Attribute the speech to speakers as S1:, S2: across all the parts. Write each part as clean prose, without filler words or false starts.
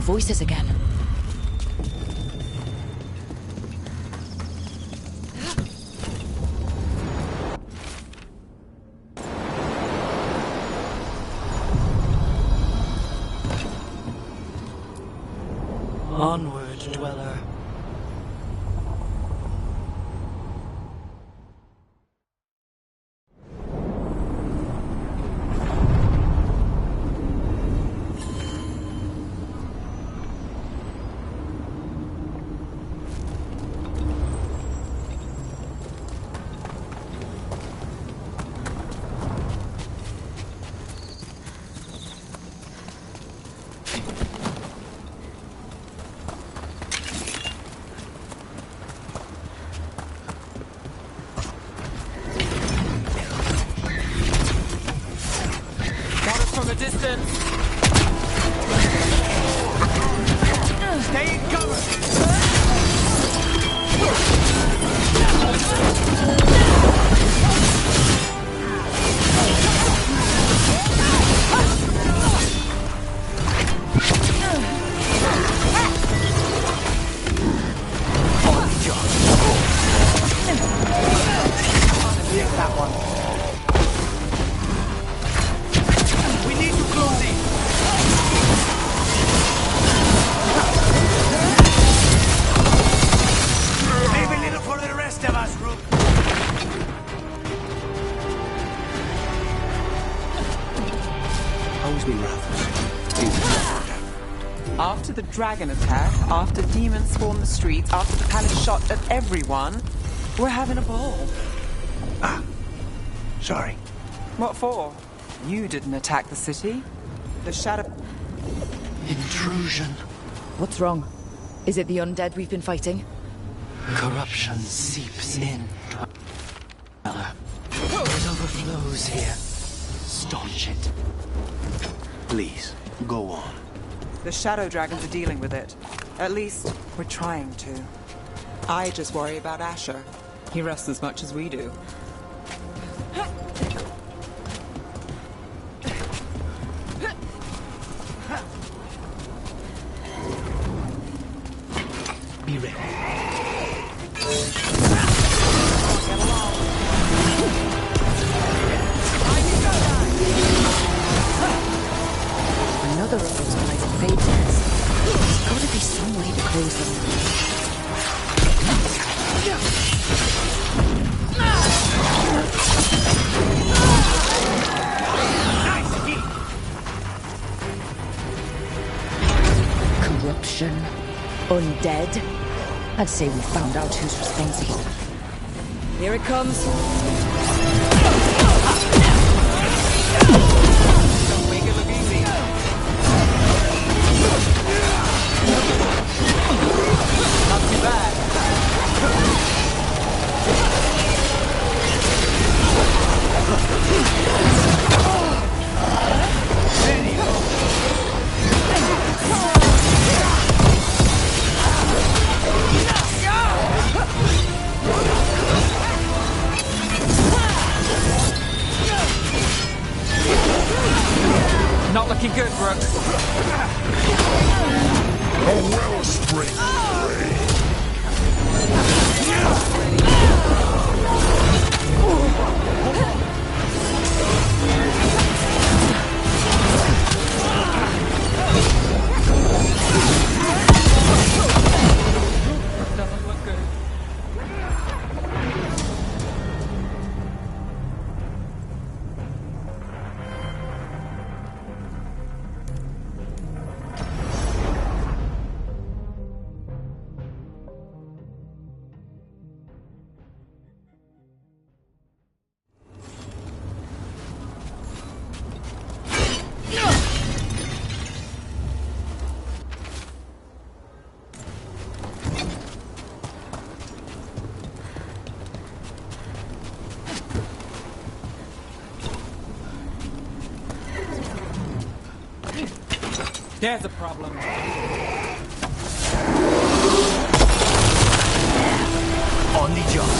S1: the voices again.
S2: Onward, dweller.
S3: After the dragon attack, after demons swarmed the streets, after the palace shot at everyone, we're having a ball.
S4: Ah, sorry.
S3: What for? You didn't attack the city. The shadow...
S2: Intrusion.
S1: What's wrong? Is it the undead we've been fighting?
S2: Corruption seeps in. Dweller. It overflows here. Staunch it.
S4: Please, go on.
S3: The shadow dragons are dealing with it. At least, we're trying to. I just worry about Asher. He rests as much as we do.
S2: Be ready.
S1: Another of those blighted fates. There's gotta be some way to close them. Corruption. Undead. I'd say we found out who's responsible. Here it comes.
S3: Don't make it look easy. Not too bad. Not looking good, Brooks.
S5: A wellspring.
S3: Doesn't look good. There's a problem.
S4: On the job.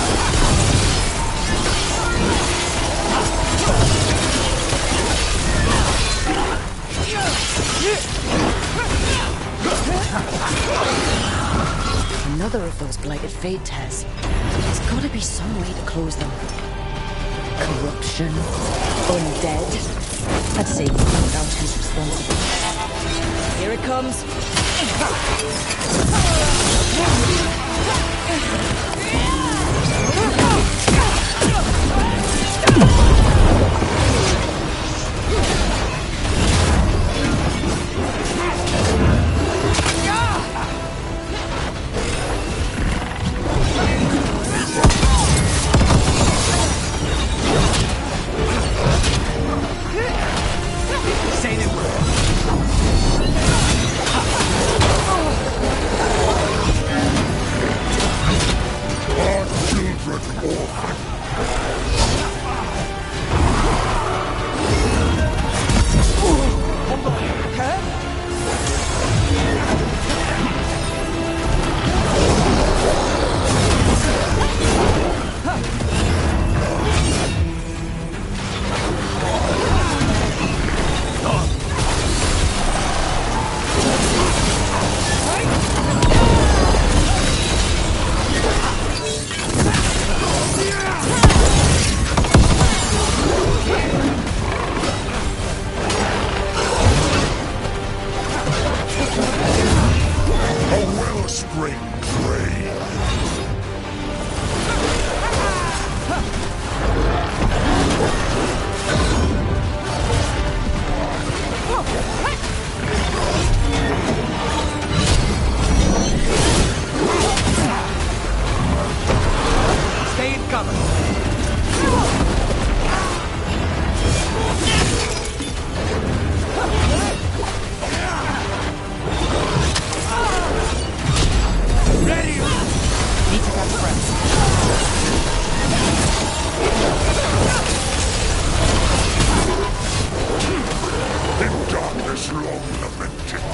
S1: Another of those blighted fate tests. There's gotta be some way to close them. Corruption. Undead. I'd say we found out who's responsible. Here it comes.
S2: Say the word.
S5: Our children orphan. A wellspring drain.
S2: Stay in cover. Ready? Need to catch friends.
S5: In darkness long lamented.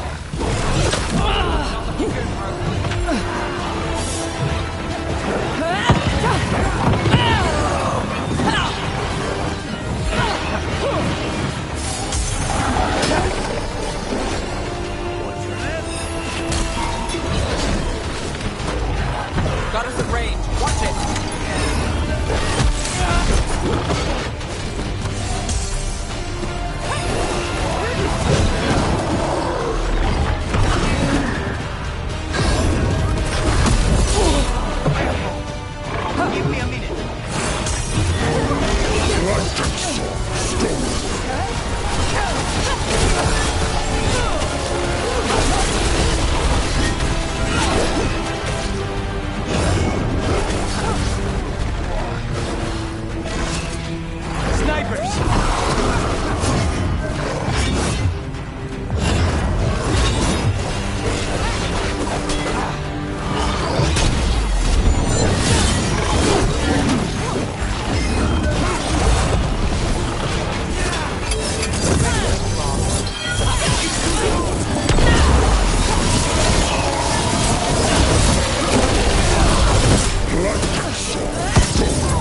S3: Got us at range. Watch it.
S2: Give me a minute.
S5: Light and soft stone.
S2: Snipers!
S5: Light and soft stone.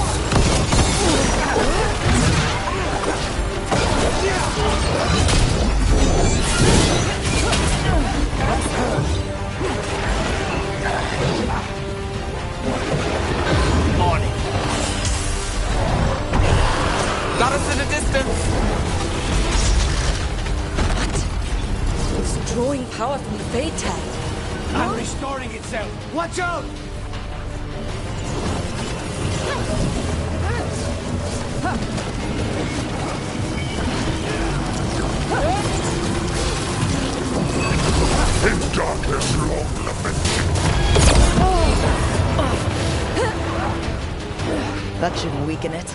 S2: On it.
S3: Got us at a distance.
S1: What? It's drawing power from the fate test.
S2: I'm restoring itself. Watch out!
S5: In darkness long lamented.
S1: That shouldn't weaken it.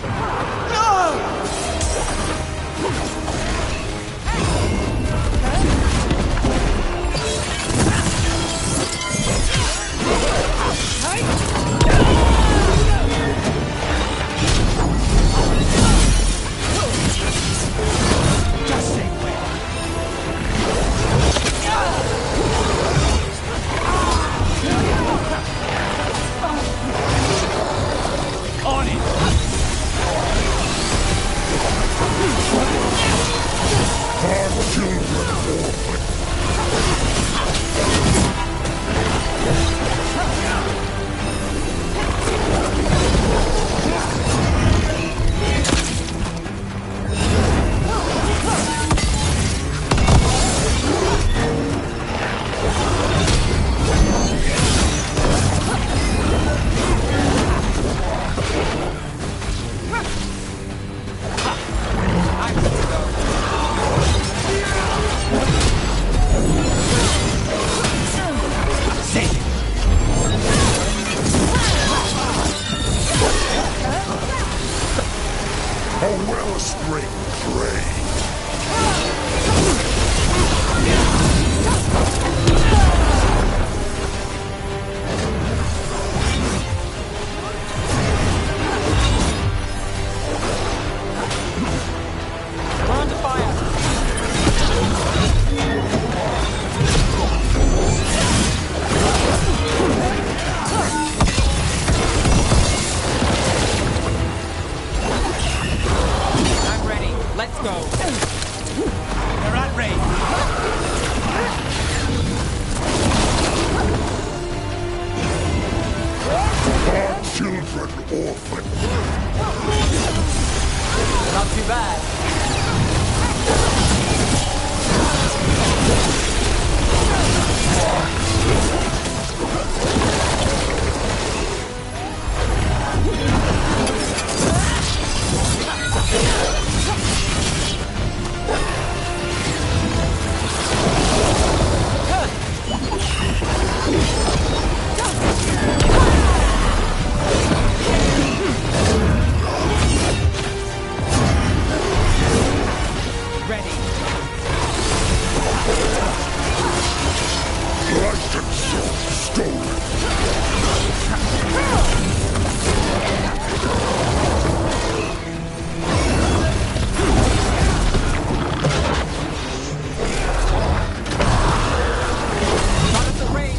S2: Just say where. On it!
S5: Our children orphan. wellspring drain.
S3: We're under fire. I'm ready. Let's go.
S2: They're at range.
S5: Our children orphaned.
S3: Not too bad.
S2: Ready.
S5: Light and sword stolen.
S3: Not at the range.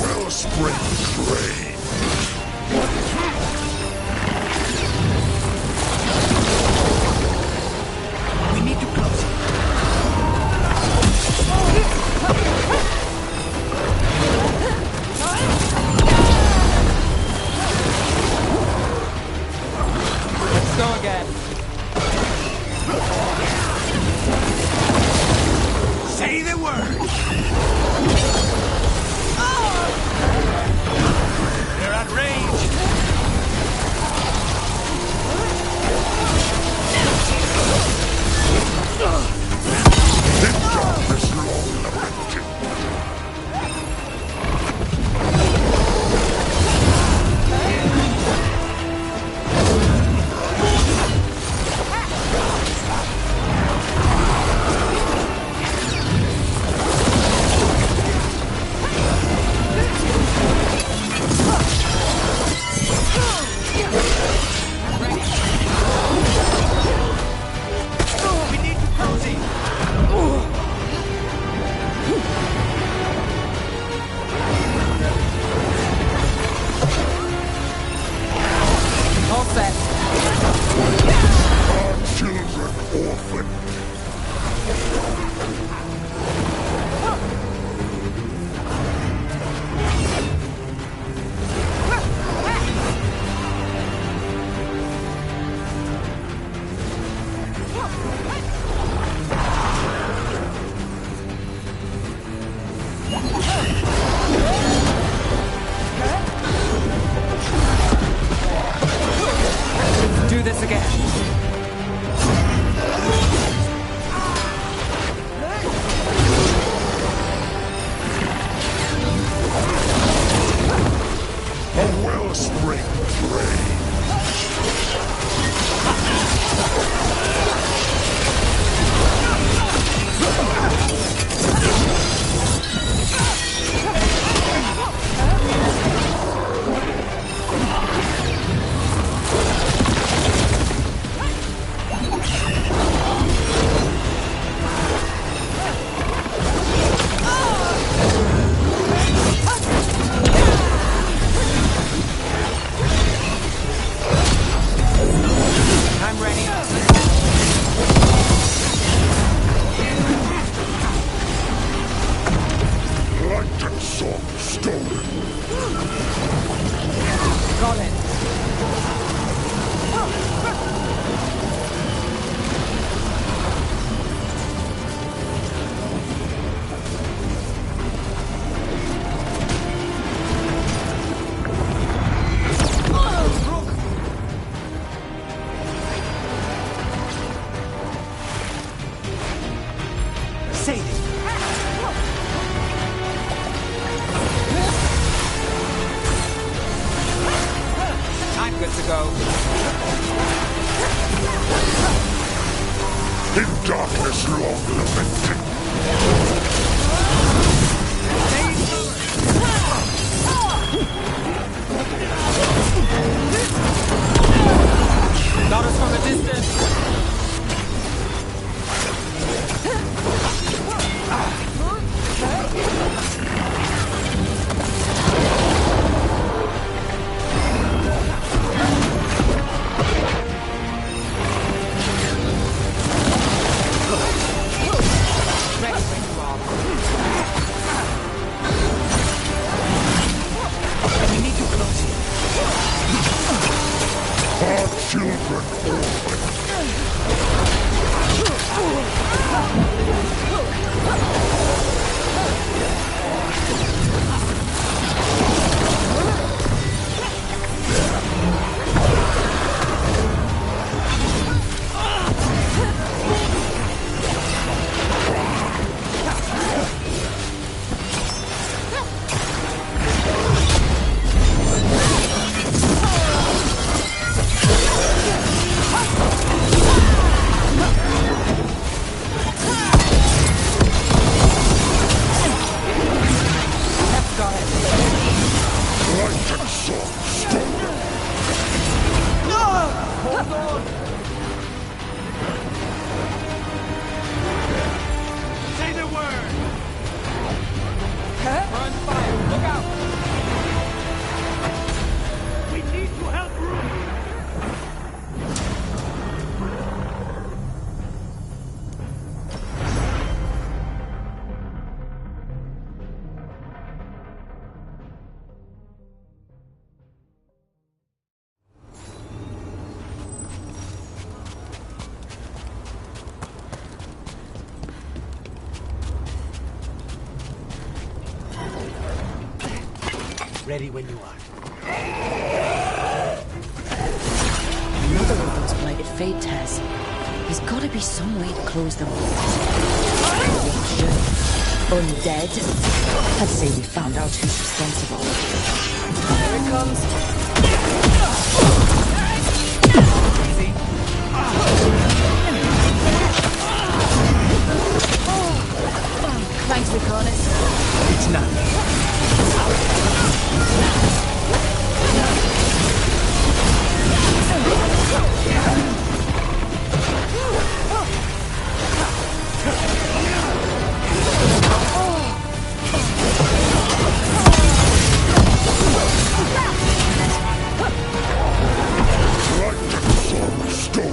S5: Wellspring drain.
S2: We need to close it.
S3: Let's go again.
S2: Say the word. They're at range.
S5: In darkness long lamented.
S2: We need to proceed.
S3: All set.
S5: Our children orphaned.
S3: Do this again.
S4: Save it.
S3: I'm good to go.
S5: In darkness long lamenting.
S3: Got us from a distance.
S4: Ready when you are.
S1: Another of those blighted fate tests. There's gotta be some way to close them. Corruption. Undead. I'd say we found out who's responsible.
S3: Here it comes. Easy.
S1: Thanks, Vicarnus.
S4: It's not.
S5: Stolen.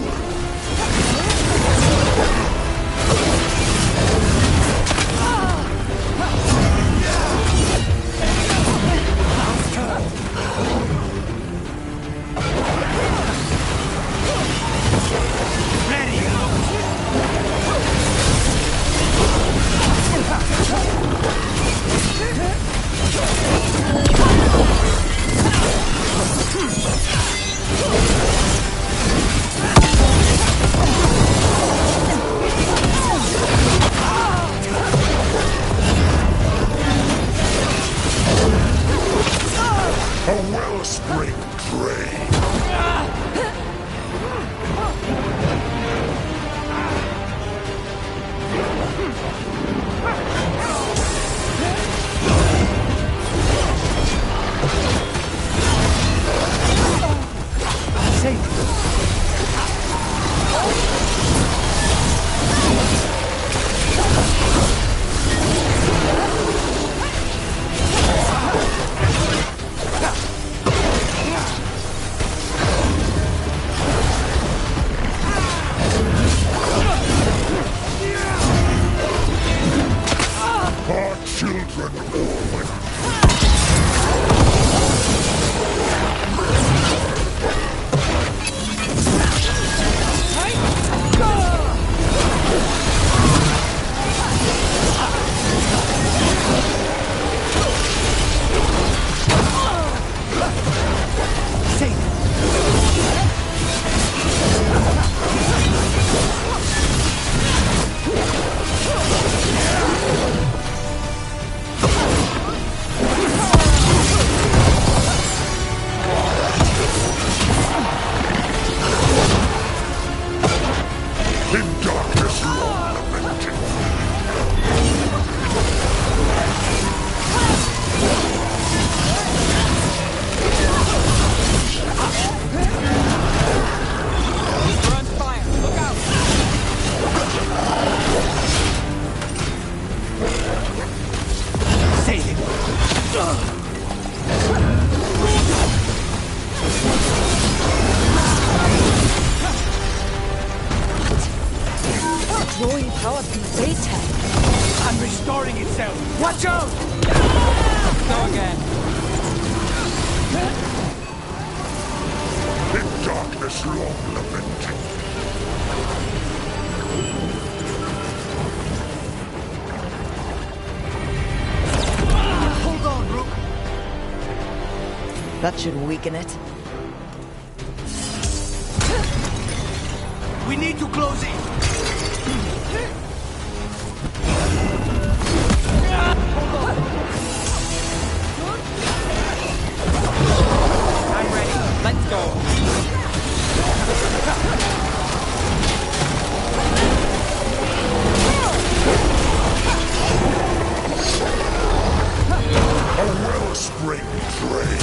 S1: drawing power from the fate tech.
S2: And restoring itself. Watch out!
S3: Go again.
S5: In darkness long lamenting.
S2: Hold on, Rook.
S1: That should weaken it.
S2: We need to close it.
S3: I'm ready. Let's go.
S5: A wellspring drain.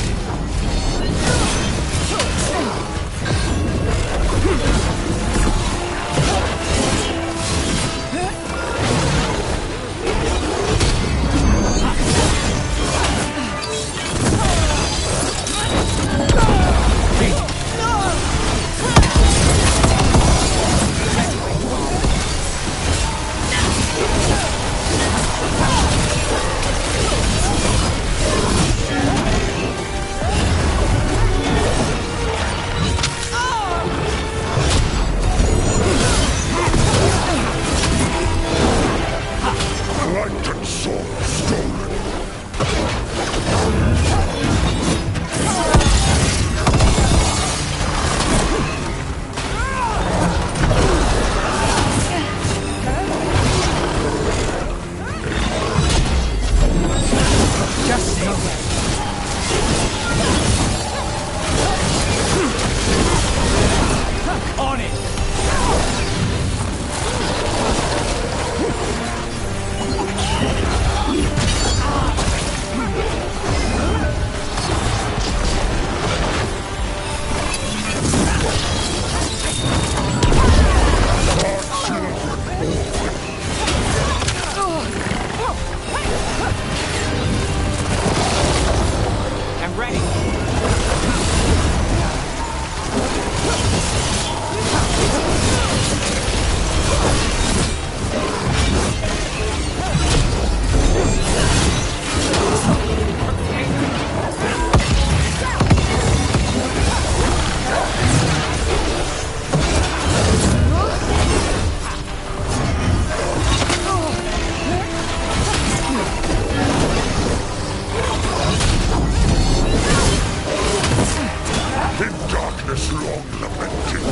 S5: Light and sword stolen.
S2: Just say that. On it.
S3: I'm ready.
S5: In darkness long lamenting.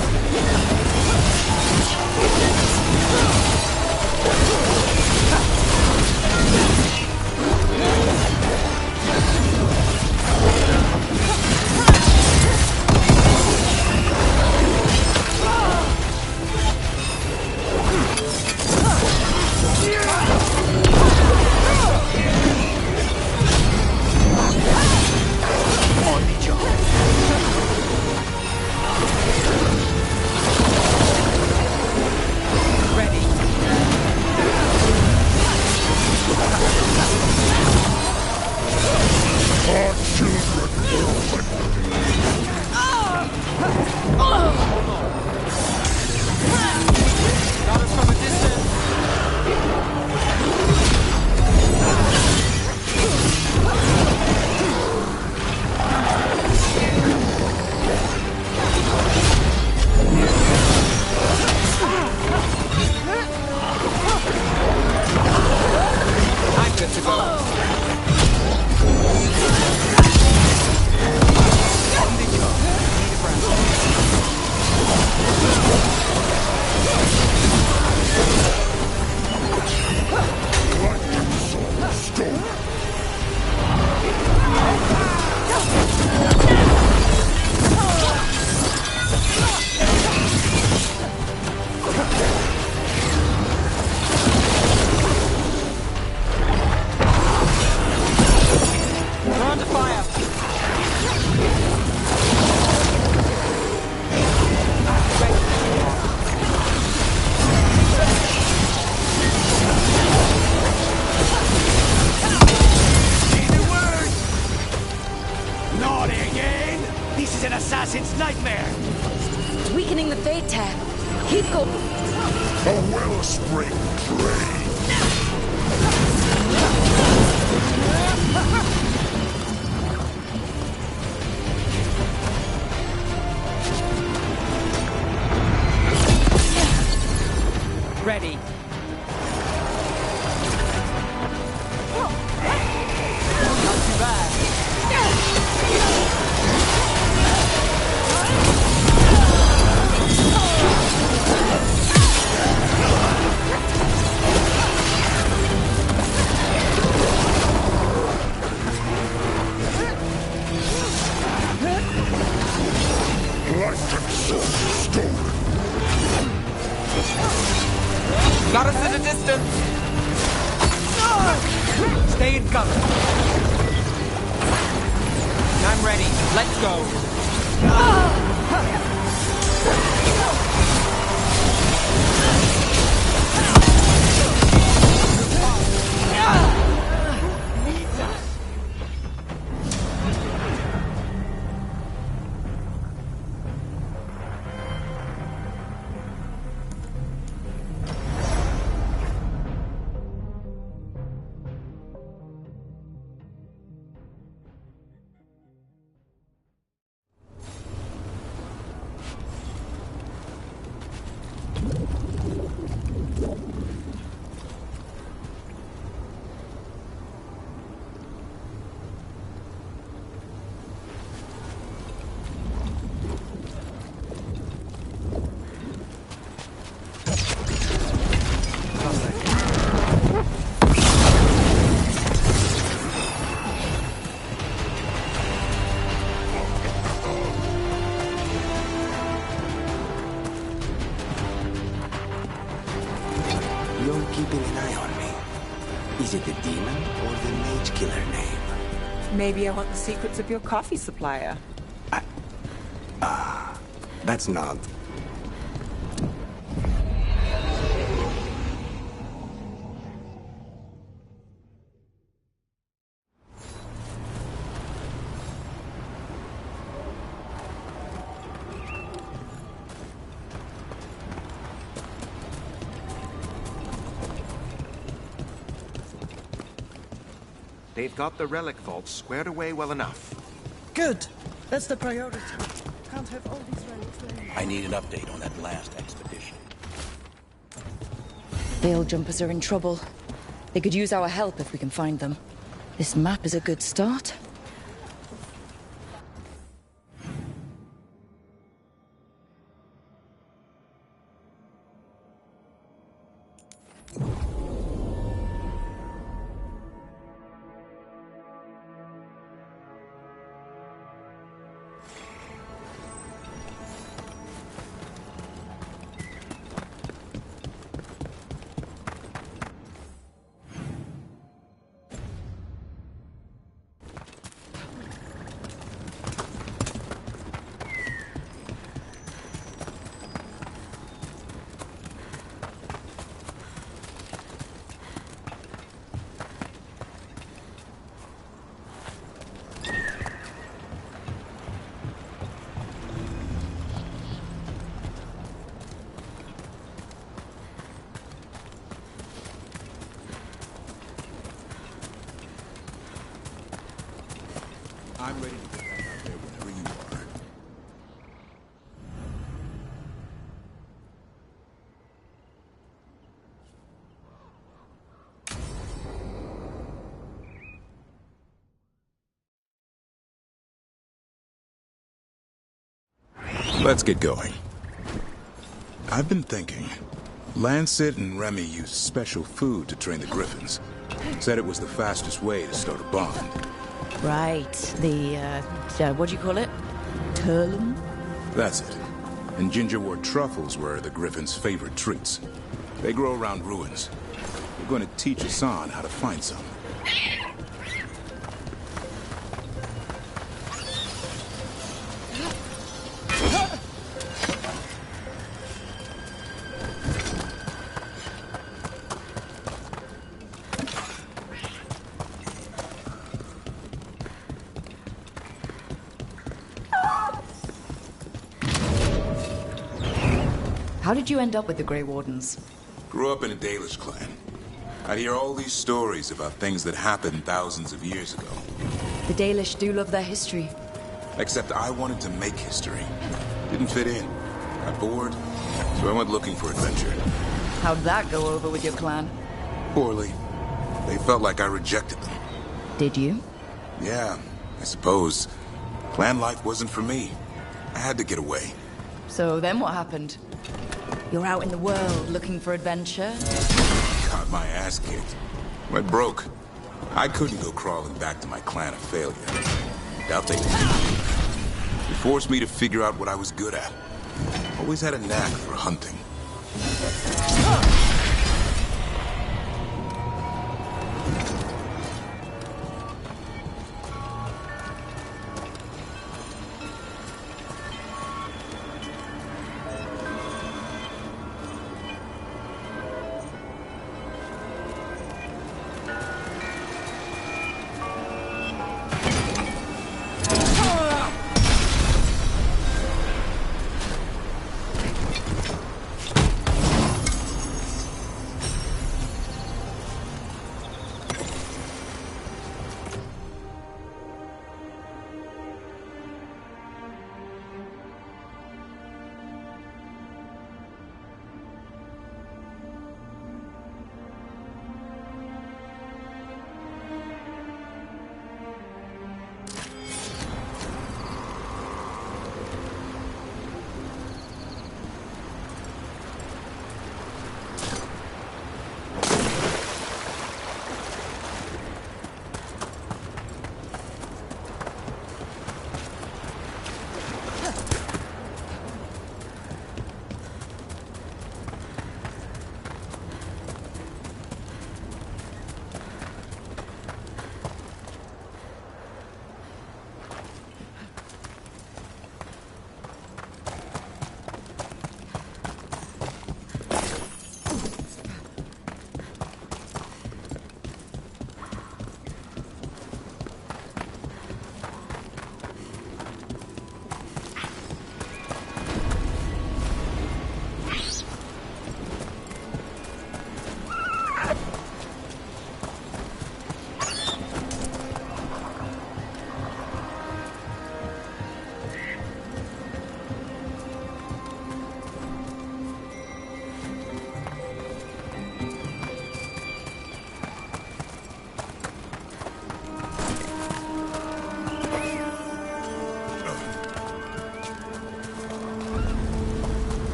S2: On the job.
S3: Ready.
S5: Our children
S3: Got us from a distance. I'm good to go. On the job. Need a breath.
S5: light and sword stolen.
S3: We're under fire.
S2: Say the word! Naughty again! This is an assassin's nightmare!
S1: It's weakening the fate tech. Keep going.
S5: A wellspring drain.
S3: Ready. Not too bad.
S5: Life and soul stolen.
S3: Got us at a distance. Stay in cover. I'm ready. Let's go.
S6: You're keeping an eye on me. Is it the demon or the mage killer name?
S3: Maybe I want the secrets of your coffee supplier.
S6: That's not...
S2: They've got the relic vault squared away well enough.
S7: Good. That's the priority. Can't have all these relics laying.
S4: I need an update on that last expedition.
S1: Veil jumpers are in trouble. They could use our help if we can find them. This map is a good start.
S5: I'm ready to get back out there whenever you are.
S8: Let's get going. I've been thinking. Lancet and Remy used special food to train the griffins. Said it was the fastest way to start a bond.
S1: Right. The, what do you call it? Turlum?
S8: That's it. And gingerwort truffles were the griffins' favorite treats. They grow around ruins. We're going to teach Hassan how to find some.
S1: How did you end up with the Grey Wardens?
S8: Grew up in a Dalish clan. I'd hear all these stories about things that happened thousands of years ago.
S1: The Dalish do love their history.
S8: Except I wanted to make history. Didn't fit in. Got bored, so I went looking for adventure.
S1: How'd that go over with your clan?
S8: Poorly. They felt like I rejected them.
S1: Did you?
S8: Yeah, I suppose. Clan life wasn't for me. I had to get away.
S1: So then what happened? You're out in the world looking for adventure?
S8: Got my ass kicked. Went broke. I couldn't go crawling back to my clan a failure. Doubt they did. It forced me to figure out what I was good at. Always had a knack for hunting.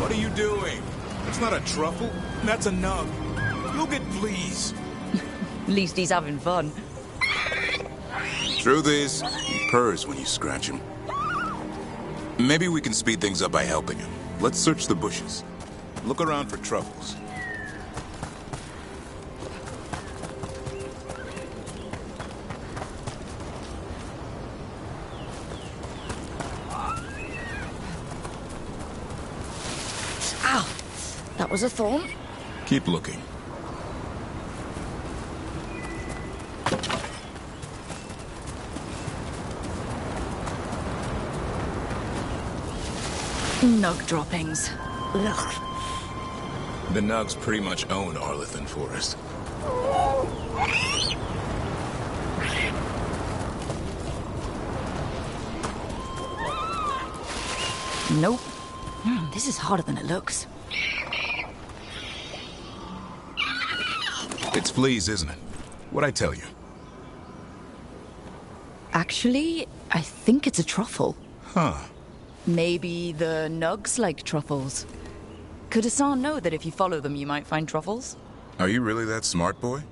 S8: What are you doing? It's not a truffle. That's a nug. You'll get fleas.
S1: At least he's having fun.
S8: Truth is, he purrs when you scratch him. Maybe we can speed things up by helping him. Let's search the bushes. Look around for truffles.
S1: Ow! That was a thorn?
S8: Keep looking.
S1: Nug droppings. Ugh.
S8: The Nugs pretty much own Arlithan Forest.
S1: Nope. This is harder than it looks.
S8: It's fleas, isn't it? What'd I tell you?
S1: Actually, I think it's a truffle.
S8: Huh.
S1: Maybe the Nugs like truffles. Could Hassan know that if you follow them, you might find truffles?
S8: Are you really that smart, boy?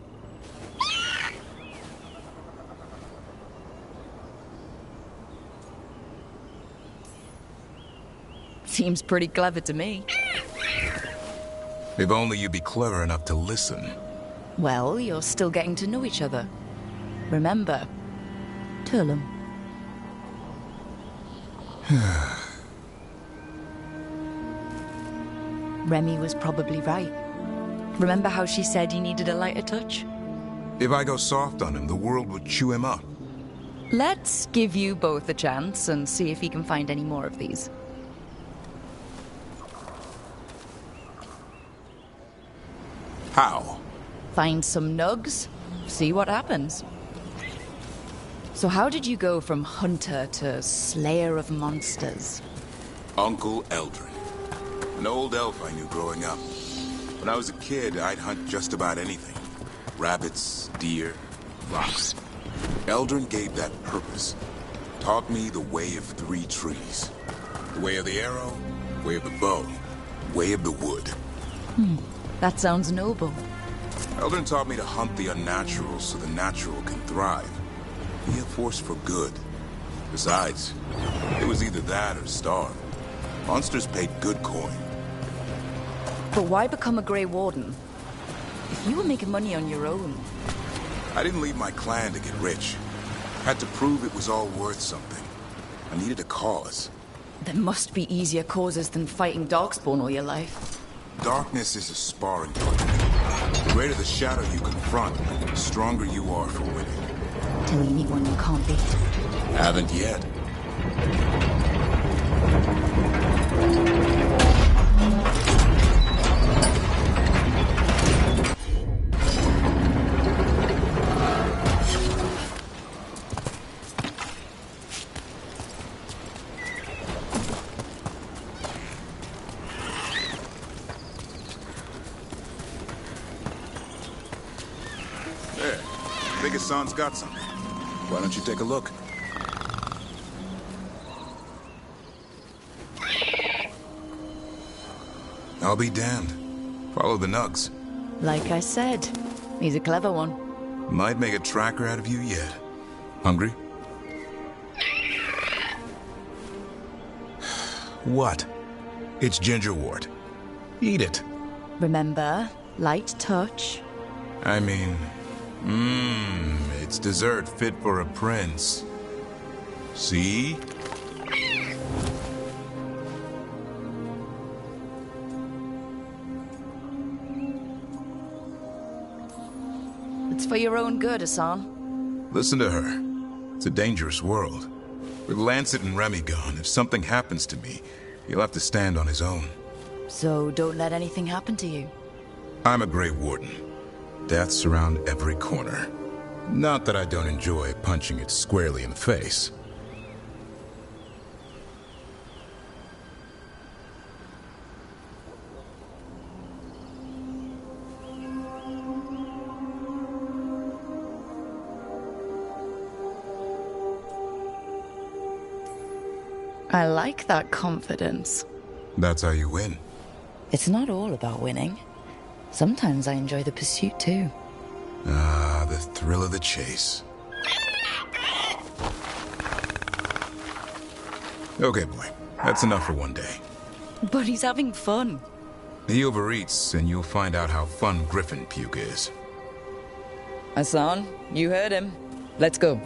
S1: Seems pretty clever to me.
S8: If only you'd be clever enough to listen.
S1: Well, you're still getting to know each other. Remember, Turlum. Remy was probably right. Remember how she said you needed a lighter touch?
S8: If I go soft on him, the world would chew him up.
S1: Let's give you both a chance and see if he can find any more of these.
S8: How?
S1: Find some nugs, see what happens. So how did you go from hunter to slayer of monsters?
S8: Uncle Eldrin. An old elf I knew growing up. When I was a kid, I'd hunt just about anything. Rabbits, deer, fox. Eldrin gave that purpose. Taught me the way of 3 trees. The way of the arrow, way of the bow, way of the wood.
S1: That sounds noble.
S8: Eldrin taught me to hunt the unnatural so the natural can thrive. Be a force for good. Besides, it was either that or starve. Monsters paid good coin.
S1: But why become a Grey Warden? If you were making money on your own...
S8: I didn't leave my clan to get rich. Had to prove it was all worth something. I needed a cause.
S1: There must be easier causes than fighting Darkspawn all your life.
S8: Darkness is a sparring partner. The greater the shadow you confront, the stronger you are for winning.
S1: Till you meet one you can't beat.
S8: Haven't yet. There. I think Hassan's got something. Why don't you take a look? I'll be damned. Follow the nugs.
S1: Like I said, he's a clever one.
S8: Might make a tracker out of you yet. Hungry? What? It's gingerwort. Eat it.
S1: Remember, light touch.
S8: I mean, it's dessert fit for a prince. See?
S1: It's for your own good, Hassan.
S8: Listen to her. It's a dangerous world. With Lancet and Remy gone, if something happens to me, he'll have to stand on his own.
S1: So don't let anything happen to you.
S8: I'm a Grey Warden. Death's around every corner. Not that I don't enjoy punching it squarely in the face.
S1: I like that confidence.
S8: That's how you win.
S1: It's not all about winning. Sometimes I enjoy the pursuit too.
S8: Ah, the thrill of the chase. Okay, boy. That's enough for one day.
S1: But he's having fun.
S8: He overeats, and you'll find out how fun Griffin puke is.
S1: Hassan, you heard him. Let's go.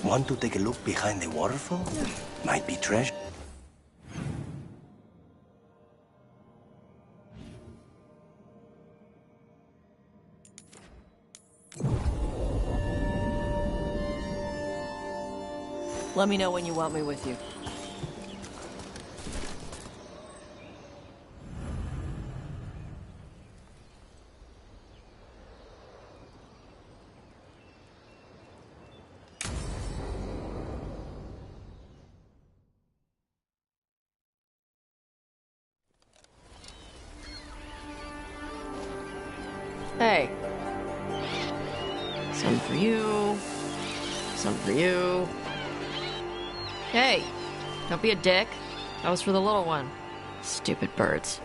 S6: Want to take a look behind the waterfall? Might be treasure.
S1: Let me know when you want me with you. Hey. Some for you. Some for you. Hey, don't be a dick. That was for the little one. Stupid birds.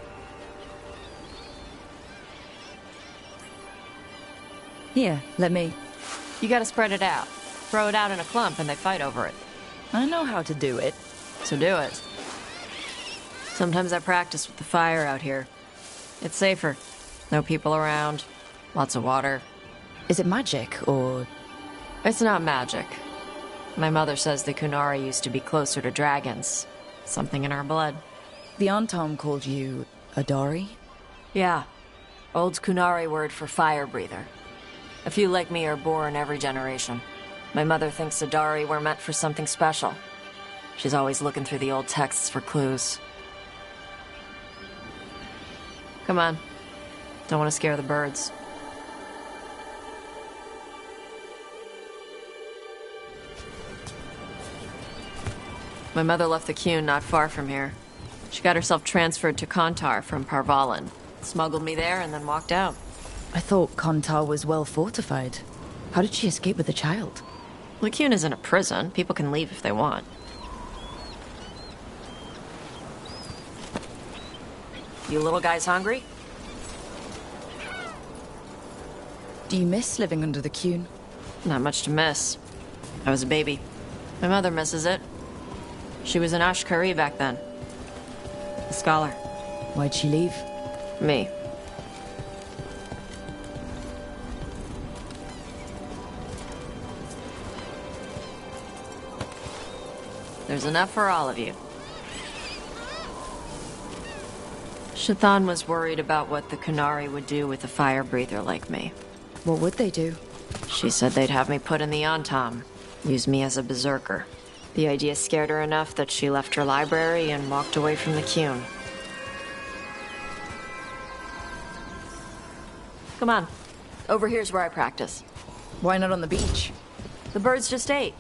S9: Here, let me.
S1: You gotta spread it out. Throw it out in a clump and they fight over it.
S9: I know how to do it.
S1: So do it. Sometimes I practice with the fire out here. It's safer. No people around. Lots of water.
S9: Is it magic, or...?
S1: It's not magic. My mother says the Kunari used to be closer to dragons. Something in our blood.
S9: The Antom called you a Dari?
S1: Yeah. Old Kunari word for fire breather. A few like me are born every generation. My mother thinks the Dari were meant for something special. She's always looking through the old texts for clues. Come on. Don't want to scare the birds. My mother left the Qun not far from here. She got herself transferred to Kontar from Parvalan. Smuggled me there and then walked out.
S9: I thought Kontar was well fortified. How did she escape with a child?
S1: The Qun isn't a prison. People can leave if they want. You little guys hungry?
S9: Do you miss living under the Qun?
S1: Not much to miss. I was a baby. My mother misses it. She was an Ashkari back then. A scholar.
S9: Why'd she leave?
S1: Me. There's enough for all of you. Shathan was worried about what the Kunari would do with a fire breather like me.
S9: What would they do?
S1: She said they'd have me put in the Antom, use me as a berserker. The idea scared her enough that she left her library and walked away from the Qun. Come on. Over here's where I practice.
S9: Why not on the beach?
S1: The birds just ate.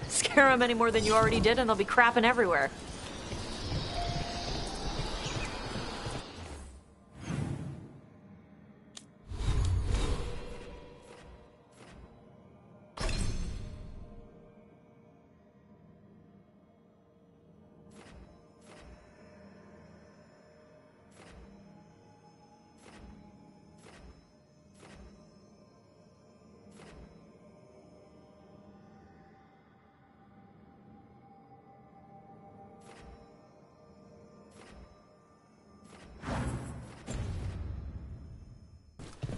S1: Scare them any more than you already did and they'll be crapping everywhere.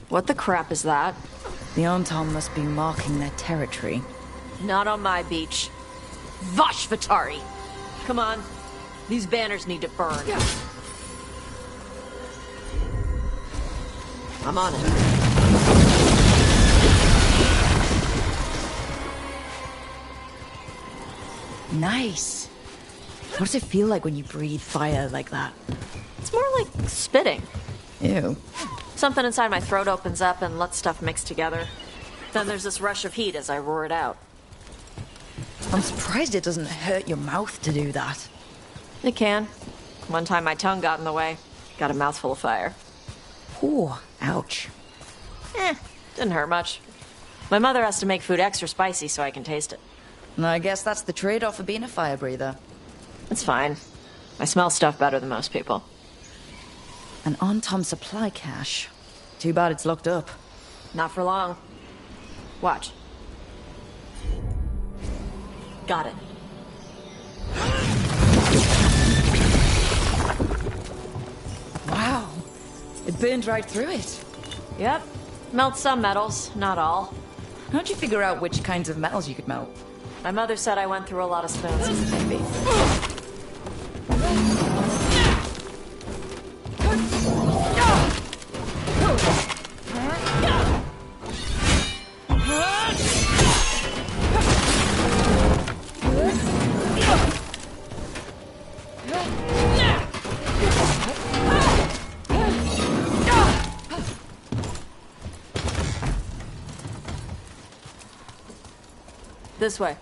S1: What the crap is that?
S9: The Antom must be marking their territory.
S1: Not on my beach. Vashvatari! Come on. These banners need to burn. I'm on it.
S9: Nice. What does it feel like when you breathe fire like that?
S1: It's more like spitting.
S9: Ew.
S1: Something inside my throat opens up and lets stuff mix together. Then there's this rush of heat as I roar it out.
S9: I'm surprised it doesn't hurt your mouth to do that.
S1: It can. One time my tongue got in the way. Got a mouthful of fire.
S9: Oh, ouch.
S1: Didn't hurt much. My mother has to make food extra spicy so I can taste it.
S9: I guess that's the trade-off of being a fire breather.
S1: It's fine. I smell stuff better than most people.
S9: An Antom supply cache. Too bad it's locked up.
S1: Not for long. Watch. Got it.
S9: Wow. It burned right through it.
S1: Yep. Melt some metals, not all.
S9: How'd you figure out which kinds of metals you could melt?
S10: My mother said I went through a lot of spoons as a baby. This way.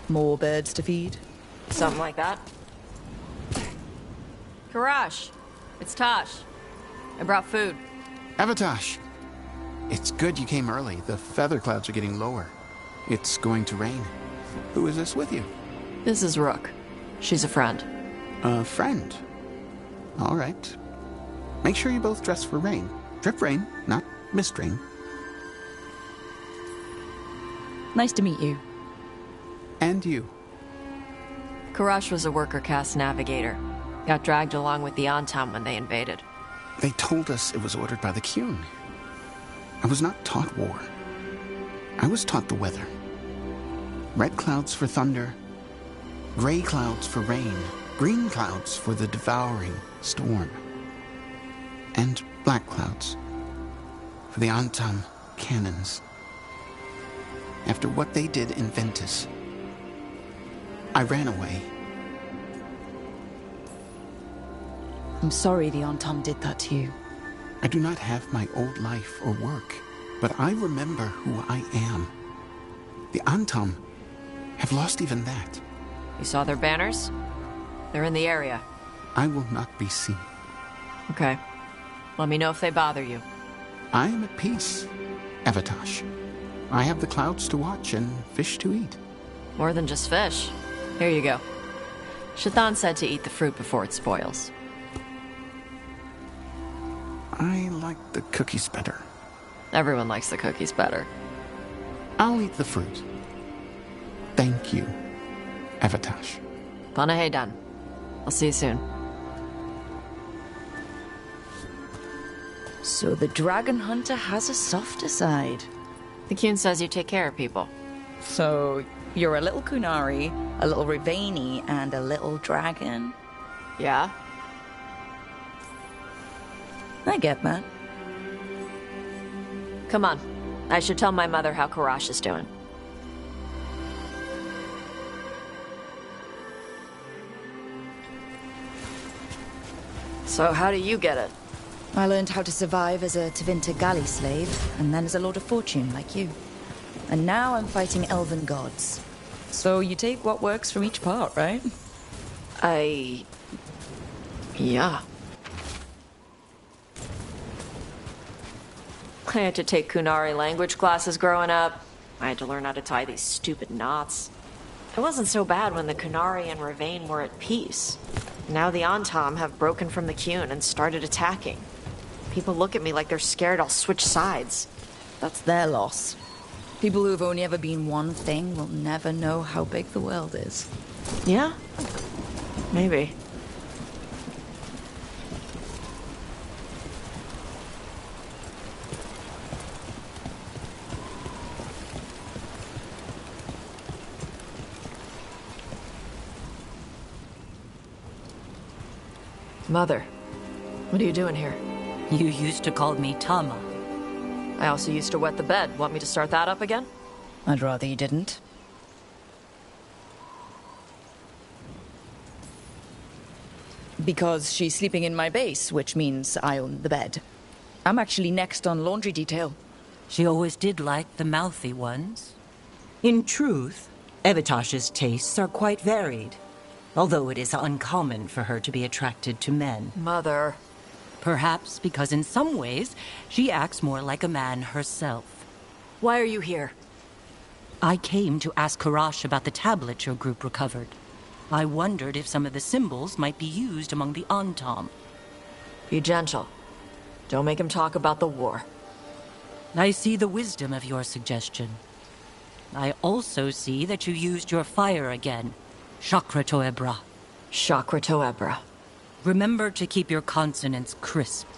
S7: More birds to feed?
S10: Something like that. Karash, it's Tosh. I brought food.
S11: Avatosh. It's good you came early. The feather clouds are getting lower. It's going to rain. Who is this with you?
S10: This is Rook. She's a friend.
S11: A friend? All right. Make sure you both dress for rain. Drip rain, not mist rain.
S7: Nice to meet you.
S11: And you.
S10: Karash was a worker caste navigator. Got dragged along with the Antam when they invaded.
S11: They told us it was ordered by the Qun. I was not taught war. I was taught the weather. Red clouds for thunder, gray clouds for rain, green clouds for the devouring storm, and black clouds for the Antam cannons. After what they did in Ventus, I ran away.
S1: I'm sorry the Antam did that to you.
S11: I do not have my old life or work, but I remember who I am. The Antam have lost even that.
S10: You saw their banners? They're in the area.
S11: I will not be seen.
S10: Okay. Let me know if they bother you.
S11: I am at peace, Avatosh. I have the clouds to watch and fish to eat.
S10: More than just fish. Here you go. Shathan said to eat the fruit before it spoils.
S11: I like the cookies better.
S10: Everyone likes the cookies better.
S11: I'll eat the fruit. Thank you, Avatosh.
S10: Panahedan. I'll see you soon.
S1: So the dragon hunter has a softer side.
S10: The Qun says you take care of people.
S7: So, you're a little Kunari, a little Rivani, and a little dragon?
S10: Yeah?
S7: I get that.
S10: Come on. I should tell my mother how Karash is doing. So how do you get it?
S1: I learned how to survive as a Tevinter galley slave, and then as a Lord of Fortune, like you. And now I'm fighting elven gods.
S7: So you take what works from each part, right?
S10: Yeah. I had to take Kunari language classes growing up. I had to learn how to tie these stupid knots. It wasn't so bad when the Kunari and Ravain were at peace. Now the Antam have broken from the Qun and started attacking. People look at me like they're scared I'll switch sides.
S1: That's their loss. People who've only ever been one thing will never know how big the world is.
S10: Yeah? Maybe. Mother, what are you doing here?
S12: You used to call me Tama.
S10: I also used to wet the bed. Want me to start that up again?
S1: I'd rather you didn't. Because she's sleeping in my base, which means I own the bed. I'm actually next on laundry detail.
S12: She always did like the mouthy ones.
S13: In truth, Avatosh's tastes are quite varied, although it is uncommon for her to be attracted to men.
S10: Mother.
S12: Perhaps because in some ways, she acts more like a man herself.
S10: Why are you here?
S12: I came to ask Karash about the tablet your group recovered. I wondered if some of the symbols might be used among the Antam.
S10: Be gentle. Don't make him talk about the war.
S12: I see the wisdom of your suggestion. I also see that you used your fire again. Chakra Toebra.
S10: Chakra Toebra.
S12: Remember to keep your consonants crisp.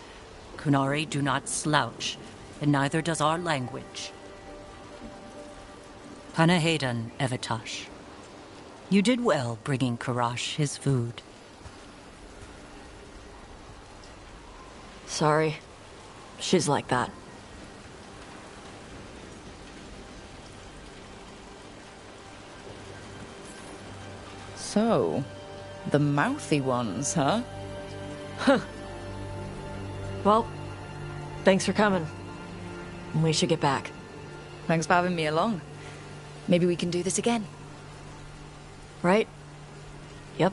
S12: Kunari do not slouch, and neither does our language. Panahedan, Avatosh. You did well bringing Karash his food.
S10: Sorry. She's like that.
S7: So, the mouthy ones, huh?
S10: Huh. Well, thanks for coming. We should get back.
S7: Thanks for having me along. Maybe we can do this again.
S10: Right? Yep.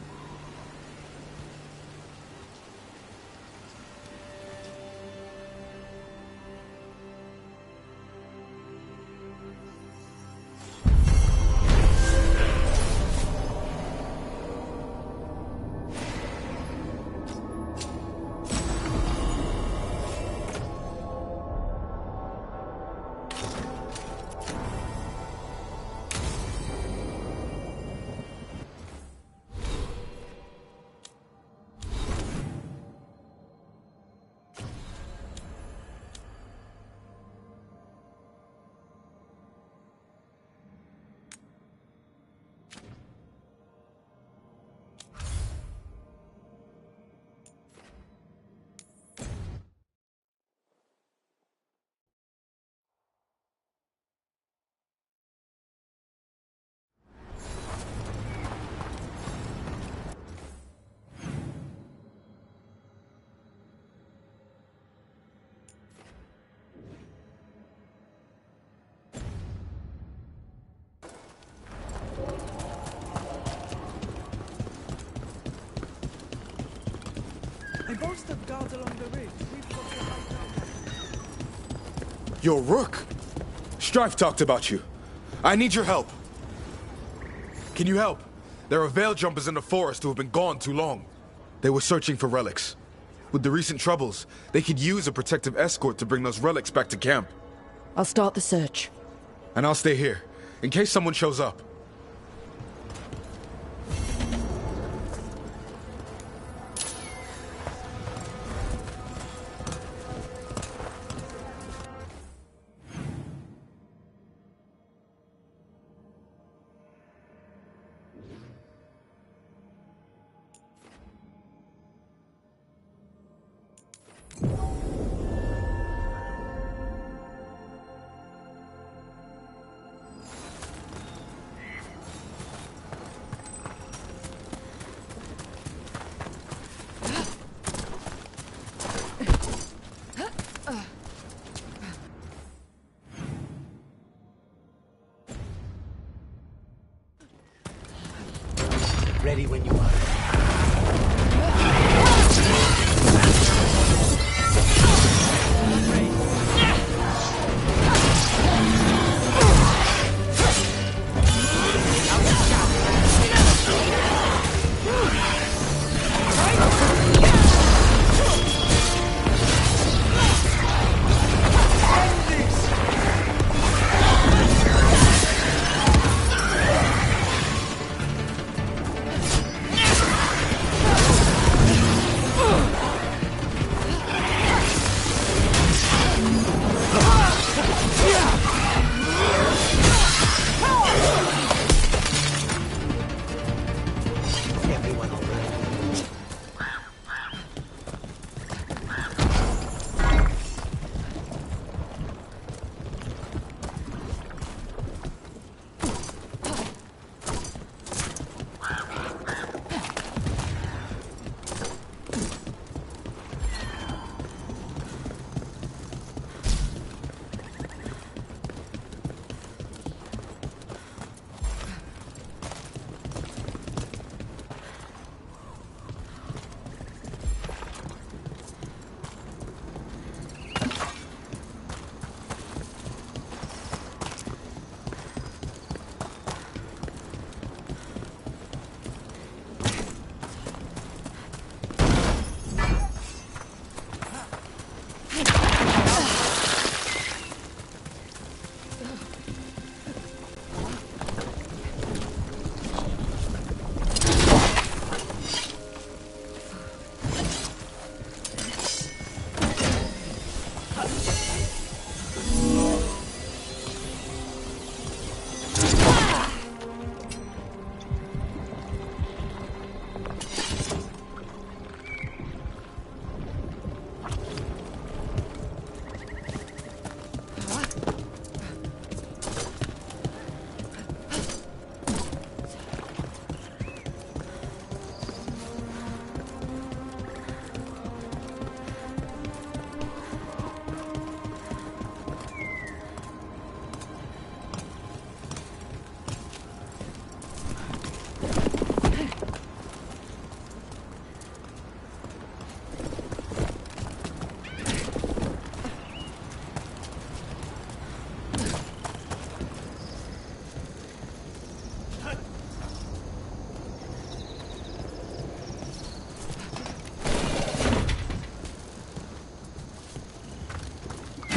S14: Yo, Rook! Strife talked about you. I need your help. Can you help? There are veil jumpers in the forest who have been gone too long. They were searching for relics. With the recent troubles, they could use a protective escort to bring those relics back to camp.
S1: I'll start the search.
S14: And I'll stay here, in case someone shows up.
S6: Ready when you are.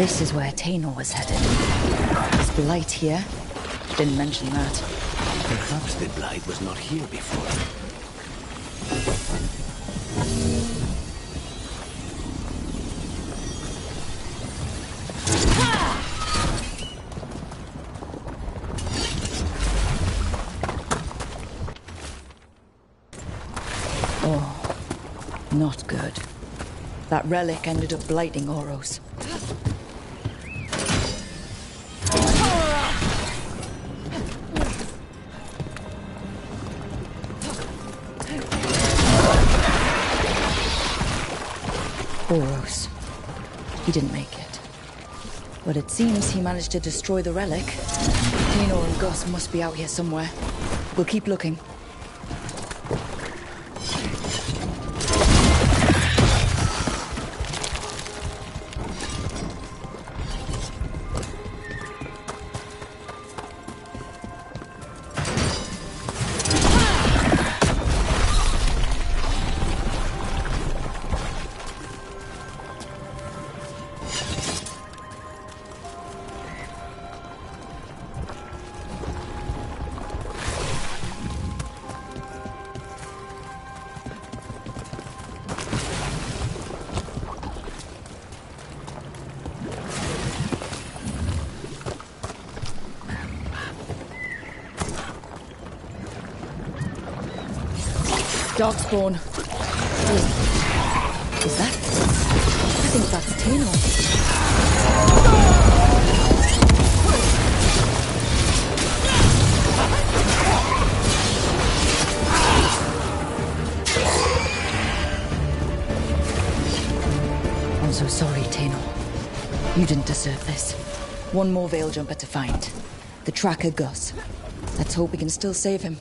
S1: This is where Tainor was headed. There's blight here. Didn't mention that.
S6: Perhaps the blight was not here before.
S1: Oh, not good. That relic ended up blighting Oros. Oros. He didn't make it. But it seems he managed to destroy the relic. Tainor and Gus must be out here somewhere. We'll keep looking. Darkspawn. Is that? I think that's Tainor. I'm so sorry, Tainor. You didn't deserve this. One more Veil Jumper to find. The tracker Gus. Let's hope we can still save him.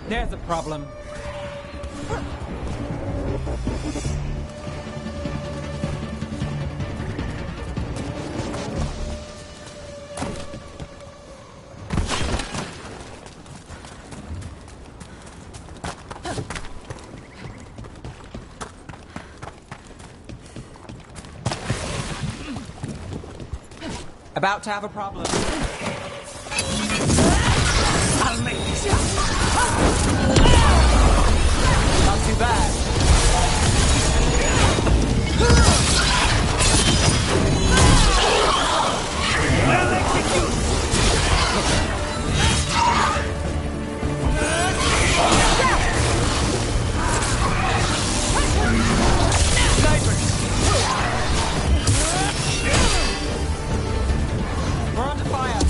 S15: There's a problem. About to have a problem. I'll make this. Not too bad. Well executed. We're under fire.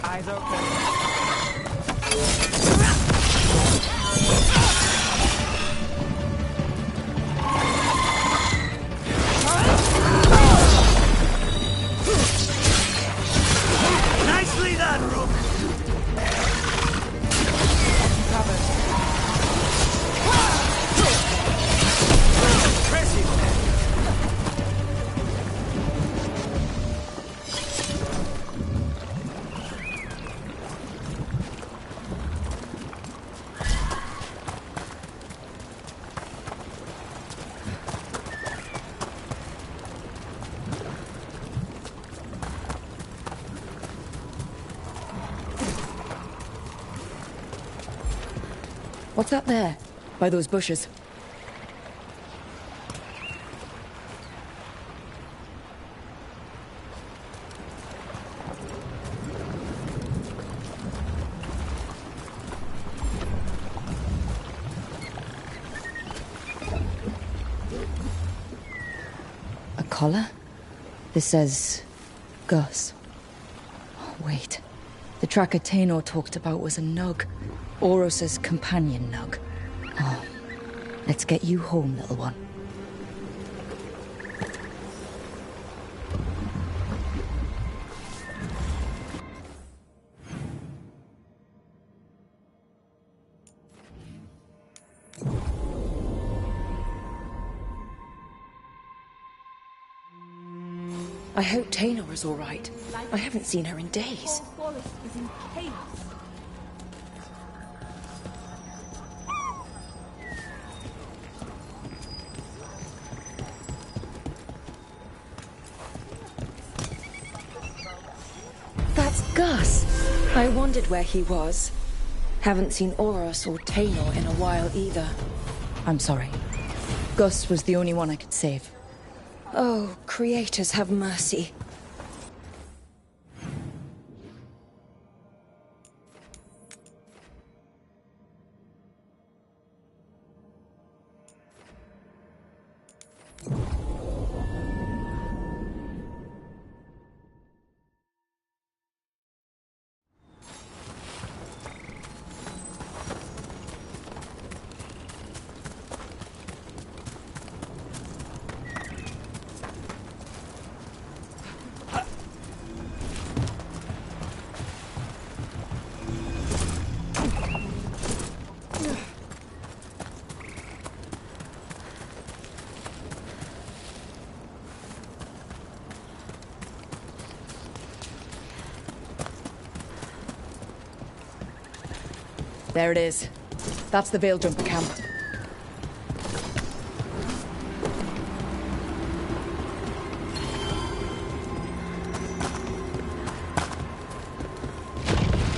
S15: Eyes open. Nicely done, Rook. Covered. Impressive.
S1: What's that there? By those bushes? A collar? This says... Gus. Oh, wait. The tracker Tainor talked about was a nug. Oros's companion nug. Oh, let's get you home, little one. I hope Tainor is all right. I haven't seen her in days.
S16: Forest is in chaos.
S1: That's Gus. I wondered where he was. Haven't seen Oros or Taynor in a while either.
S9: I'm sorry. Gus was the only one I could save.
S1: Oh, creators have mercy.
S9: There it is. That's the Veil Jumper camp.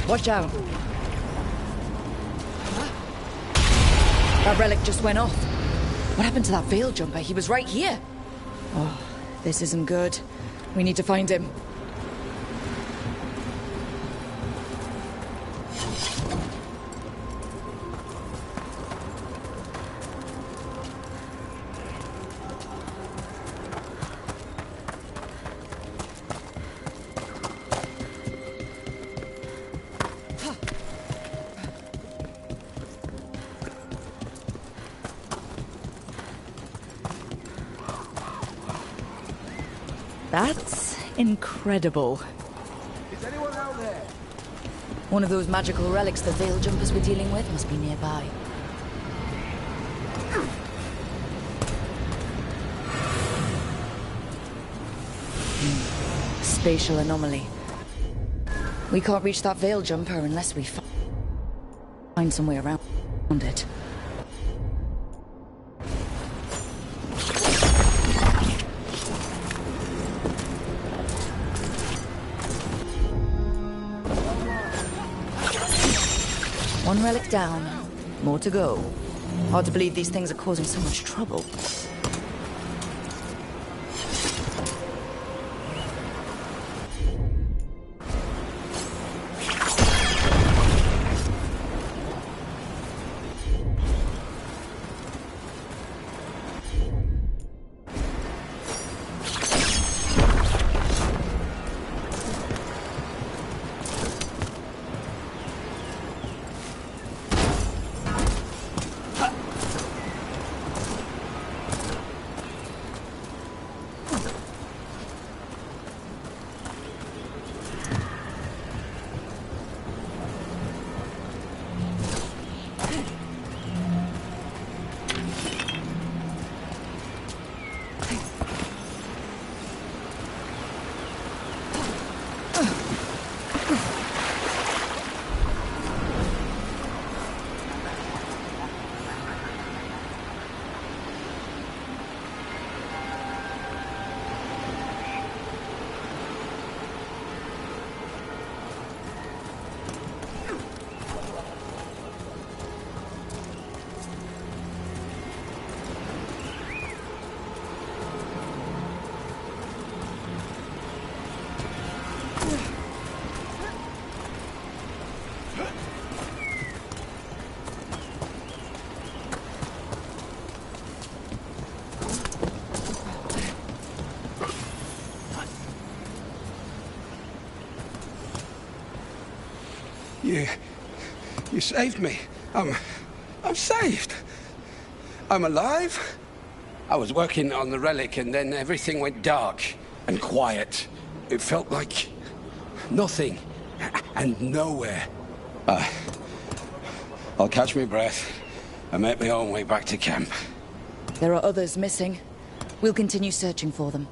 S9: Watch out. That relic just went off. What happened to that Veil Jumper? He was right here. Oh, this isn't good. We need to find him. That's incredible.
S15: Is anyone out there?
S9: One of those magical relics the Veil Jumpers were dealing with must be nearby. Spatial anomaly. We can't reach that Veil Jumper unless we find some way around it. One relic down, more to go. Hard to believe these things are causing so much trouble.
S6: You saved me. I'm saved. I'm alive. I was working on the relic and then everything went dark and quiet. It felt like nothing and nowhere. I'll catch my breath and make my own way back to camp.
S9: There are others missing. We'll continue searching for them.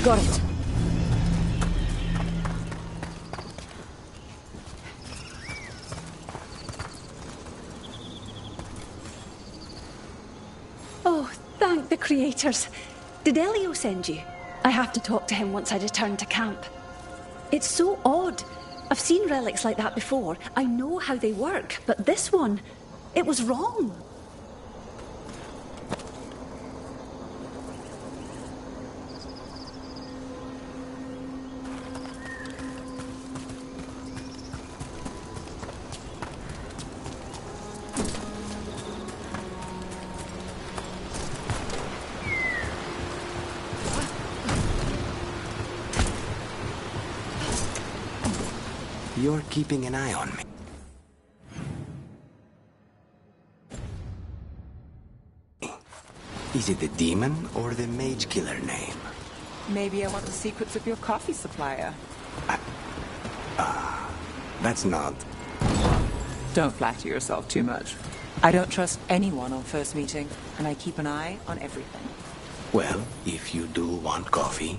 S1: Got it.
S16: Oh, thank the creators. Did Elio send you? I have to talk to him once I return to camp. It's so odd. I've seen relics like that before. I know how they work, but this one, it was wrong.
S11: You're keeping an eye on me. Is it the demon or the mage killer name?
S3: Maybe I want the secrets of your coffee supplier.
S11: That's not...
S3: Don't flatter yourself too much. I don't trust anyone on first meeting, and I keep an eye on everything.
S11: Well, if you do want coffee,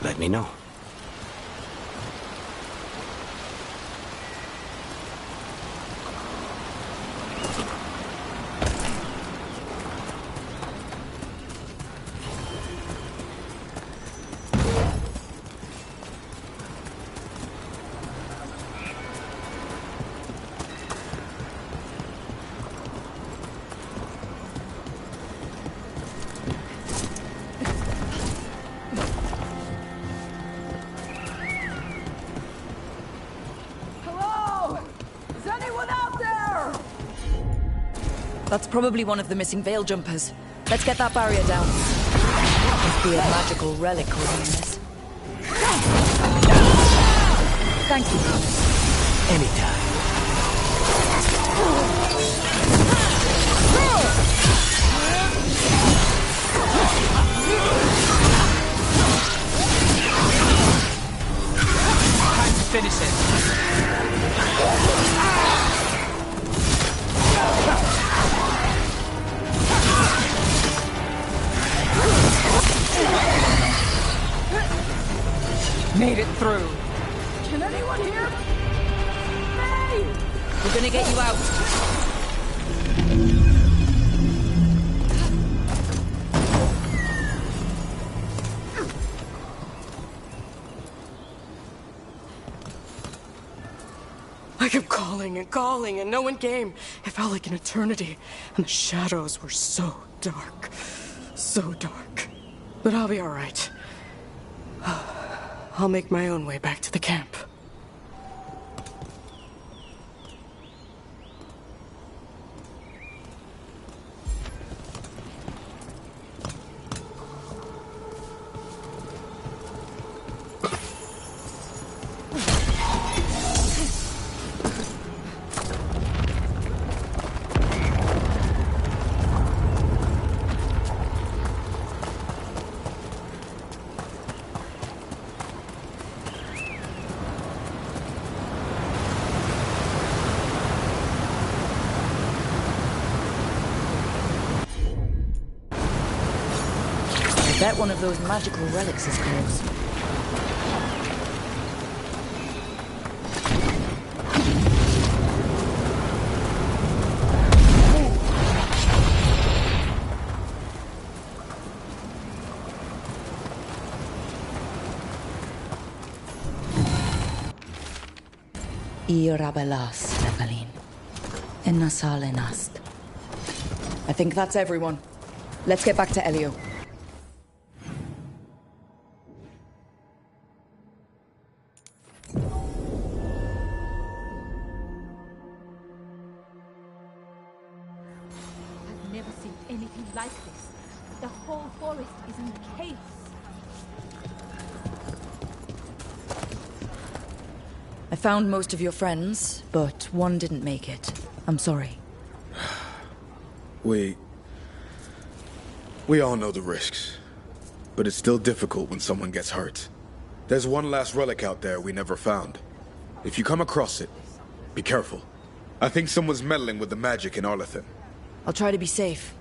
S11: let me know.
S1: That's probably one of the missing veil jumpers. Let's get that barrier down. Must be a magical relic holding this. Thank you.
S11: Anytime.
S3: Time to finish it. Made it through.
S16: Can anyone hear me?
S1: We're gonna get you out.
S17: I kept calling and calling and no one came. It felt like an eternity, and the shadows were so dark. So dark. But I'll be all right. I'll make my own way back to the camp.
S9: Bet one of those magical relics is close. Irabelas, Evelyn. Enasalenast. I think that's everyone. Let's get back to Elio.
S18: I've never seen anything like this. The whole forest is in chaos.
S9: I found most of your friends, but one didn't make it. I'm sorry.
S14: We all know the risks, but it's still difficult when someone gets hurt. There's one last relic out there we never found. If you come across it, be careful. I think someone's meddling with the magic in Arlethan.
S9: I'll try to be safe.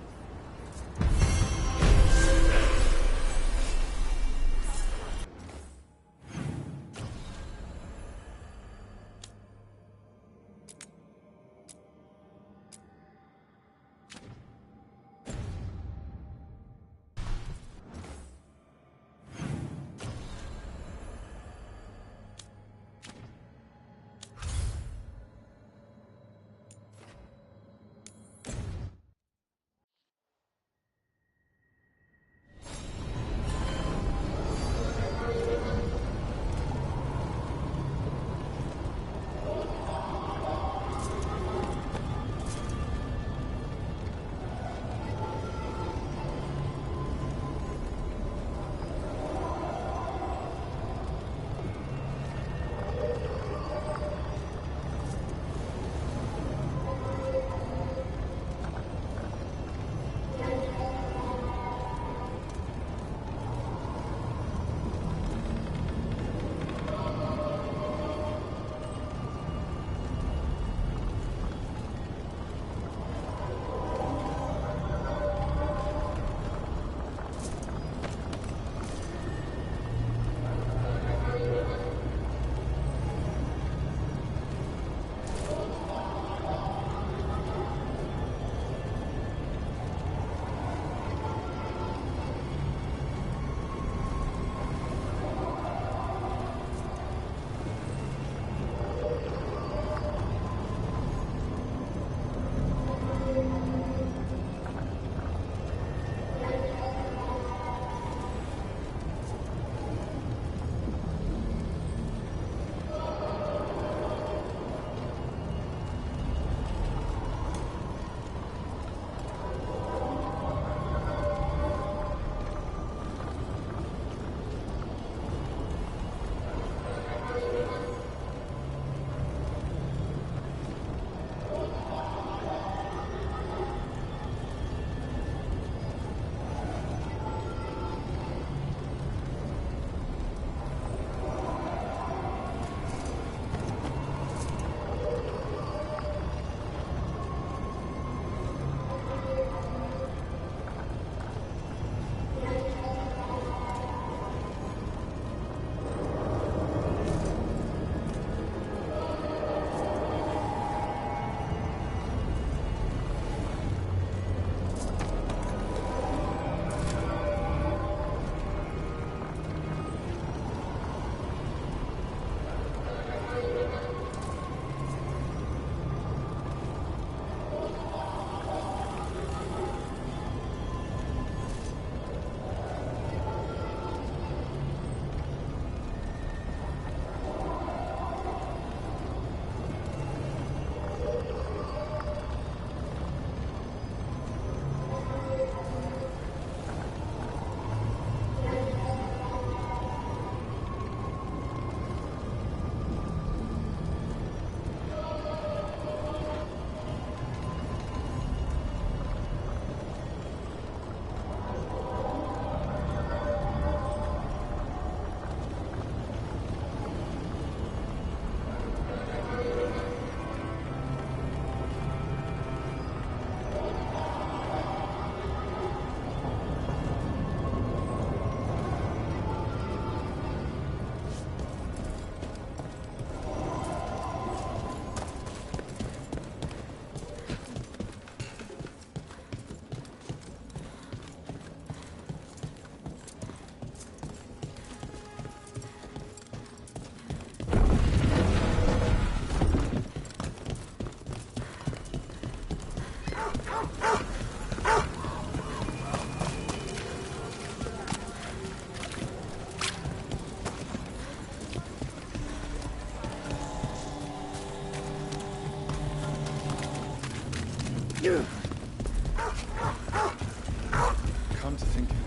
S14: Come to think of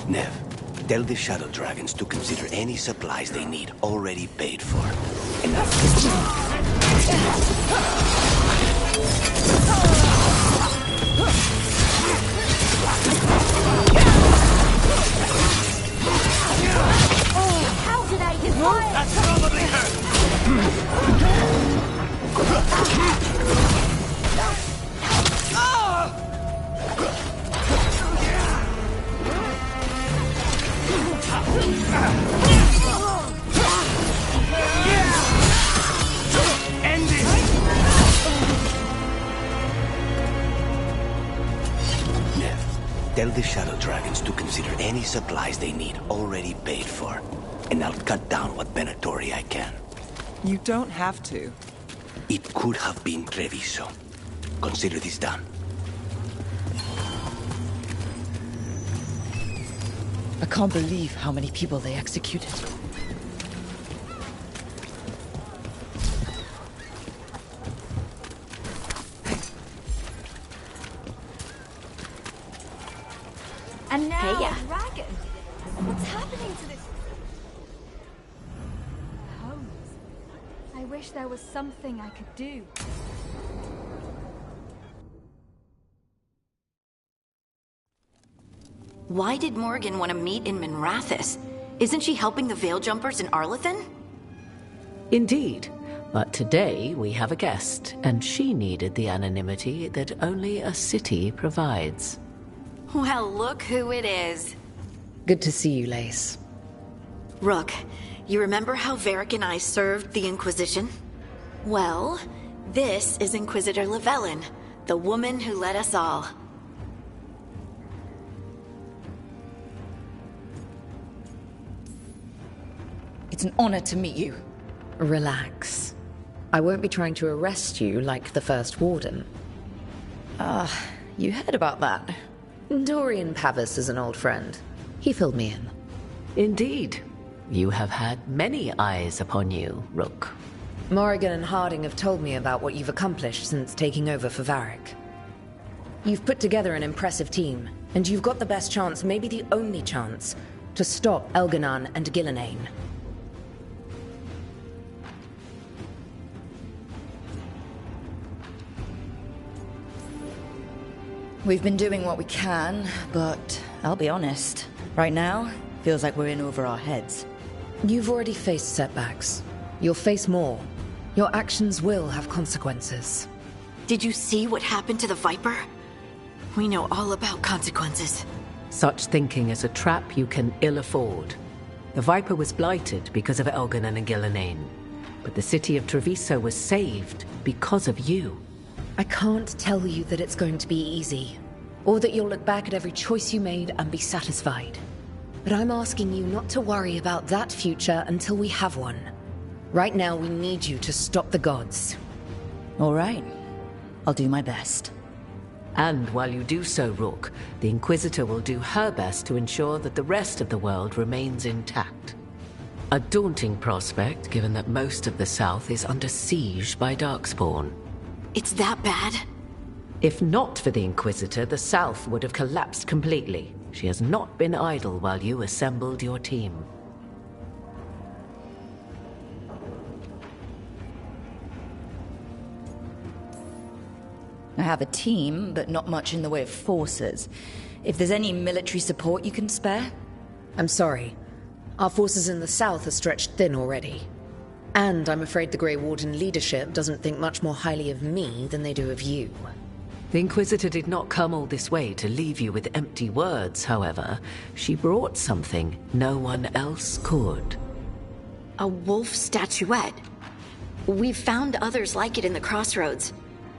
S14: it.
S4: Nev, tell the Shadow Dragons to consider any supplies they need already paid for.
S18: How did I get fired?
S4: That's probably her! End it! Nev, tell the Shadow Dragons to consider any supplies they need already paid for. And I'll cut down what Benatori I can.
S3: You don't have to.
S4: It could have been Treviso. Consider this done.
S1: I can't believe how many people they executed.
S18: And now,
S10: Hey, yeah.
S18: dragon. What's happening to this? Holmes. I wish there was something I could do.
S9: Why did Morgan want to meet in Minrathous? Isn't she helping the Veil Jumpers in Arlathan?
S19: Indeed. But today we have a guest, and she needed the anonymity that only a city provides.
S9: Well, look who it is.
S1: Good to see you, Lace.
S9: Rook, you remember how Varric and I served the Inquisition? Well, this is Inquisitor Llewellyn, the woman who led us all.
S1: It's an honor to meet you. Relax. I won't be trying to arrest you like the first warden. You heard about that. Dorian Pavis is an old friend. He filled me in.
S19: Indeed. You have had many eyes upon you, Rook.
S1: Morrigan and Harding have told me about what you've accomplished since taking over for Varric. You've put together an impressive team, and you've got the best chance, maybe the only chance, to stop Elganon and Gillenane.
S7: We've been doing what we can, but I'll be honest. Right now, feels like we're in over our heads.
S1: You've already faced setbacks. You'll face more. Your actions will have consequences.
S9: Did you see what happened to the Viper? We know all about consequences.
S19: Such thinking is a trap you can ill afford. The Viper was blighted because of Elganon and Gillenane, but the city of Treviso was saved because of you.
S1: I can't tell you that it's going to be easy, or that you'll look back at every choice you made and be satisfied. But I'm asking you not to worry about that future until we have one. Right now, we need you to stop the gods.
S7: All right. I'll do my best.
S19: And while you do so, Rook, the Inquisitor will do her best to ensure that the rest of the world remains intact. A daunting prospect, given that most of the South is under siege by Darkspawn.
S9: It's that bad?
S19: If not for the Inquisitor, the South would have collapsed completely. She has not been idle while you assembled your team.
S7: I have a team, but not much in the way of forces. If there's any military support you can spare?
S1: I'm sorry. Our forces in the south are stretched thin already. And I'm afraid the Grey Warden leadership doesn't think much more highly of me than they do of you.
S19: The Inquisitor did not come all this way to leave you with empty words, however. She brought something no one else could.
S9: A wolf statuette. We've found others like it in the crossroads.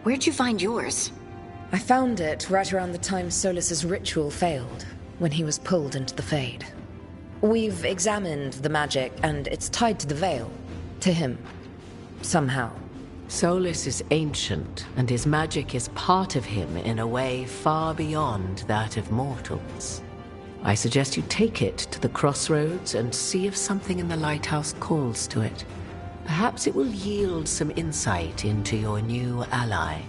S9: Where'd you find yours?
S1: I found it right around the time Solas's ritual failed, when he was pulled into the Fade. We've examined the magic, and it's tied to the veil. To him. Somehow.
S19: Solas is ancient, and his magic is part of him in a way far beyond that of mortals. I suggest you take it to the crossroads and see if something in the lighthouse calls to it. Perhaps it will yield some insight into your new ally.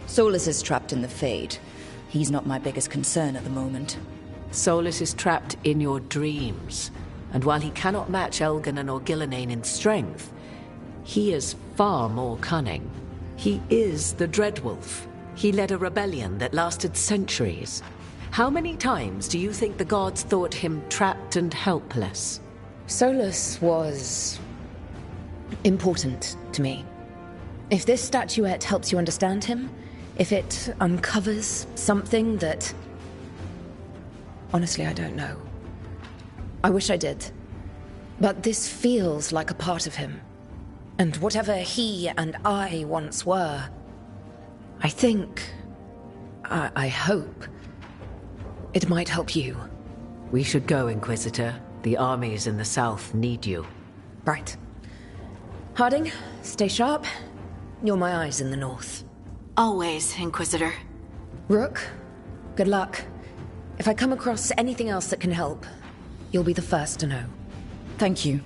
S7: Solas is trapped in the Fade. He's not my biggest concern at the moment.
S19: Solas is trapped in your dreams, and while he cannot match Elganon or Gillenane in strength, he is far more cunning. He is the Dreadwolf. He led a rebellion that lasted centuries. How many times do you think the gods thought him trapped and helpless?
S7: Solas was important to me. If this statuette helps you understand him, if it uncovers something that... Honestly, I don't know. I wish I did. But this feels like a part of him. And whatever he and I once were, I think... I hope... it might help you.
S19: We should go, Inquisitor. The armies in the south need you.
S7: Right. Harding, stay sharp. You're my eyes in the north.
S9: Always, Inquisitor.
S7: Rook, good luck. If I come across anything else that can help, you'll be the first to know. Thank you.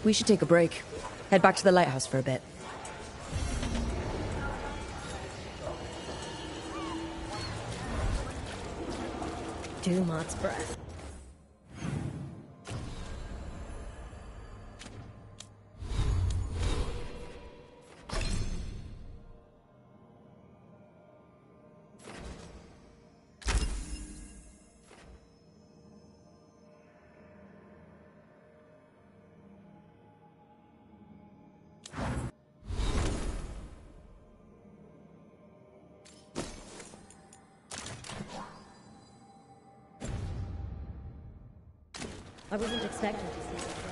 S7: We should take a break. Head back to the lighthouse for a bit.
S20: Dumot's breath. I wasn't expecting to see that.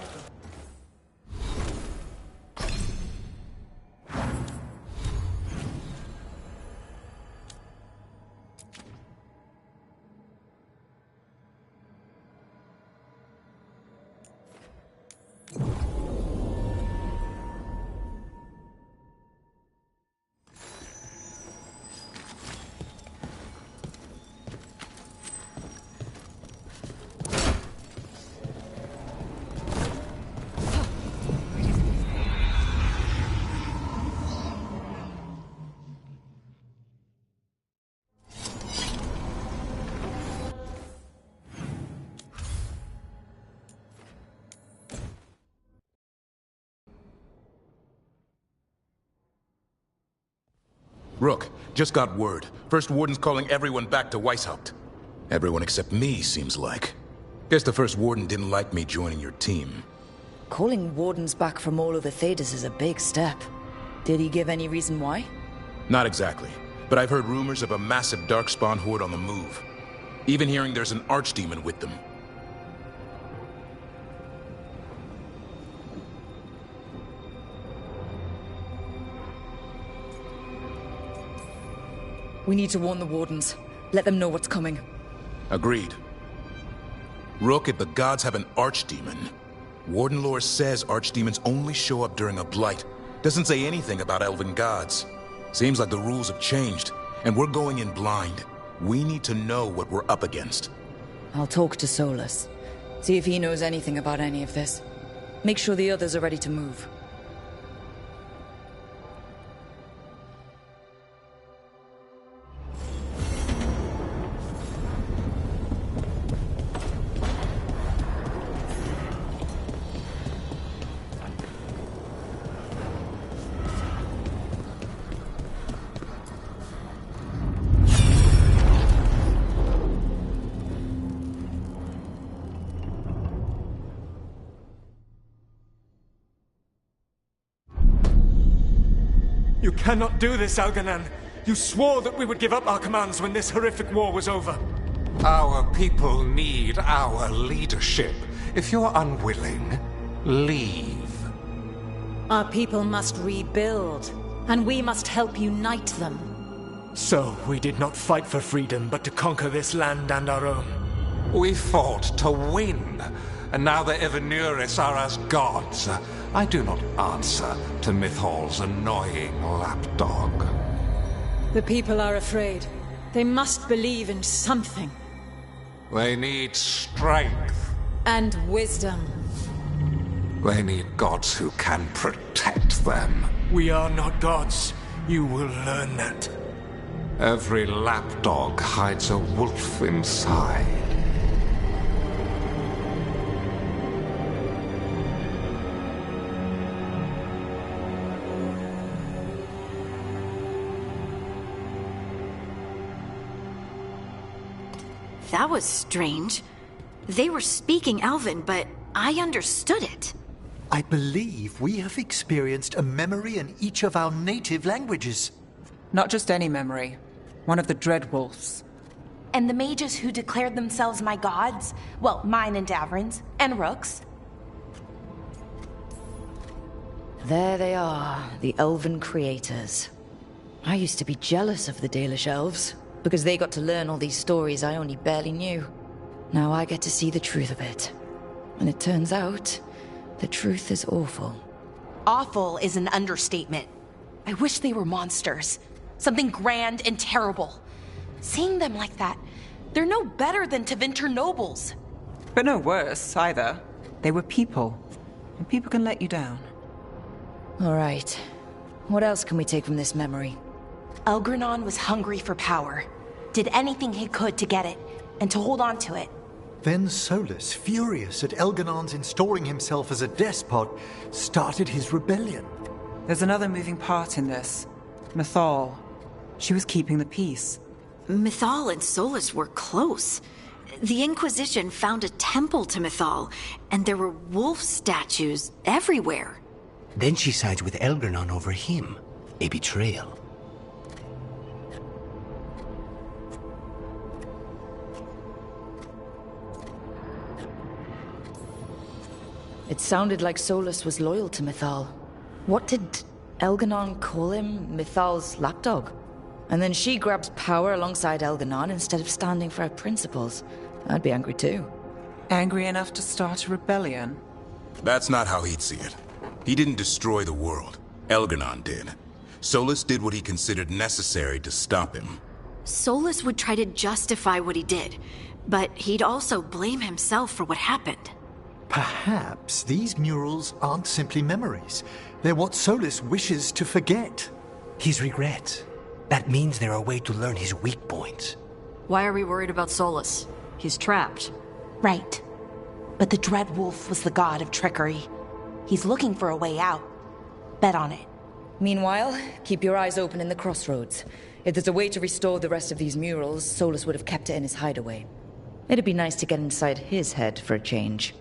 S8: Rook, just got word. First Warden's calling everyone back to Weishaupt. Everyone except me, seems like. Guess the First Warden didn't like me joining your team.
S7: Calling wardens back from all over Thedas is a big step. Did he give any reason why?
S8: Not exactly, but I've heard rumors of a massive Darkspawn horde on the move. Even hearing there's an archdemon with them.
S7: We need to warn the wardens. Let them know what's coming.
S8: Agreed. Rook, if the gods have an archdemon, Warden lore says archdemons only show up during a blight. Doesn't say anything about elven gods. Seems like the rules have changed, and we're going in blind. We need to know what we're up against.
S7: I'll talk to Solas. See if he knows anything about any of this. Make sure the others are ready to move.
S21: You cannot do this, Elganon. You swore that we would give up our commands when this horrific war was over. Our people need our leadership. If you're unwilling, leave.
S22: Our people must rebuild, and we must help unite them.
S23: So, we did not fight for freedom, but to conquer this land and our own.
S21: We fought to win, and now the Evenuris are as gods. I do not answer to Mythal's annoying lapdog.
S22: The people are afraid. They must believe in something.
S21: They need strength.
S22: And wisdom.
S21: They need gods who can protect them.
S23: We are not gods. You will learn that.
S21: Every lapdog hides a wolf inside.
S9: That was strange. They were speaking Elven, but I understood it.
S24: I believe we have experienced a memory in each of our native languages.
S3: Not just any memory. One of the Dreadwolves.
S25: And the mages who declared themselves my gods? Well, mine and Davrin's, and Rook's.
S1: There they are, the elven creators. I used to be jealous of the Dalish elves, because they got to learn all these stories I only barely knew. Now I get to see the truth of it. And it turns out, the truth is awful.
S25: Awful is an understatement. I wish they were monsters. Something grand and terrible. Seeing them like that, they're no better than Tevinter nobles.
S3: But no worse, either. They were people. And people can let you down.
S1: All right. What else can we take from this memory?
S25: Elgranon was hungry for power. Did anything he could to get it, and to hold on to it.
S24: Then Solas, furious at Elganon's installing himself as a despot, started his rebellion.
S3: There's another moving part in this. Mythal. She was keeping the peace.
S9: Mythal and Solas were close. The Inquisition found a temple to Mythal, and there were wolf statues everywhere.
S4: Then she sides with Elgranon over him. A betrayal.
S1: It sounded like Solas was loyal to Mythal. What did Elganon call him? Mythal's lapdog? And then she grabs power alongside Elganon instead of standing for her principles. I'd be angry too.
S3: Angry enough to start a rebellion?
S8: That's not how he'd see it. He didn't destroy the world. Elganon did. Solas did what he considered necessary to stop him.
S9: Solas would try to justify what he did, but he'd also blame himself for what happened.
S24: Perhaps these murals aren't simply memories. They're what Solas wishes to forget.
S4: His regrets. That means they're a way to learn his weak points.
S10: Why are we worried about Solas? He's trapped.
S25: Right. But the Dreadwolf was the god of trickery. He's looking for a way out. Bet on it.
S1: Meanwhile, keep your eyes open in the crossroads. If there's a way to restore the rest of these murals, Solas would have kept it in his hideaway. It'd be nice to get inside his head for a change.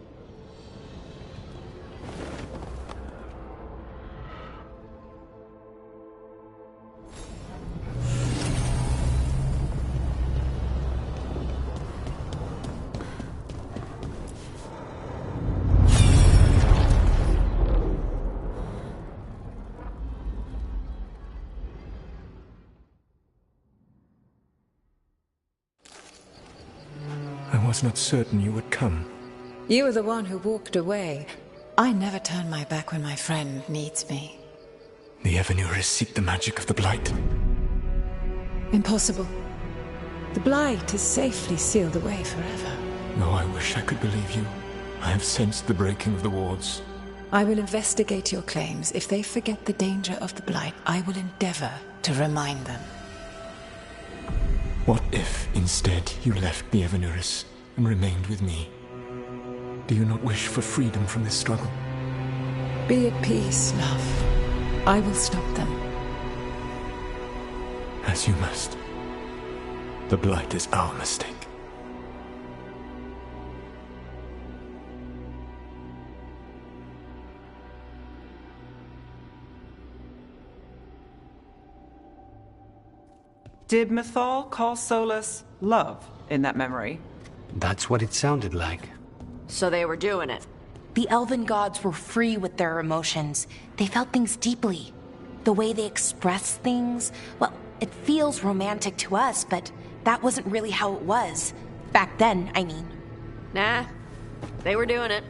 S23: I was not certain you would come.
S16: You were the one who walked away. I never turn my back when my friend needs me.
S23: The Evenuris seek the magic of the Blight.
S16: Impossible. The Blight is safely sealed away forever.
S23: No, I wish I could believe you. I have sensed the breaking of the wards.
S16: I will investigate your claims. If they forget the danger of the Blight, I will endeavor to remind them.
S23: What if, instead, you left the Evenuris and remained with me? Do you not wish for freedom from this struggle?
S16: Be at peace, love. I will stop them.
S23: As you must. The Blight is our mistake.
S3: Did Mythal call Solas love in that memory?
S4: That's what it sounded like.
S10: So they were doing it.
S25: The elven gods were free with their emotions. They felt things deeply. The way they express things, well, it feels romantic to us, but that wasn't really how it was. Back then, I mean.
S10: Nah, they were doing it.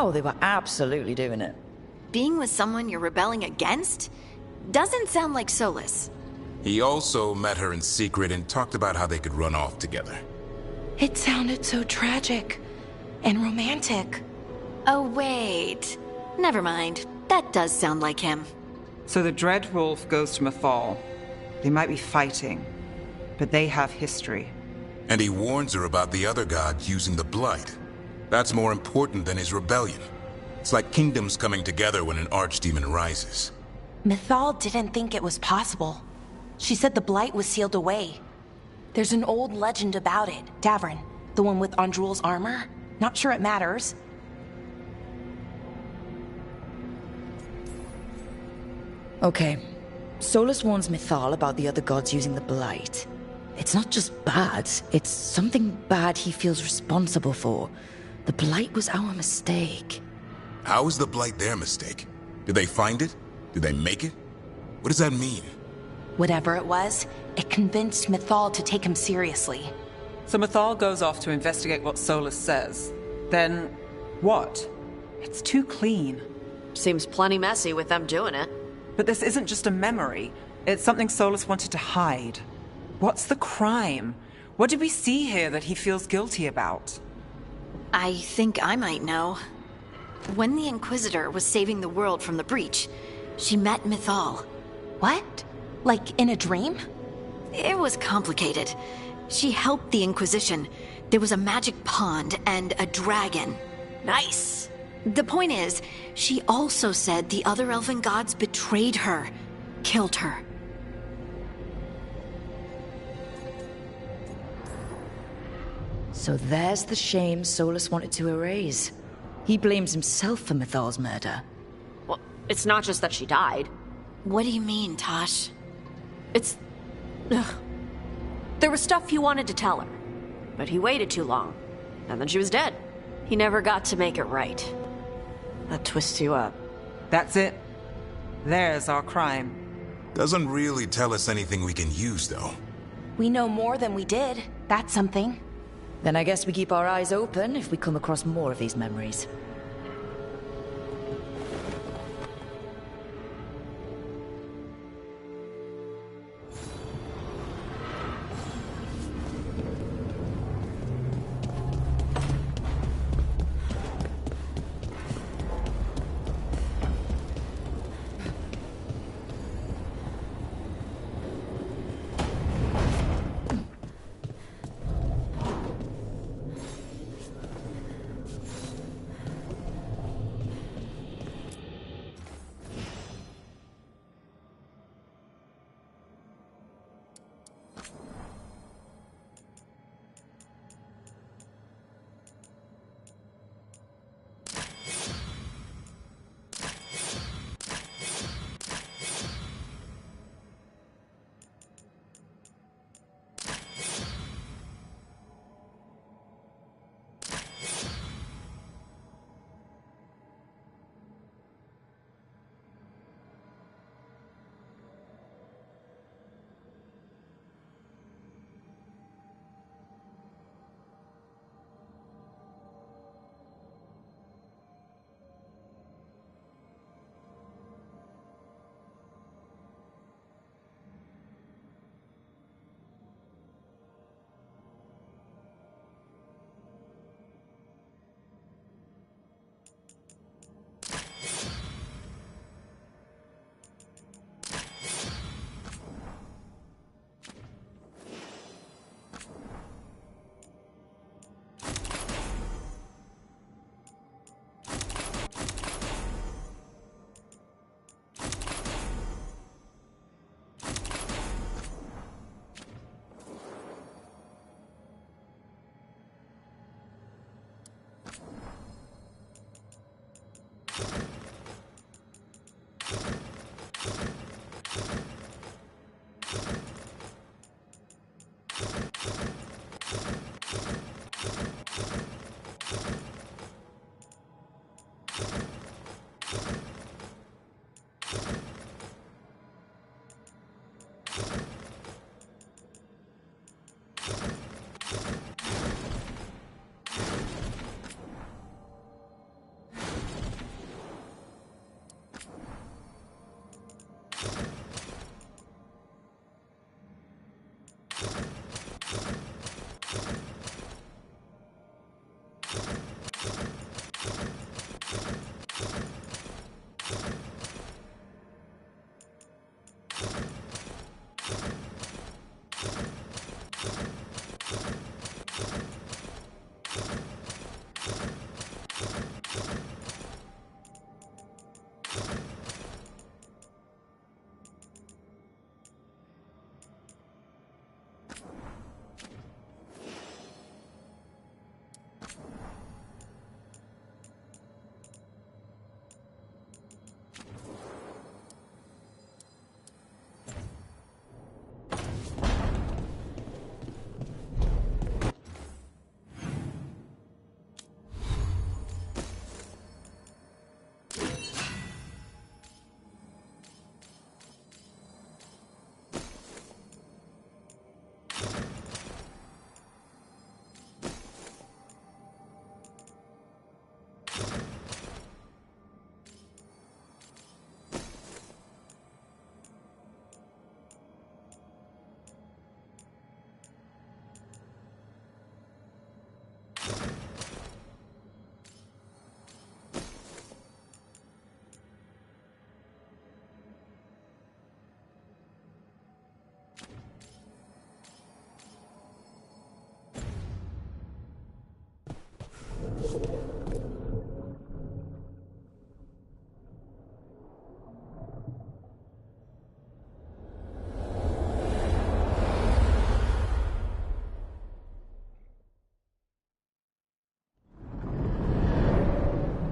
S1: Oh, they were absolutely doing it.
S9: Being with someone you're rebelling against? Doesn't sound like Solas.
S8: He also met her in secret and talked about how they could run off together.
S25: It sounded so tragic and romantic.
S9: Oh, wait. Never mind. That does sound like him.
S3: So the Dread Wolf goes to Mythal. They might be fighting, but they have history.
S8: And he warns her about the other gods using the Blight. That's more important than his rebellion. It's like kingdoms coming together when an archdemon rises.
S25: Mythal didn't think it was possible. She said the Blight was sealed away. There's an old legend about it. Davrin, the one with Andrul's armor. Not sure it matters.
S1: Okay. Solas warns Mythal about the other gods using the Blight. It's not just bad, it's something bad he feels responsible for. The Blight was our mistake.
S8: How is the Blight their mistake? Did they find it? Did they make it? What does that mean?
S25: Whatever it was, it convinced Mythal to take him seriously.
S3: So Mythal goes off to investigate what Solas says. Then, what? It's too clean.
S10: Seems plenty messy with them doing it.
S3: But this isn't just a memory. It's something Solas wanted to hide. What's the crime? What did we see here that he feels guilty about?
S9: I think I might know. When the Inquisitor was saving the world from the breach, she met Mythal.
S25: What? Like in a dream?
S9: It was complicated. She helped the Inquisition. There was a magic pond and a dragon.
S10: Nice!
S9: The point is, she also said the other elven gods betrayed her, killed her.
S1: So there's the shame Solas wanted to erase. He blames himself for Mythal's murder.
S10: Well, it's not just that she died.
S9: What do you mean, Tosh?
S10: It's... Ugh. There was stuff he wanted to tell her, but he waited too long, and then she was dead. He never got to make it right. That twists you up.
S3: That's it. There's our crime.
S8: Doesn't really tell us anything we can use, though.
S25: We know more than we did. That's something.
S1: Then I guess we keep our eyes open if we come across more of these memories.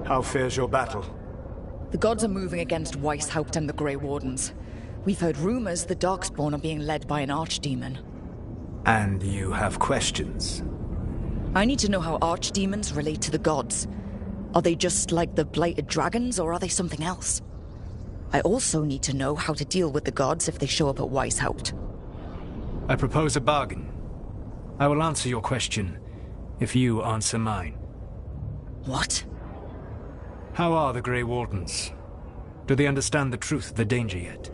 S2: How fares your battle?
S1: The gods are moving against Weishaupt and the Grey Wardens. We've heard rumors the Darkspawn are being led by an archdemon.
S2: And you have questions?
S1: I need to know how archdemons relate to the gods. Are they just like the blighted dragons, or are they something else? I also need to know how to deal with the gods if they show up at Weishaupt.
S2: I propose a bargain. I will answer your question if you answer mine.
S1: What?
S2: How are the Grey Wardens? Do they understand the truth of the danger yet?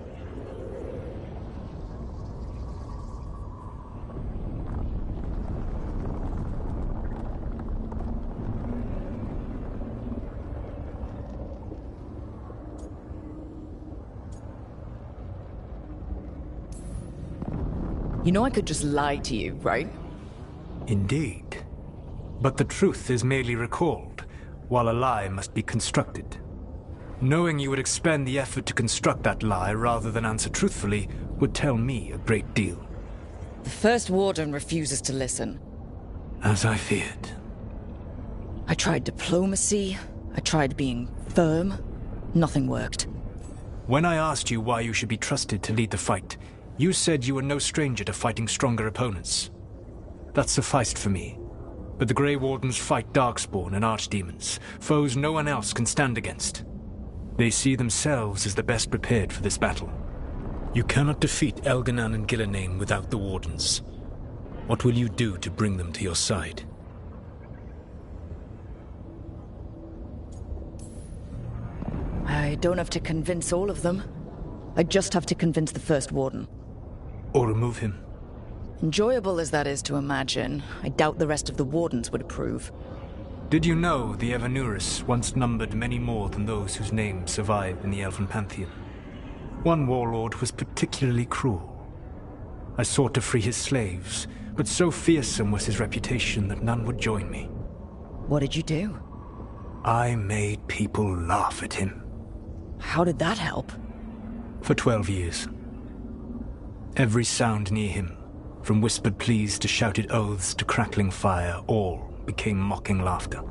S1: You know I could just lie to you, right?
S2: Indeed. But the truth is merely recalled, while a lie must be constructed. Knowing you would expend the effort to construct that lie rather than answer truthfully would tell me a great deal.
S1: The First Warden refuses to listen.
S2: As I feared.
S1: I tried diplomacy, I tried being firm. Nothing worked.
S2: When I asked you why you should be trusted to lead the fight, you said you were no stranger to fighting stronger opponents. That sufficed for me. But the Grey Wardens fight Darkspawn and Archdemons, foes no one else can stand against. They see themselves as the best prepared for this battle. You cannot defeat Elganan and Gillenane without the Wardens. What will you do to bring them to your side?
S1: I don't have to convince all of them. I just have to convince the First Warden.
S2: Or remove him.
S1: Enjoyable as that is to imagine, I doubt the rest of the Wardens would approve.
S2: Did you know the Evanuris once numbered many more than those whose names survive in the Elven Pantheon? One warlord was particularly cruel. I sought to free his slaves, but so fearsome was his reputation that none would join me.
S1: What did you do?
S2: I made people laugh at him.
S1: How did that help?
S2: For 12 years. Every sound near him, from whispered pleas to shouted oaths to crackling fire, all became mocking laughter.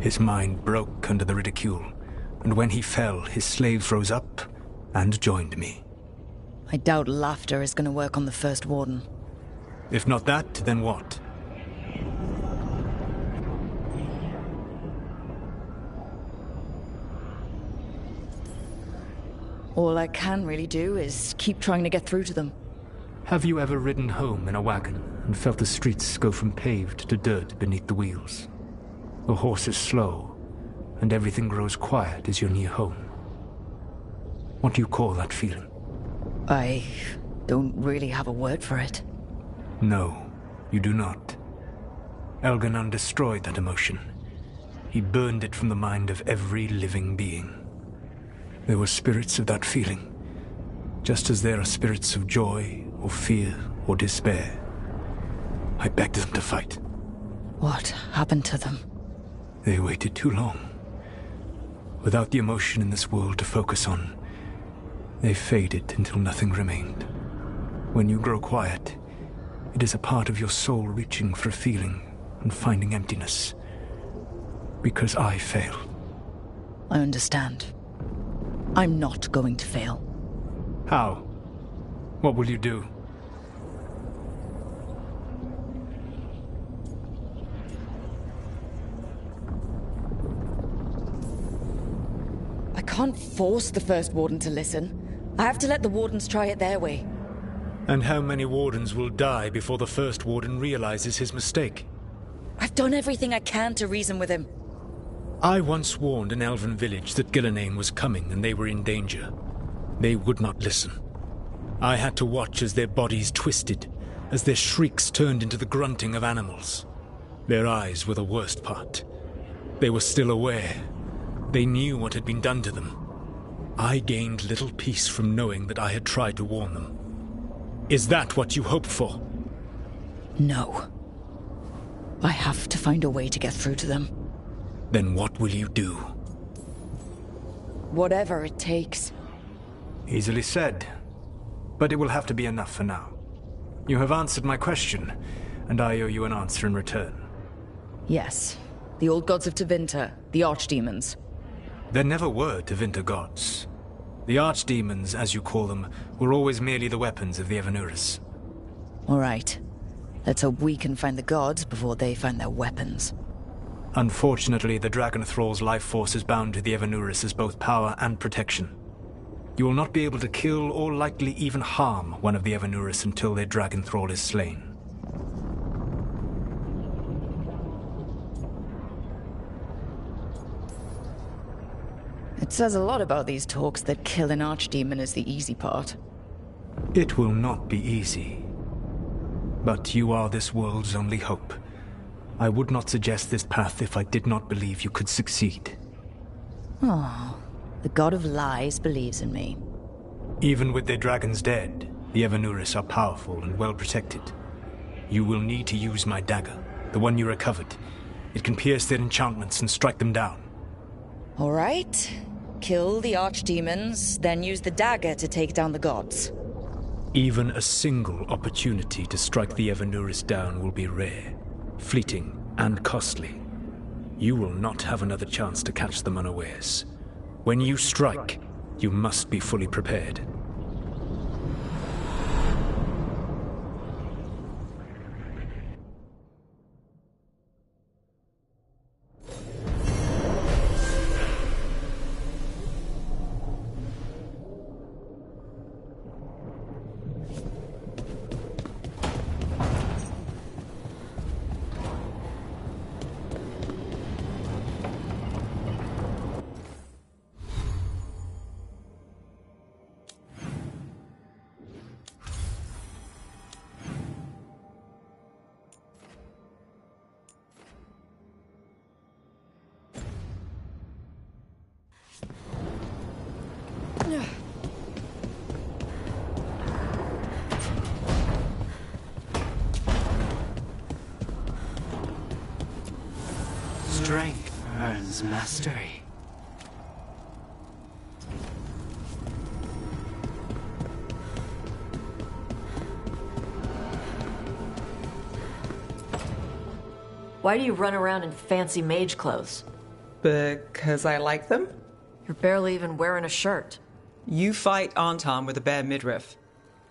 S2: His mind broke under the ridicule, and when he fell, his slaves rose up and joined me.
S1: I doubt laughter is going to work on the First Warden.
S2: If not that, then what?
S1: All I can really do is keep trying to get through to them.
S2: Have you ever ridden home in a wagon and felt the streets go from paved to dirt beneath the wheels? The horse is slow, and everything grows quiet as you're near home. What do you call that feeling?
S1: I don't really have a word for it.
S2: No, you do not. Elganan destroyed that emotion. He burned it from the mind of every living being. There were spirits of that feeling, just as there are spirits of joy, or fear, or despair. I begged them to fight.
S1: What happened to them?
S2: They waited too long. Without the emotion in this world to focus on, they faded until nothing remained. When you grow quiet, it is a part of your soul reaching for a feeling and finding emptiness. Because I failed.
S1: I understand. I'm not going to fail.
S2: How? What will you do?
S1: I can't force the First Warden to listen. I have to let the Wardens try it their way.
S2: And how many Wardens will die before the First Warden realizes his mistake?
S1: I've done everything I can to reason with him.
S2: I once warned an elven village that Gillenane was coming and they were in danger. They would not listen. I had to watch as their bodies twisted, as their shrieks turned into the grunting of animals. Their eyes were the worst part. They were still aware. They knew what had been done to them. I gained little peace from knowing that I had tried to warn them. Is that what you hoped for?
S1: No. I have to find a way to get through to them.
S2: Then what will you do?
S1: Whatever it takes.
S2: Easily said. But it will have to be enough for now. You have answered my question, and I owe you an answer in return.
S1: Yes. The old gods of Tevinter, the archdemons.
S2: There never were Tevinter gods. The archdemons, as you call them, were always merely the weapons of the Evanuris.
S1: All right. Let's hope we can find the gods before they find their weapons.
S2: Unfortunately, the Dragon Thrall's life force is bound to the Evanuris as both power and protection. You will not be able to kill or likely even harm one of the Evanuris until their Dragon Thrall is slain.
S1: It says a lot about these talks that kill an archdemon is the easy part.
S2: It will not be easy. But you are this world's only hope. I would not suggest this path if I did not believe you could succeed.
S1: Oh, the god of lies believes in me.
S2: Even with their dragons dead, the Evanuris are powerful and well protected. You will need to use my dagger, the one you recovered. It can pierce their enchantments and strike them down.
S1: All right. Kill the archdemons, then use the dagger to take down the gods.
S2: Even a single opportunity to strike the Evanuris down will be rare, fleeting, and costly. You will not have another chance to catch them unawares. When you strike, you must be fully prepared.
S4: Strength earns mastery.
S10: Why do you run around in fancy mage clothes?
S3: Because I like them?
S10: You're barely even wearing a shirt.
S3: You fight Anton with a bare midriff.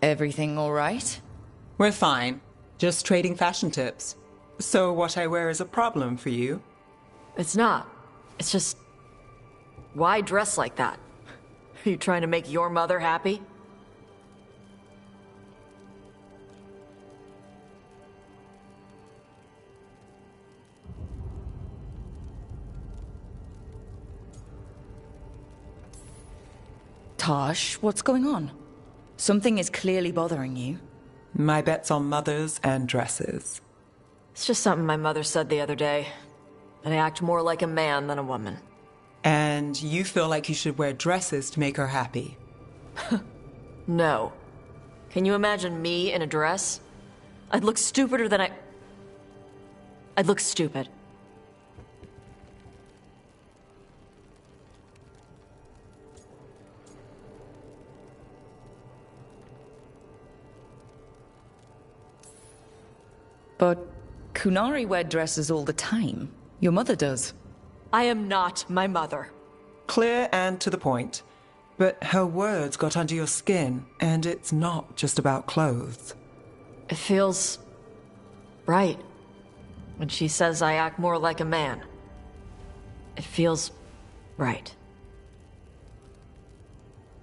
S1: Everything all right?
S3: We're fine. Just trading fashion tips. So what I wear is a problem for you?
S10: It's not. It's just... Why dress like that? Are you trying to make your mother happy?
S1: Tosh, what's going on? Something is clearly bothering you.
S3: My bet's on mothers and dresses.
S10: It's just something my mother said the other day. That I act more like a man than a woman.
S3: And you feel like you should wear dresses to make her happy?
S10: No. Can you imagine me in a dress? I'd look stupider than I'd look stupid.
S1: But Kunari wear dresses all the time. Your mother does.
S10: I am not my mother.
S3: Clear and to the point. But her words got under your skin, and it's not just about clothes.
S10: It feels... right. When she says I act more like a man. It feels... right.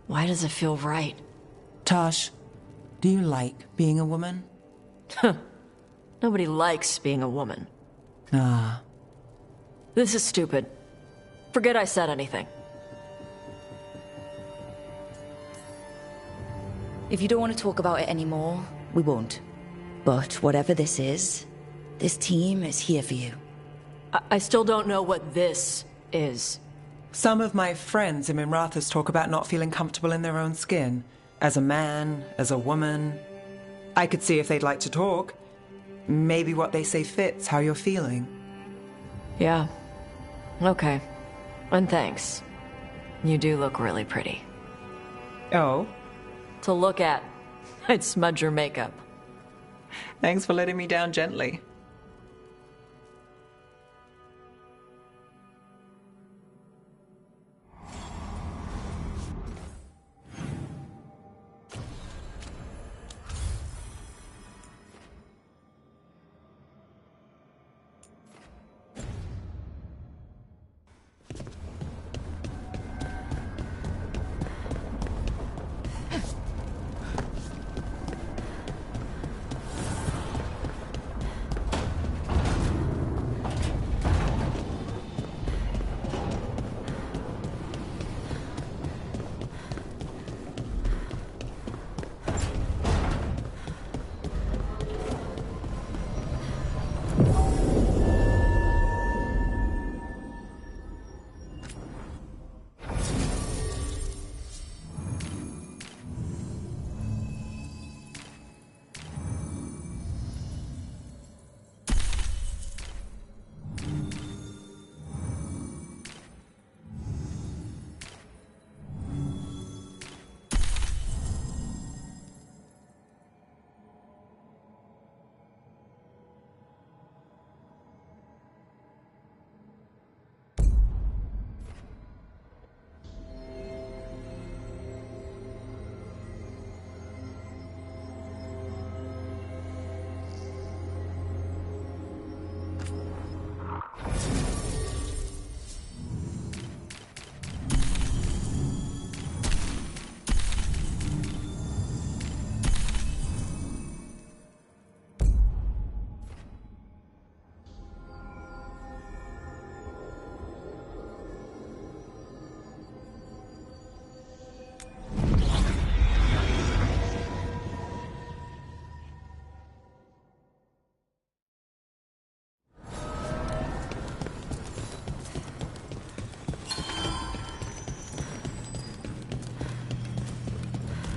S10: Why does it feel right?
S3: Tosh, do you like being a woman?
S10: Nobody likes being a woman.
S3: Ah.
S10: This is stupid. Forget I said anything.
S1: If you don't want to talk about it anymore, we won't. But whatever this is, this team is here for you.
S10: I still don't know what this is.
S3: Some of my friends in Minrathous talk about not feeling comfortable in their own skin. As a man, as a woman. I could see if they'd like to talk. Maybe what they say fits how you're feeling.
S10: Yeah. Okay. And thanks. You do look really pretty.
S3: Oh?
S10: To look at. I'd smudge your makeup.
S3: Thanks for letting me down gently.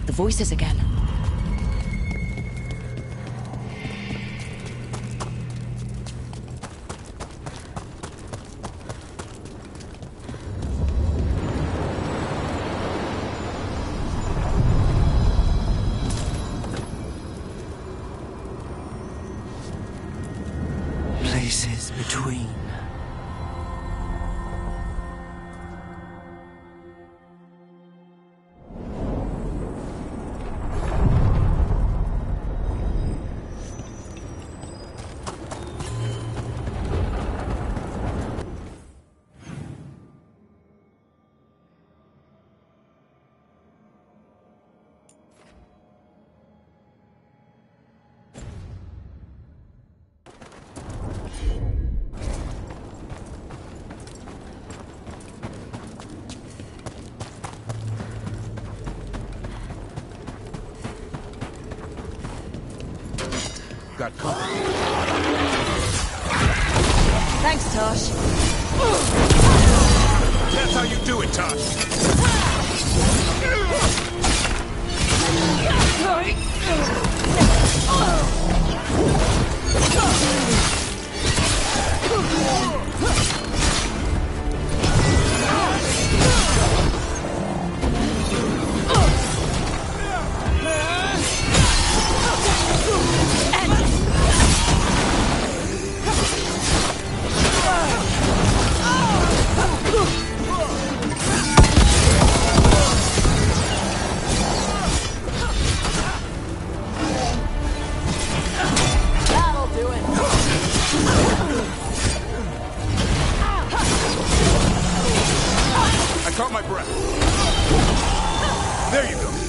S1: The voices again.
S4: Places between.
S8: Got company.
S1: Thanks, Tosh.
S8: That's how you do it, Tosh.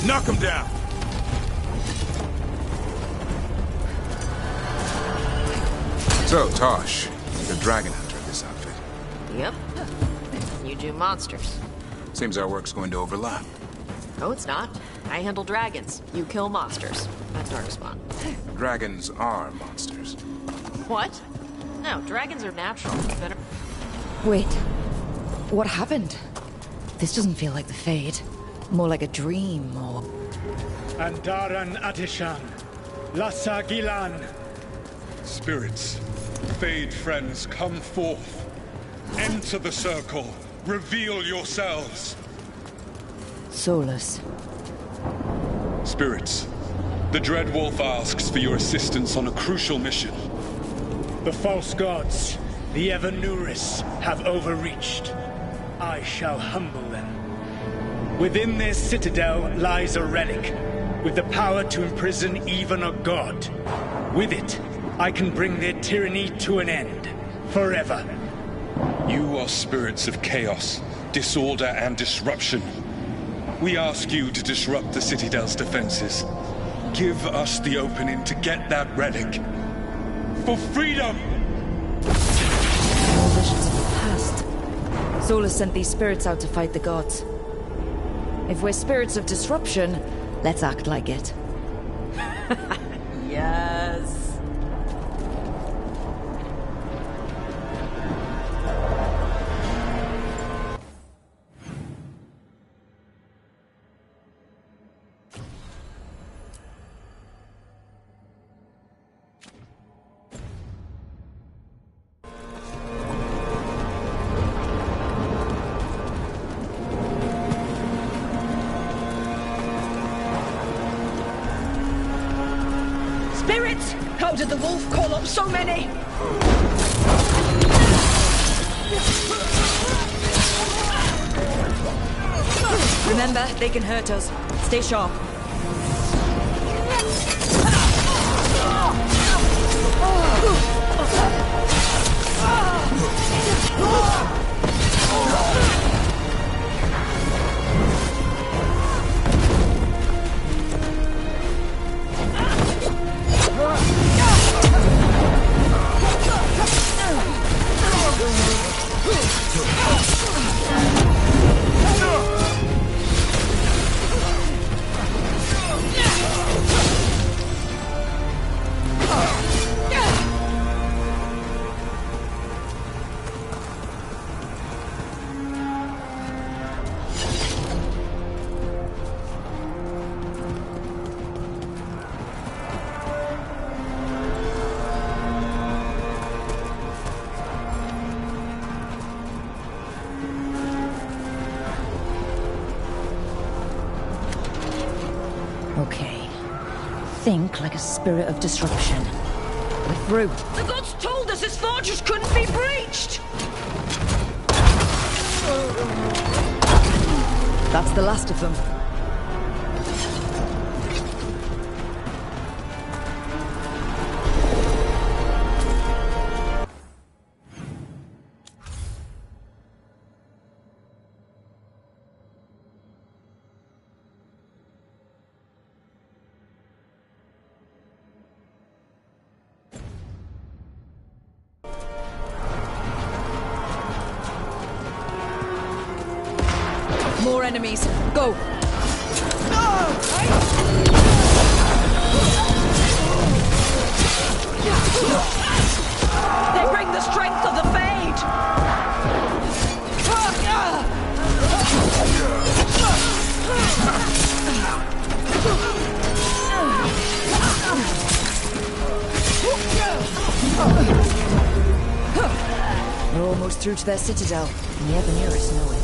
S8: Knock him down! So, Tosh, you're a dragon hunter in this outfit.
S10: Yep. You do monsters.
S8: Seems our work's going to overlap.
S10: No, it's not. I handle dragons. You kill monsters. That's our response.
S8: Dragons are monsters.
S10: What? No, dragons are natural. Better.
S1: Wait. What happened? This doesn't feel like the Fade. More like a dream, or...
S5: Andaran Atishan. Lassa Gilan. Spirits, Fade friends, come forth. Enter the circle. Reveal yourselves.
S1: Solas.
S5: Spirits, the Dread Wolf asks for your assistance on a crucial mission.
S6: The false gods, the Evanuris, have overreached. I shall humble them. Within their citadel lies a relic, with the power to imprison even a god. With it, I can bring their tyranny to an end, forever.
S5: You are spirits of chaos, disorder, and disruption. We ask you to disrupt the Citadel's defenses. Give us the opening to get that relic. For freedom!
S1: All visions of the past. Solas sent these spirits out to fight the gods. If we're spirits of disruption, let's act like it.
S10: Yes.
S12: Spirits! How did the wolf call up so many?
S1: Remember, they can hurt us. Stay sharp. Okay. Think like a spirit of disruption. We're through.
S12: The gods told us this fortress couldn't be breached!
S1: That's the last of them. More enemies. Go!
S12: They bring the strength of the Fade!
S1: We're almost through to their citadel, and the Evanuris know it.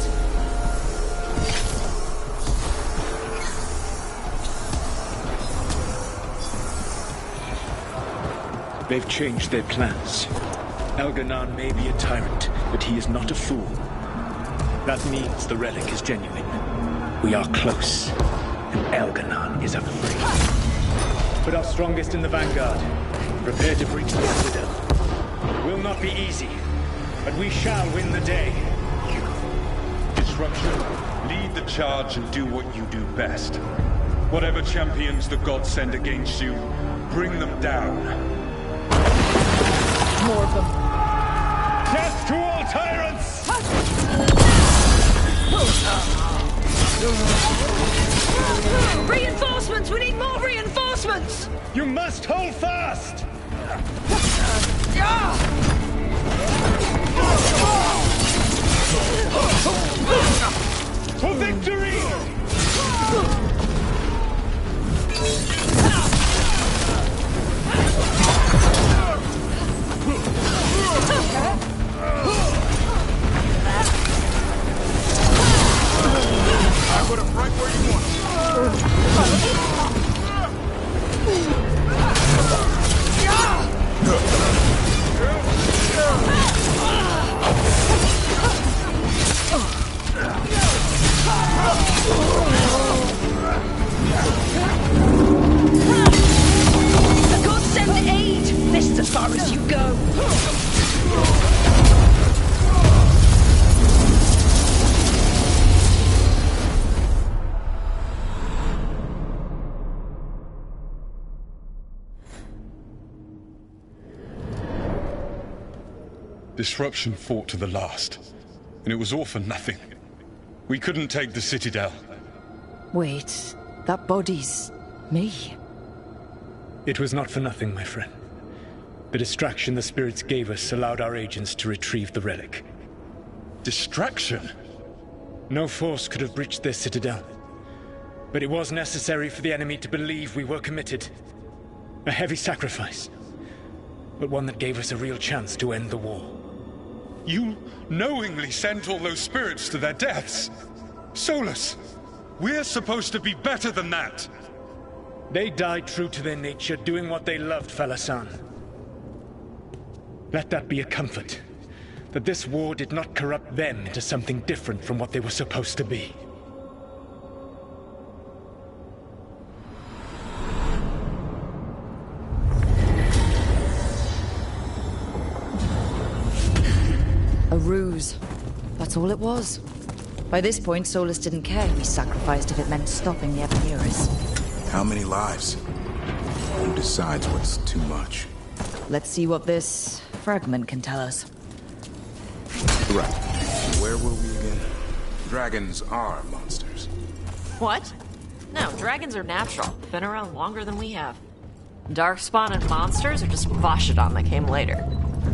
S6: They've changed their plans. Elganon may be a tyrant, but he is not a fool. That means the relic is genuine. We are close, and Elganon is afraid. Put our strongest in the vanguard. Prepare to breach the citadel. It will not be easy, but we shall win the day.
S5: Disruption, lead the charge and do what you do best. Whatever champions the gods send against you, bring them down.
S1: More of them.
S6: Death to all tyrants!
S12: Reinforcements! We need more reinforcements!
S6: You must hold fast! For victory!
S5: Disruption fought to the last, and it was all for nothing. We couldn't take the Citadel.
S1: Wait, that body's me.
S6: It was not for nothing, my friend. The distraction the spirits gave us allowed our agents to retrieve the relic.
S5: Distraction?
S6: No force could have breached their Citadel. But it was necessary for the enemy to believe we were committed. A heavy sacrifice, but one that gave us a real chance to end the war.
S5: You knowingly sent all those spirits to their deaths. Solas, we're supposed to be better than that.
S6: They died true to their nature, doing what they loved, Falasan. Let that be a comfort, that this war did not corrupt them into something different from what they were supposed to be.
S1: A ruse. That's all it was. By this point, Solas didn't care who he sacrificed if it meant stopping the Evanuris.
S8: How many lives? Who decides what's too much?
S1: Let's see what this fragment can tell us.
S8: Right. Where were we again? Dragons are monsters.
S10: What? No, dragons are natural. Been around longer than we have. Darkspawn monsters are just Vashidon that came later.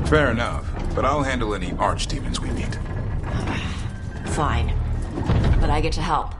S8: Fair enough, but I'll handle any archdemons we meet.
S10: Fine. But I get to help.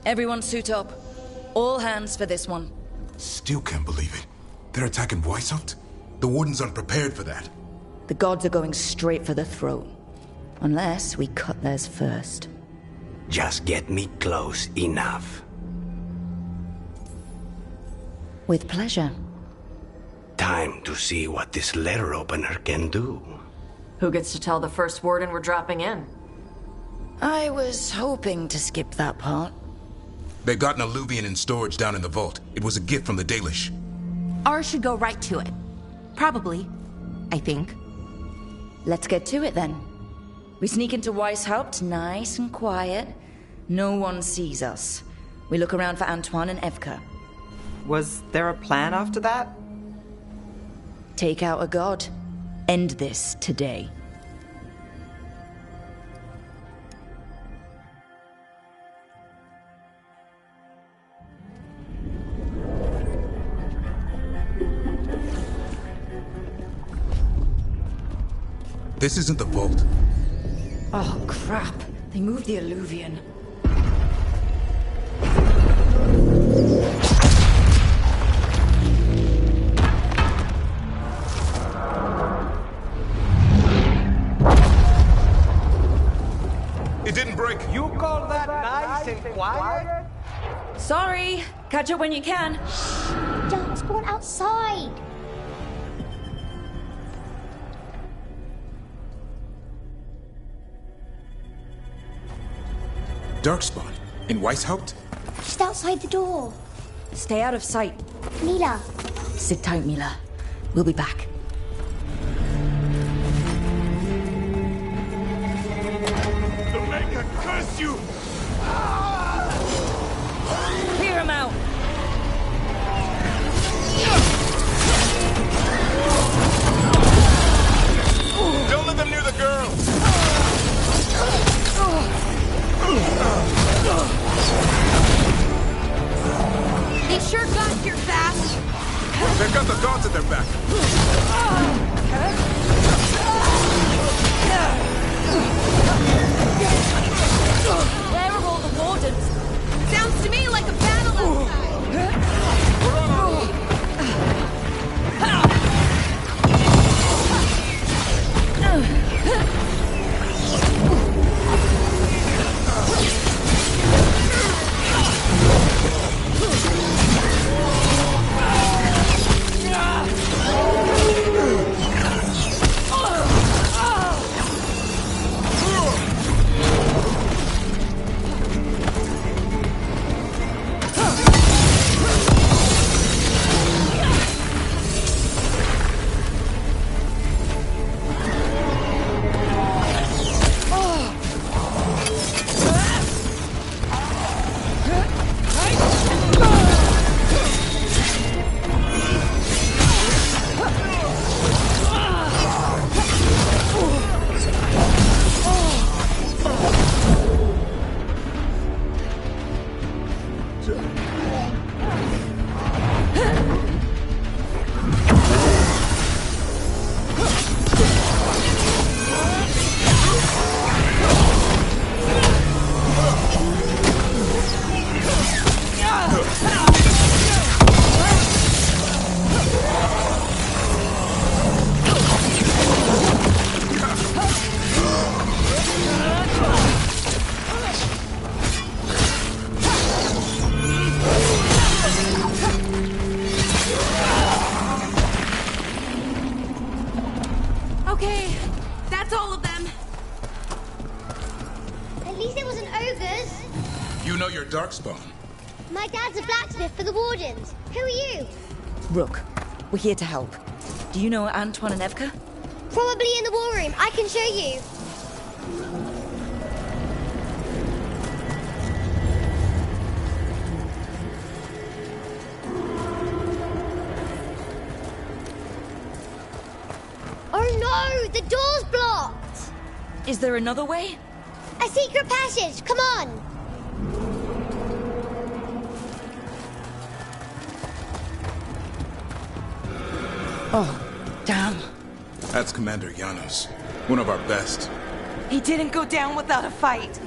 S1: Everyone suit up. All hands for this one.
S8: Still can't believe it. They're attacking Weishaupt? The Wardens aren't prepared for that.
S1: The gods are going straight for the throat. Unless we cut theirs first.
S4: Just get me close enough.
S1: With pleasure.
S4: Time to see what this letter opener can do.
S10: Who gets to tell the first warden we're dropping in?
S1: I was hoping to skip that part.
S8: They've got an alluvian in storage down in the vault. It was a gift from the Dalish.
S25: Ours should go right to it. Probably. I think.
S1: Let's get to it then. We sneak into Weishaupt nice and quiet. No one sees us. We look around for Antoine and Evka.
S3: Was there a plan after that?
S1: Take out a god. End this today.
S8: This isn't the vault.
S1: Oh, crap. They moved the alluvian.
S8: It didn't break.
S11: You call that nice and quiet?
S1: Sorry. Catch up when you can.
S13: Darkspawn outside.
S8: Darkspawn? In Weishaupt?
S13: Just outside the door.
S1: Stay out of sight.
S13: Mila.
S1: Sit tight, Mila. We'll be back.
S11: The Maker curse you!
S1: Clear him out!
S8: Don't let them near the girl!
S1: They sure got here fast!
S8: They've got the gods at their back!
S1: Where are all the wardens? Sounds to me like a battle outside! Okay, that's all of them.
S13: At least it wasn't ogres.
S8: You know your Darkspawn.
S13: My dad's a blacksmith for the Wardens. Who are you?
S1: Rook, we're here to help. Do you know Antoine and Evka?
S13: Probably in the war room. I can show you. Oh no! The door's blocked!
S1: Is there another way?
S13: A secret passage! Come on!
S1: Oh, damn.
S8: That's Commander Janos, one of our best.
S10: He didn't go down without a fight.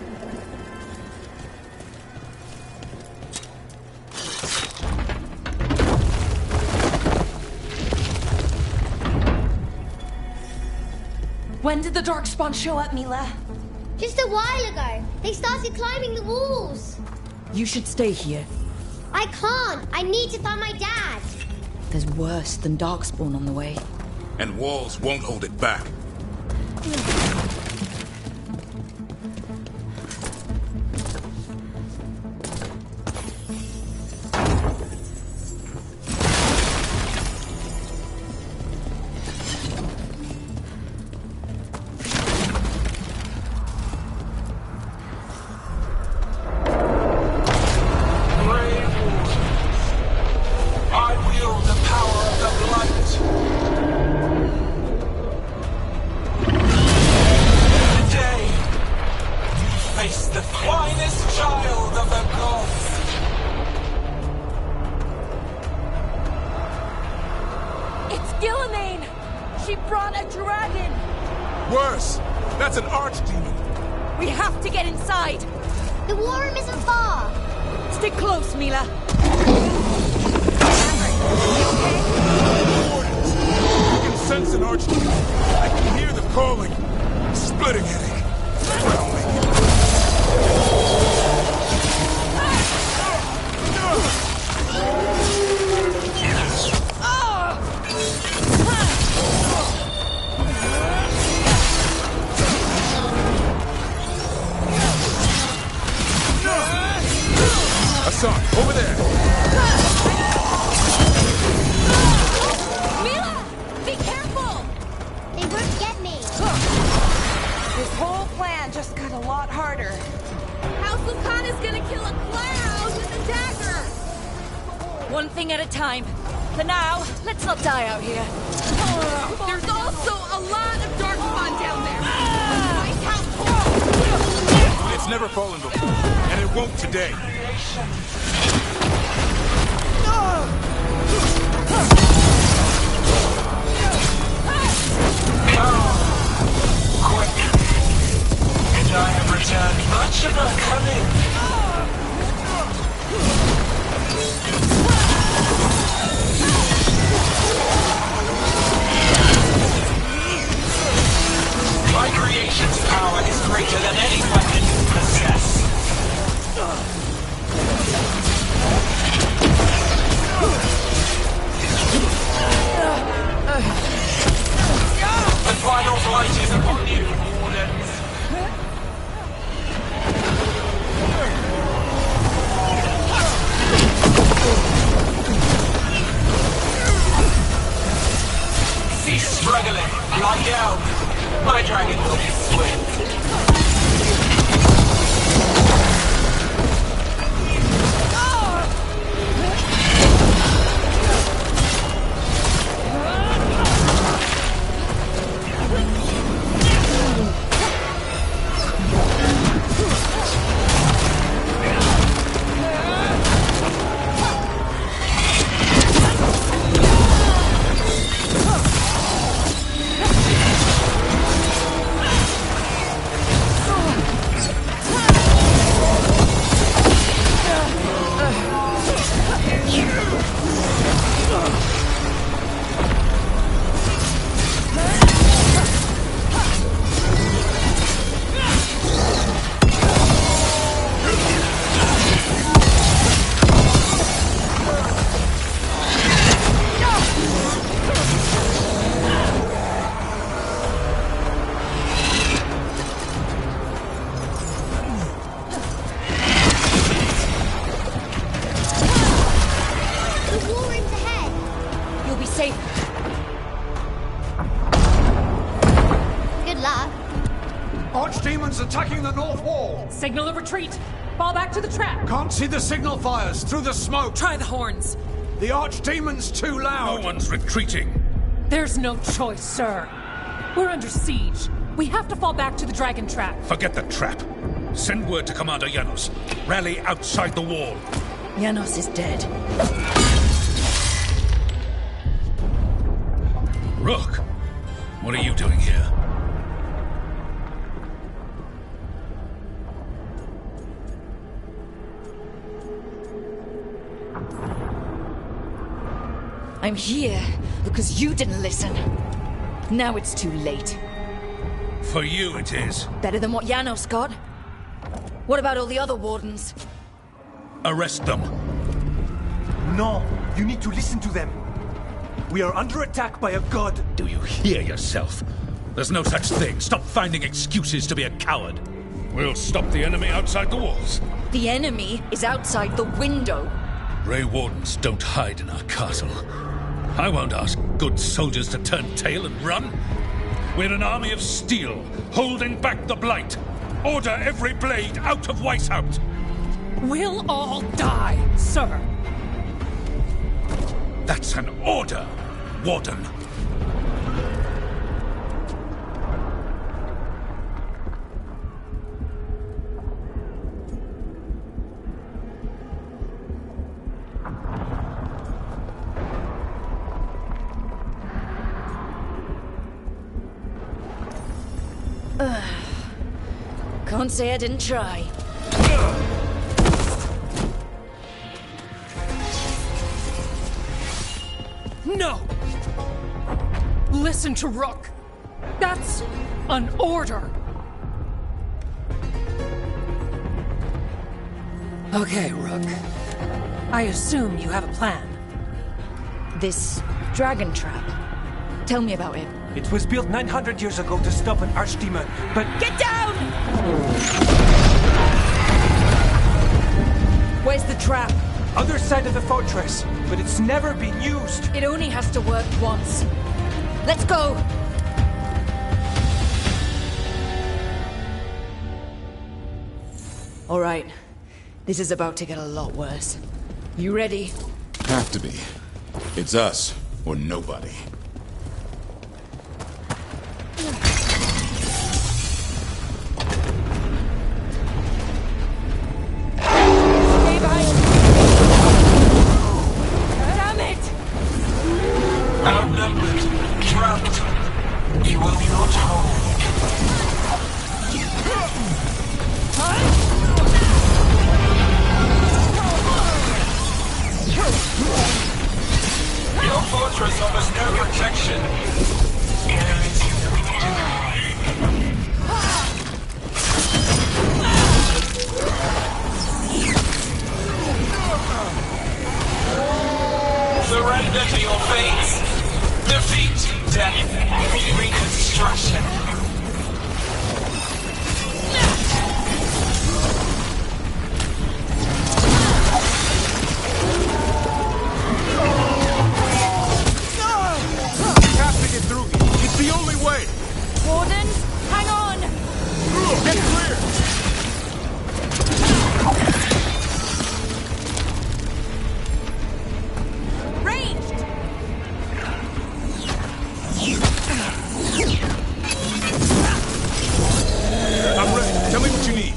S10: When did the Darkspawn show up, Mila?
S13: Just a while ago. They started climbing the walls.
S1: You should stay here.
S13: I can't. I need to find my dad.
S1: There's worse than Darkspawn on the way.
S8: And walls won't hold it back. That's an archdemon.
S12: We have to get inside.
S13: The war room isn't far.
S12: Stick close, Mila.
S8: Wardens! I can sense an archdemon. I can hear the calling. Splitting headache. I'll make it. Hassan, over there!
S12: Mila! Be careful!
S13: They won't get me.
S12: This whole plan just got a lot harder. House Lucana's gonna kill a cloud with a dagger! One thing at a time. For now, let's not die out here. There's also a lot of dark fun down there.
S8: It's never fallen before, and it won't today.
S11: Quick! And I have returned much of our cunning. My creation's power is greater than any weapon you possess. The final flight is upon you, Wardens. Cease struggling. Lie down. My dragon will be swift.
S14: Archdemons attacking the north wall!
S12: Signal of retreat! Fall back to the trap!
S14: Can't see the signal fires through the smoke!
S12: Try the horns!
S14: The Archdemon's too loud!
S5: No one's retreating!
S12: There's no choice, sir. We're under siege. We have to fall back to the dragon trap.
S5: Forget the trap. Send word to Commander Janos. Rally outside the wall.
S1: Janos is dead.
S5: Rook, what are you doing here?
S12: I'm here because you didn't listen. Now it's too late.
S5: For you it is.
S12: Better than what Janos got? What about all the other wardens?
S5: Arrest them.
S14: No, you need to listen to them. We are under attack by a god.
S5: Do you hear yourself? There's no such thing. Stop finding excuses to be a coward. We'll stop the enemy outside the walls.
S12: The enemy is outside the window.
S5: Grey Wardens don't hide in our castle. I won't ask good soldiers to turn tail and run. We're an army of steel, holding back the blight. Order every blade out of Weishaupt.
S12: We'll all die, sir.
S5: That's an order, Warden.
S12: Can't say I didn't try.
S15: No! Listen to Rook. That's an order. Okay, Rook. I assume you have a plan.
S12: This dragon trap. Tell me about it.
S14: It was built 900 years ago to stop an archdemon, but...
S12: Get down! Where's the trap?
S14: Other side of the fortress, but it's never been used.
S12: It only has to work once. Let's go! All right. This is about to get a lot worse. You ready?
S8: Have to be. It's us, or nobody.
S12: Stay behind. Damn it!
S11: Outnumbered, trapped. You will not hold. Your fortress offers no protection. Surrender to your fate. Defeat, death, reconstruction.
S8: It's the only way!
S12: Wardens, hang on!
S8: Get clear!
S12: Ranged!
S8: I'm ready. Tell me what you need.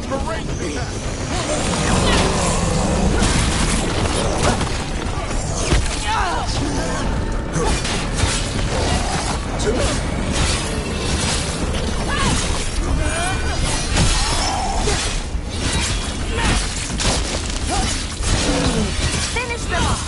S11: berate me!
S12: Finish them off!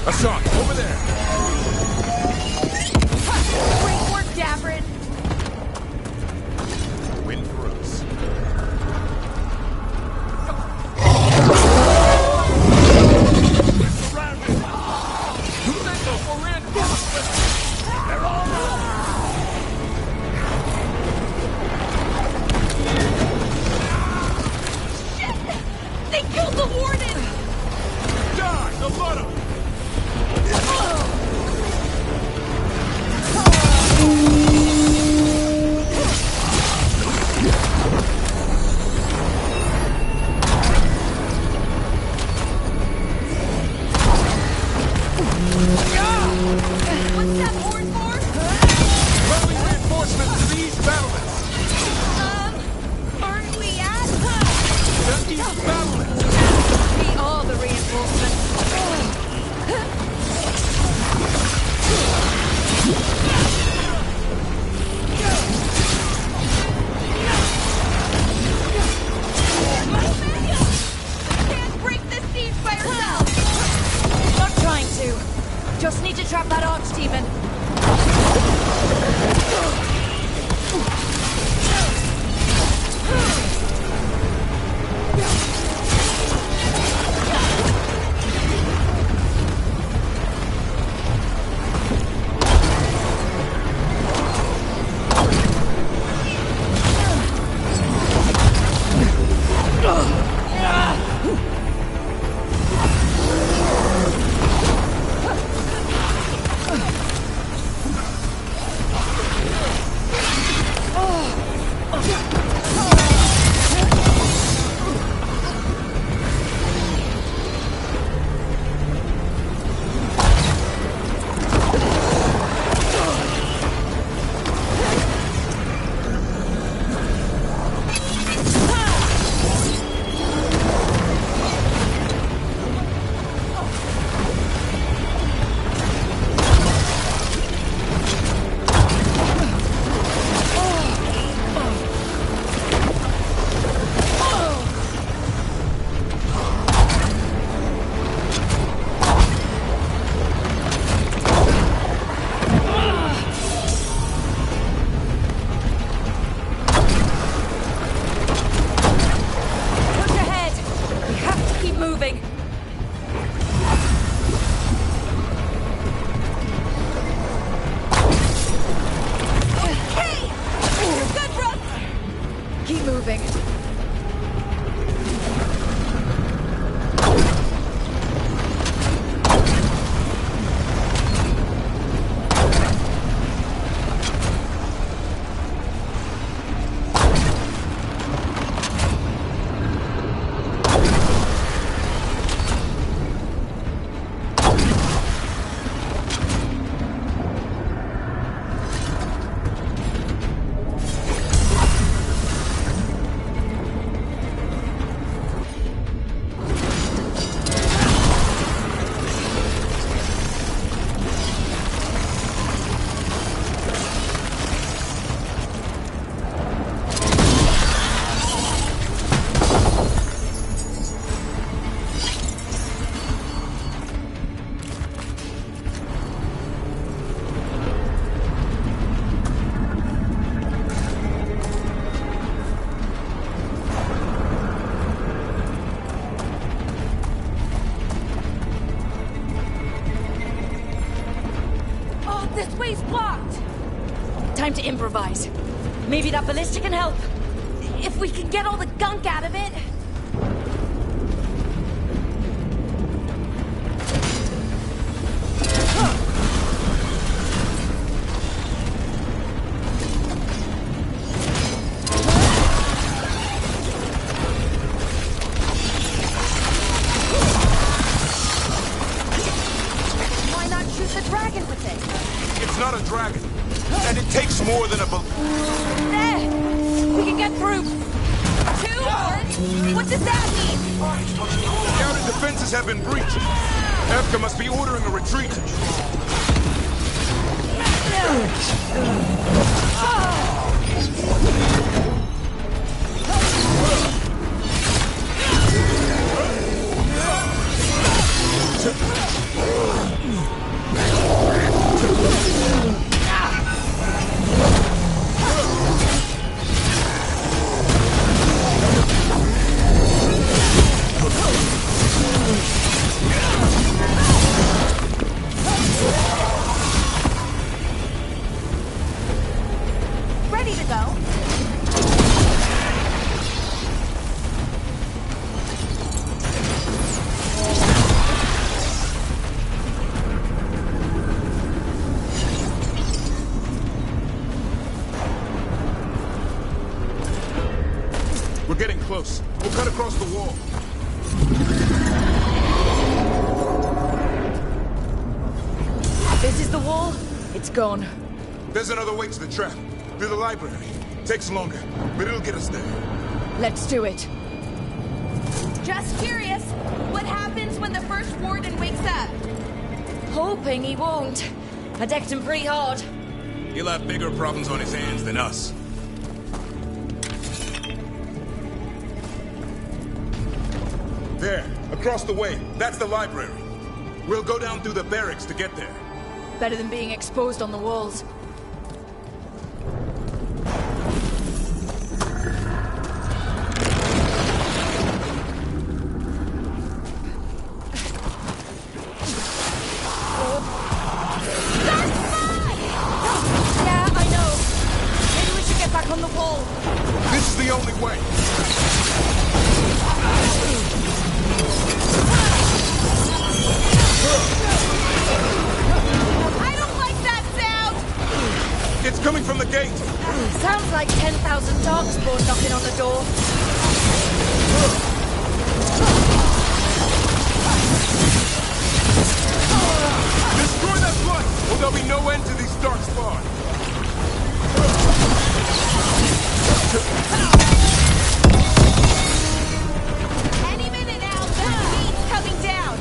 S11: Assault, over there!
S12: Great work, Davrin!
S11: Win for us. We're surrounded! Signal for reinforcements! They're all
S12: Shit! They killed the warden!
S11: Die, the bottom!
S12: What's that horn for?
S11: Friendly reinforcements to the east battlements!
S12: Aren't we at?
S11: The east battlements!
S12: We are the reinforcements. Can't break this siege by yourself! Not trying to. Just need to trap that archdemon. This way's blocked! Time to improvise. Maybe that ballista can help. If we can get all the gunk out of it.
S8: And it takes more than a
S12: There! We can get through! 2 horns? What does that mean?
S8: The outer defenses have been breached. Efka must be ordering a retreat.
S12: Ready to go?
S8: We're getting close. We'll cut across the wall.
S12: This is the wall. It's gone.
S8: There's another way to the trap. Through the library. Takes longer, but it'll get us there.
S12: Let's do it.
S7: Just curious, what happens when the first warden wakes up?
S12: Hoping he won't. I decked him pretty hard.
S8: He'll have bigger problems on his hands than us. There, across the way. That's the library. We'll go down through the barracks to get there.
S12: Better than being exposed on the walls. Yeah, I know. Maybe we should get back on the wall.
S8: This is the only way.
S7: I don't like that sound!
S8: It's coming from the gate.
S12: Sounds like 10,000 darkspawn knocking on the door.
S8: Destroy that light, or there'll be no end to these darkspawn.
S7: Any minute now, the beat's coming down!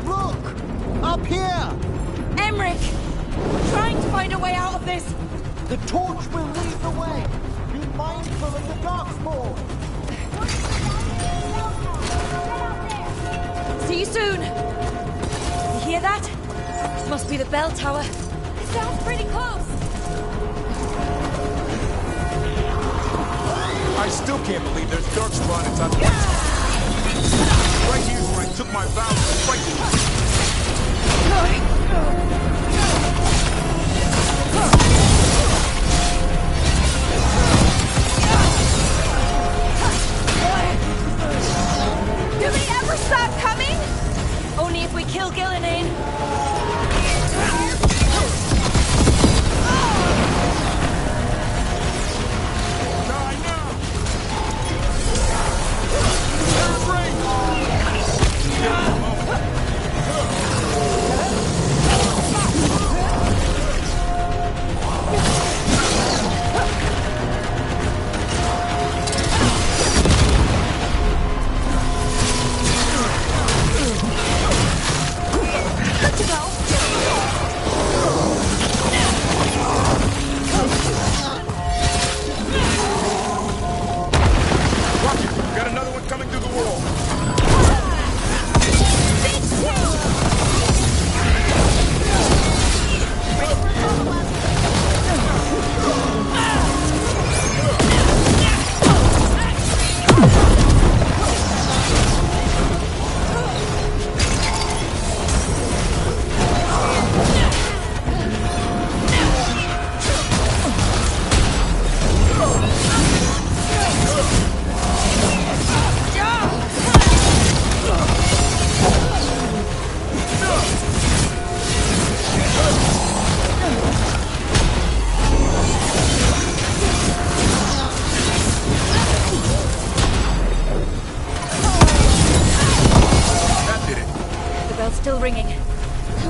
S14: Look! Up here!
S12: Emmerich! Trying to find a way out of this!
S14: The torch will lead the way! Be mindful of the darkspawn!
S12: See you soon! You hear that? Must be the bell tower.
S7: It sounds pretty close!
S8: I still can't believe there's darkspawn inside the Right here's where I took my vow to fight you.
S7: Do they ever stop coming?
S12: Only if we kill Gillenane.
S8: Die now!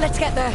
S12: Let's get there.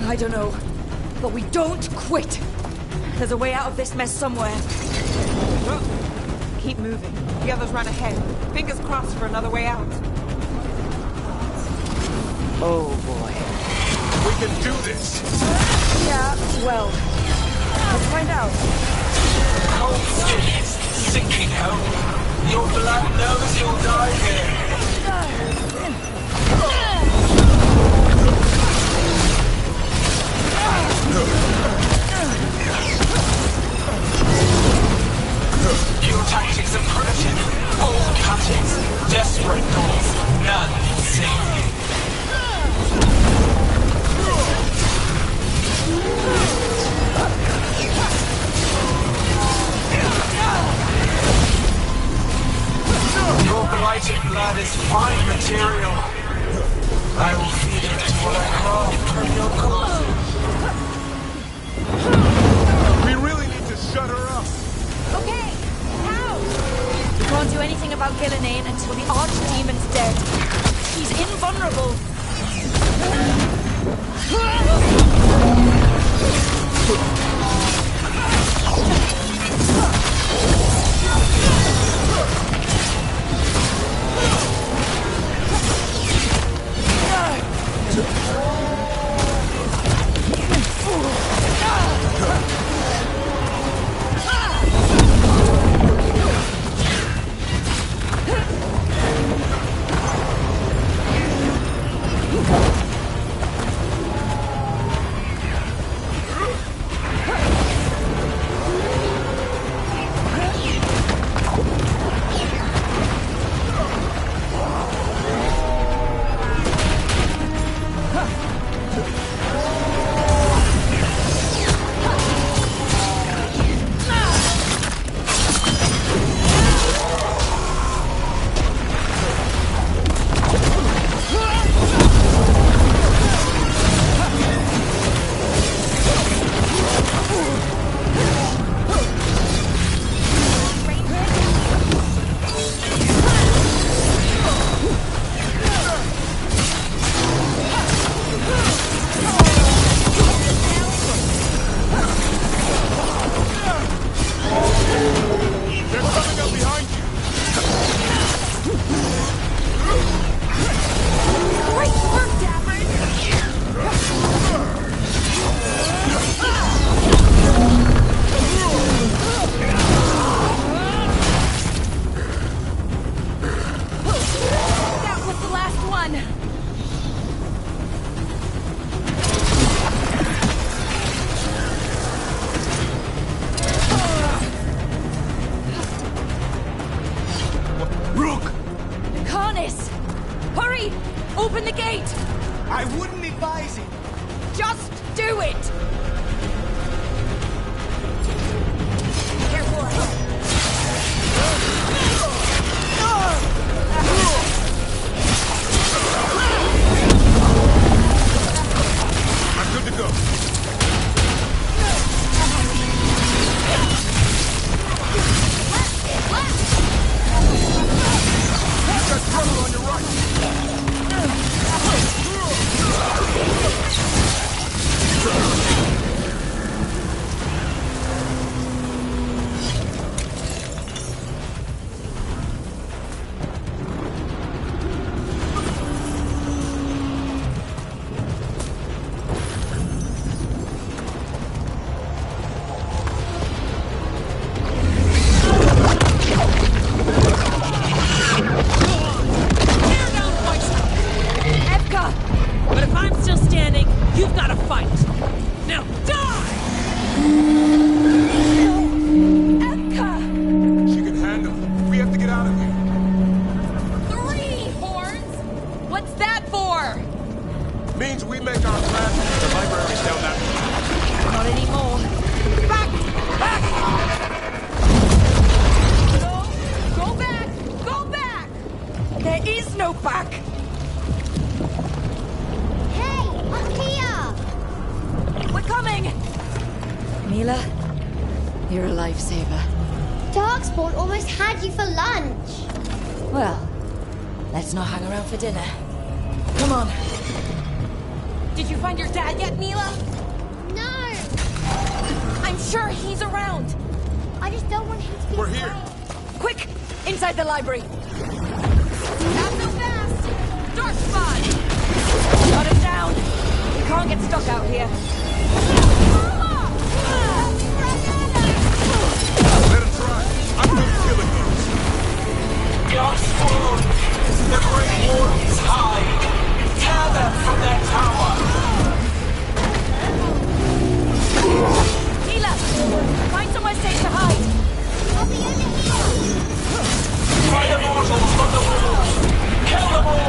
S12: I don't know, but we don't quit. There's a way out of this mess somewhere.
S3: Keep moving. The others run ahead. Fingers crossed for another way out.
S1: Oh boy.
S8: We can do this!
S12: Yeah, well, let's find out.
S11: Cold skin is sinking home. Your blood knows you'll die here. Your tactics are primitive. Old cuttings, desperate doors. None can save you. Your blighted blood is fine material. I will feed it to what I craft from your corpses.
S8: We really need to shut her up.
S12: Okay, how? We can't do anything about Gillenane until the archdemon's dead. He's invulnerable. go back!
S13: Hey, up here!
S12: We're coming!
S1: Mila, you're a lifesaver.
S13: Darkspawn almost had you for lunch.
S1: Well, let's not hang around for dinner. Come on.
S12: Did you find your dad yet, Mila?
S13: No!
S12: I'm sure he's around.
S13: I just don't want him to be
S8: We're here.
S13: afraid.
S12: Quick! Inside the library! Not so fast! Dark spot! Shut him down! We can't get stuck out here.
S8: Let him try. I'm not killing him.
S11: Darkspawn! The Great Wardens hide! Tear them from their tower!
S12: Mila! Find somewhere safe to hide!
S13: I'll be over here!
S11: Find the mortals from the walls! Kill them all!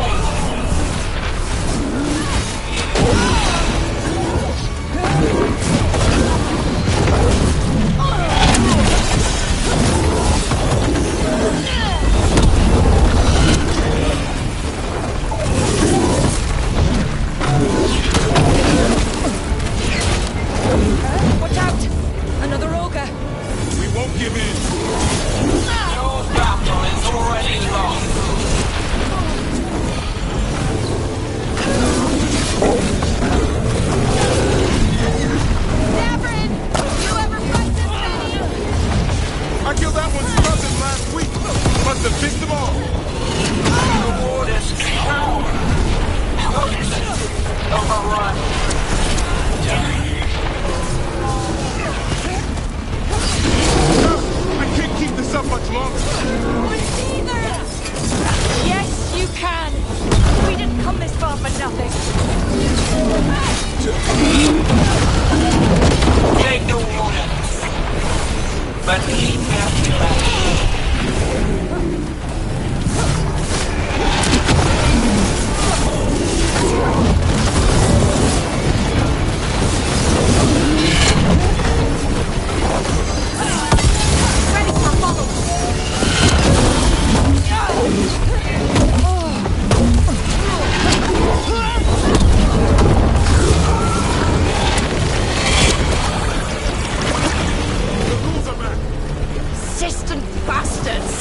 S12: Watch out! Another ogre!
S8: We won't give in.
S11: Your battle is already lost!
S12: Davrin! You ever fight this many?
S8: I killed that one's cousin last week. Must have picked them all.
S11: The Wardens cower! Overrun!
S8: I can't keep this up much longer.
S12: Yes, you can! We didn't come this far for nothing!
S11: Take the Wardens! But keep their flesh!
S12: Ready for follow! Persistent bastards!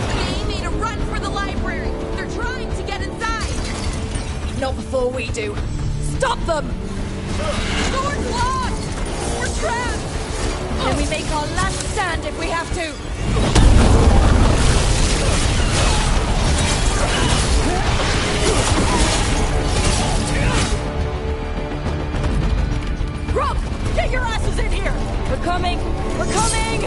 S12: They made a run for the library! They're trying to get inside! Not before we do! Stop them! Door's locked! We're trapped! And we make our last stand if we have to! Rob! Get your asses in here! We're coming! We're coming!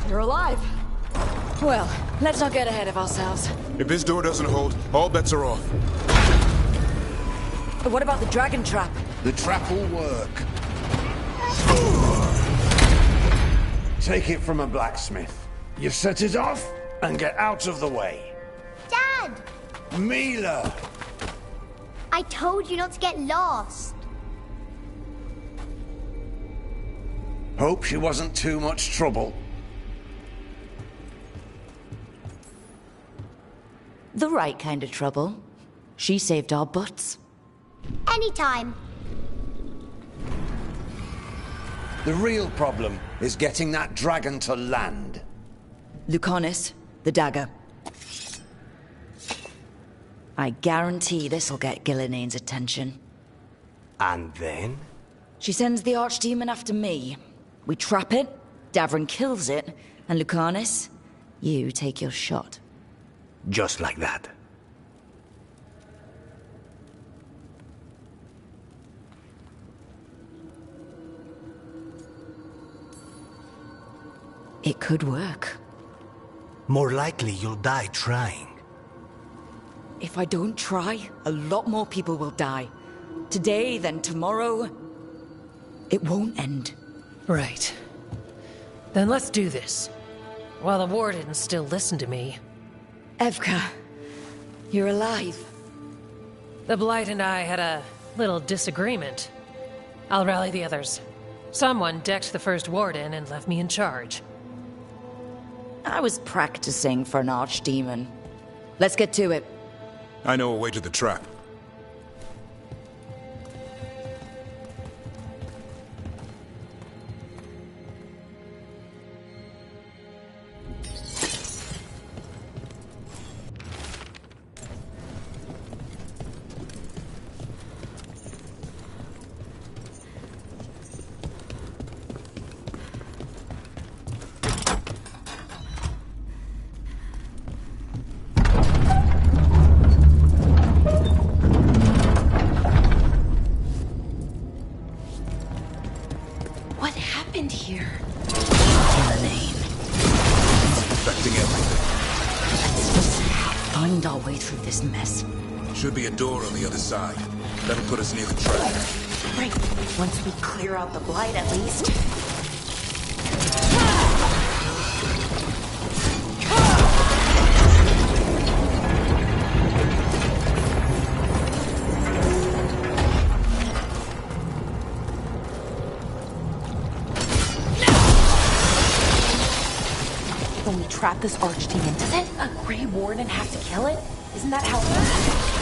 S12: You're alive. Well, let's not get ahead of ourselves.
S8: If this door doesn't hold, all bets are off.
S12: But what about the dragon trap?
S17: The trap will work. Take it from a blacksmith. You set it off and get out of the way.
S13: Dad!
S17: Mila!
S13: I told you not to get lost.
S17: Hope she wasn't too much trouble.
S1: The right kind of trouble. She saved our butts.
S13: Anytime.
S17: The real problem is getting that dragon to land.
S1: Lucanis, the dagger. I guarantee this'll get Gillinean's attention.
S4: And then?
S1: She sends the archdemon after me. We trap it, Davrin kills it, and Lucanis, you take your shot.
S4: Just like that.
S1: It could work.
S4: More likely you'll die trying.
S1: If I don't try, a lot more people will die. Today, then tomorrow. It won't end.
S15: Right. Then let's do this. While the wardens still listen to me.
S1: Evka, you're alive.
S15: The Blight and I had a little disagreement. I'll rally the others. Someone decked the first warden and left me in charge.
S1: I was practicing for an archdemon. Let's get to it.
S8: I know a way to the trap.
S25: What happened here?
S8: Affecting everything.
S1: Let's just find our way through this mess.
S8: Should be a door on the other side. That'll put us near the trap.
S25: Right. Once we clear out the blight, at least. When we trap this archdemon, doesn't a Grey Warden have to kill it? Isn't that how it works?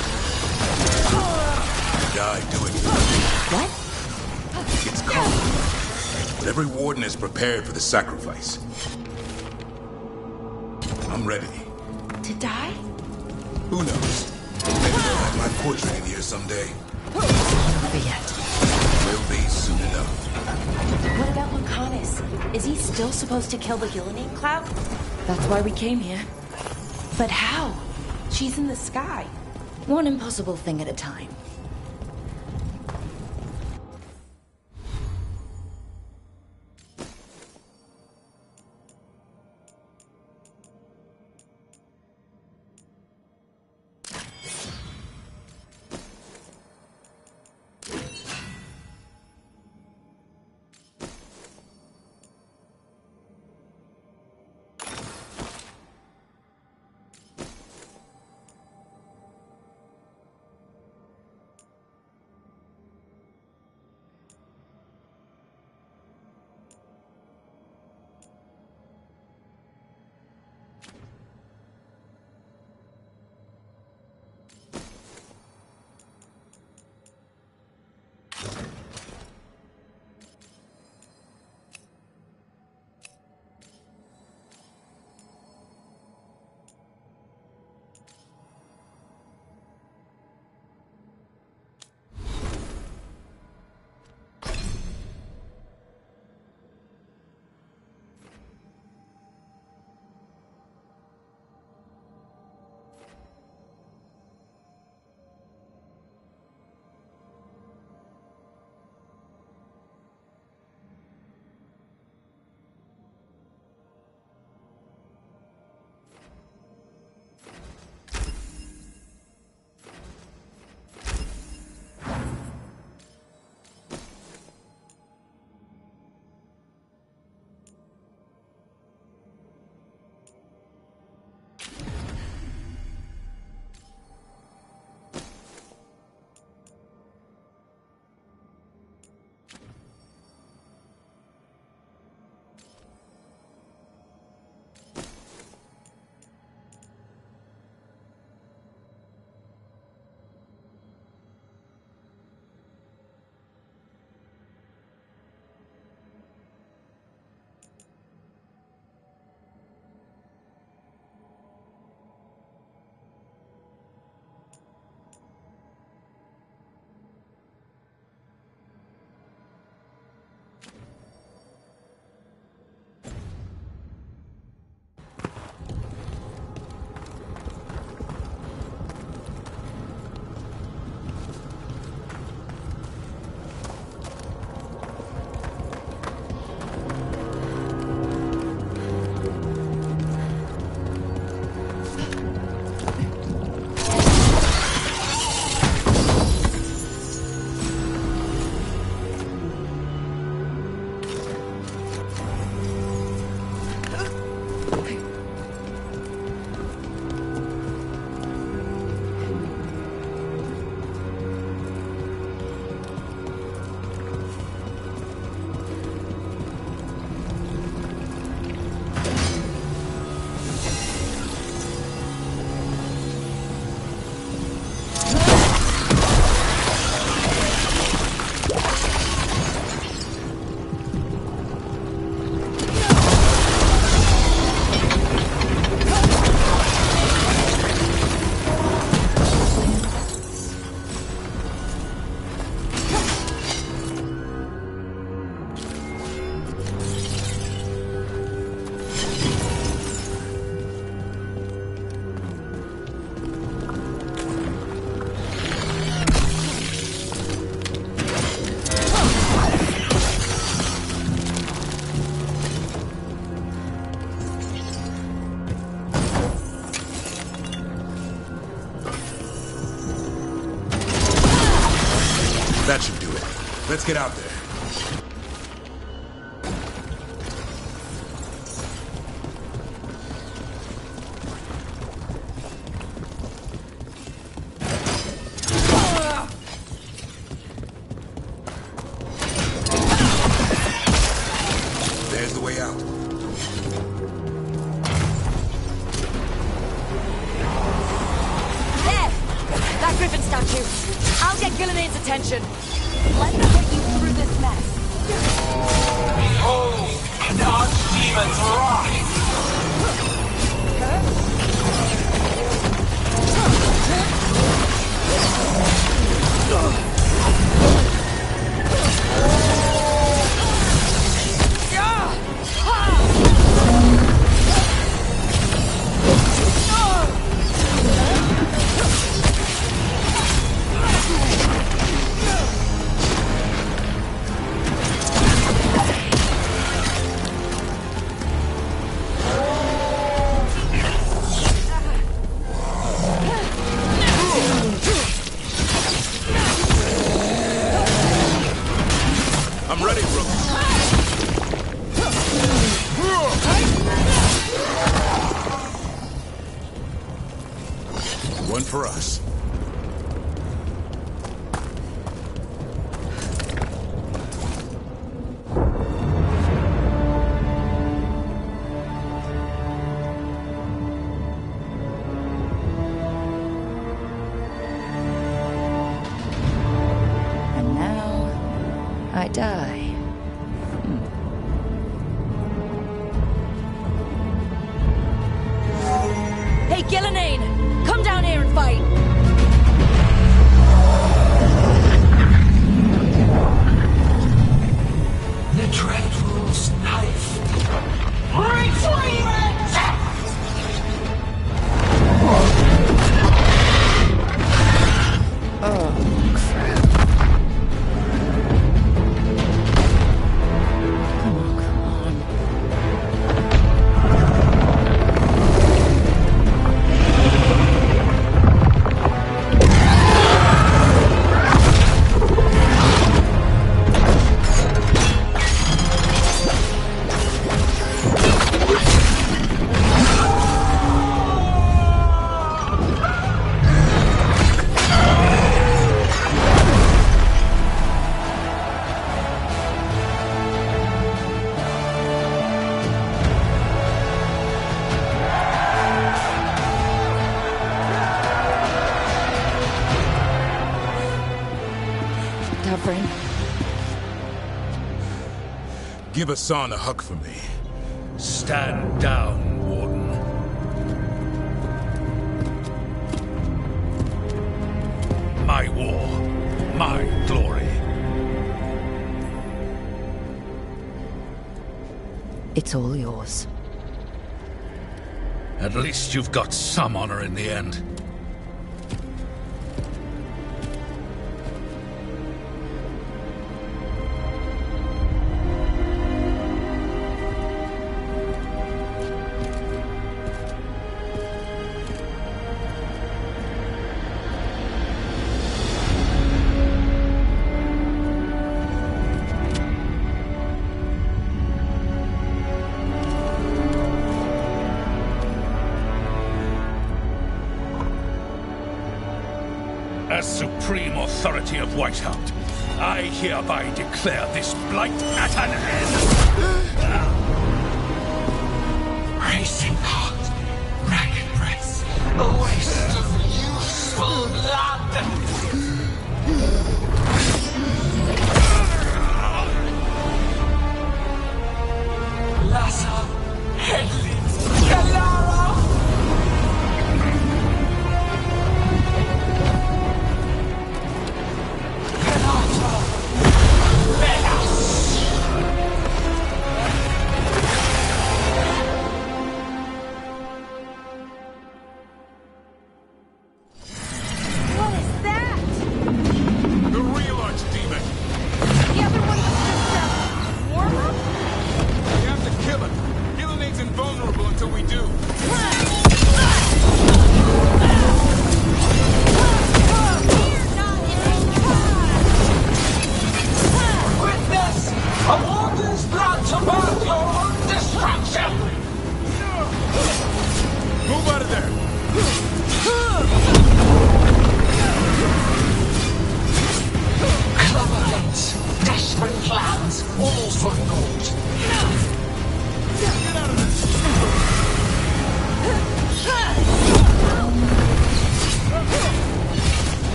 S8: Die doing it.
S25: What?
S8: It's cold. But every warden is prepared for the sacrifice. I'm ready.
S25: To die?
S8: Who knows? Maybe they'll have my portrait in here someday.
S1: Not yet.
S8: Will be soon enough.
S25: What about Lucanus? Is he still supposed to kill the Gillian Cloud?
S1: That's why we came here.
S25: But how? She's in the sky.
S1: One impossible thing at a time.
S8: That should do it. Let's get out there. There's the way out.
S12: There! That griffin statue. I'll get Gillian's attention. Let me get you through this mess.
S11: Behold, an archdemon's wrath!
S8: I'm ready, Rook. One for us.
S1: And now, I die.
S12: Hey, Gillian! Come down here and fight!
S11: The Dreadwolf's knife. Retrieve it!
S1: Oh, crap. Come on. Dovrin.
S8: Give Hassan a hug for me.
S5: Stand down, Warden. My war, my glory.
S1: It's all yours.
S5: At least you've got some honor in the end. As supreme authority of Whitehound, I hereby declare this blight at an end.
S11: Racing heart, ragged breath, a waste of useful blood. Lassa, headlids, Galara.
S12: What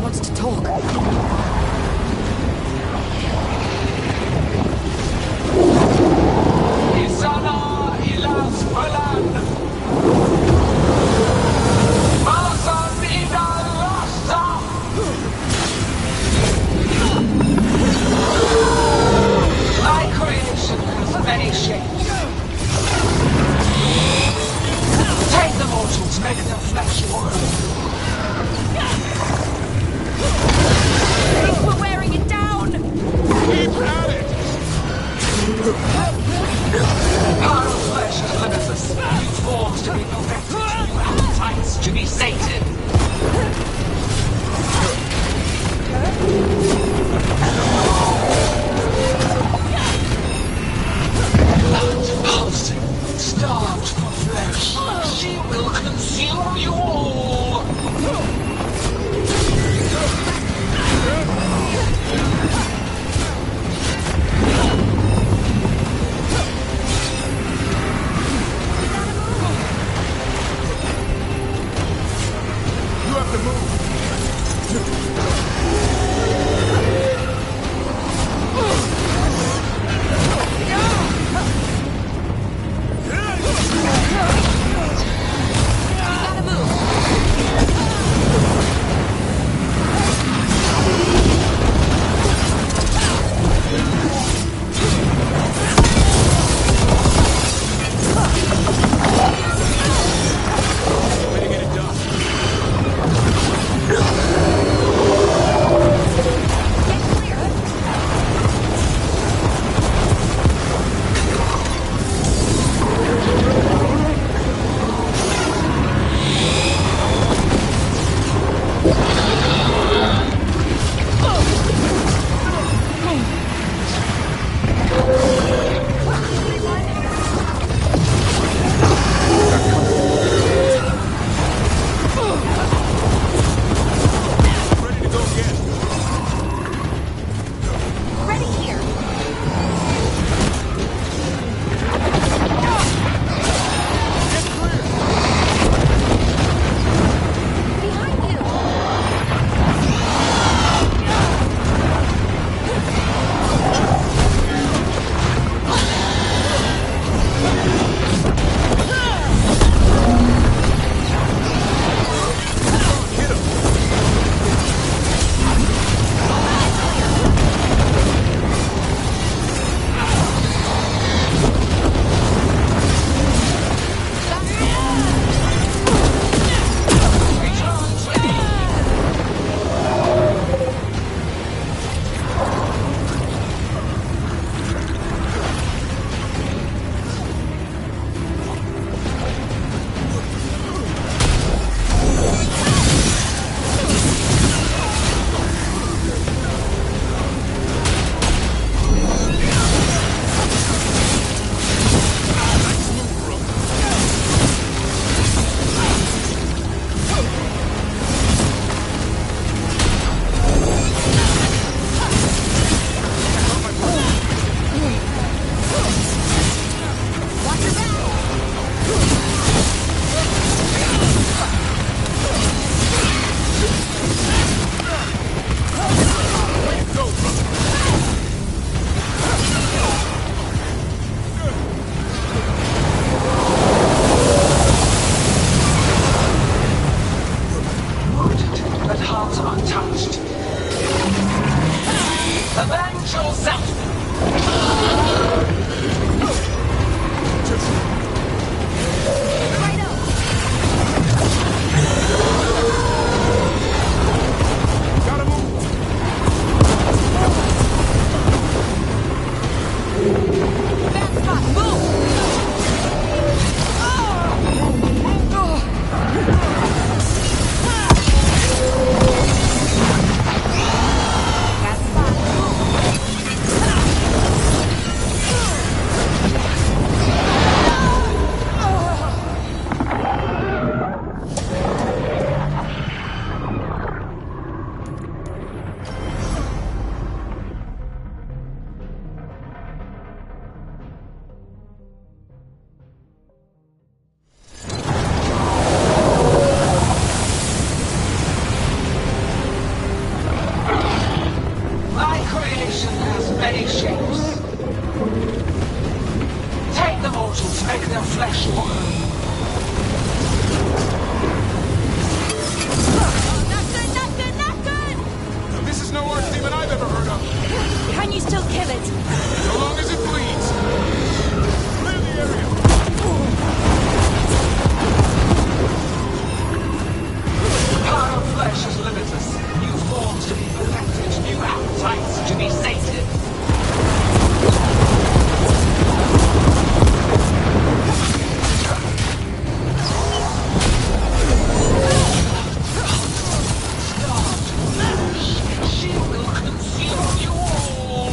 S1: she wants to talk.
S11: Isana ilas Balan. Malasan idal rasa. My creation has many shapes. Take the mortals, make their flesh your own.
S12: I think we're wearing it down!
S11: Keep at it! Our flesh is limitless. New forms to be perfected, new appetites to be sated. Blood pulsing, starved for flesh. She will consume you all!
S8: You have to move.
S11: many shapes. Take the mortals, make their flesh burn.
S18: This is no archdemon I've ever heard of.
S12: Can you still kill it?
S18: So long as it bleeds. Clear the area.
S11: The power of flesh is limitless. New forms to be perfected, new appetites to be sated. She will consume you all!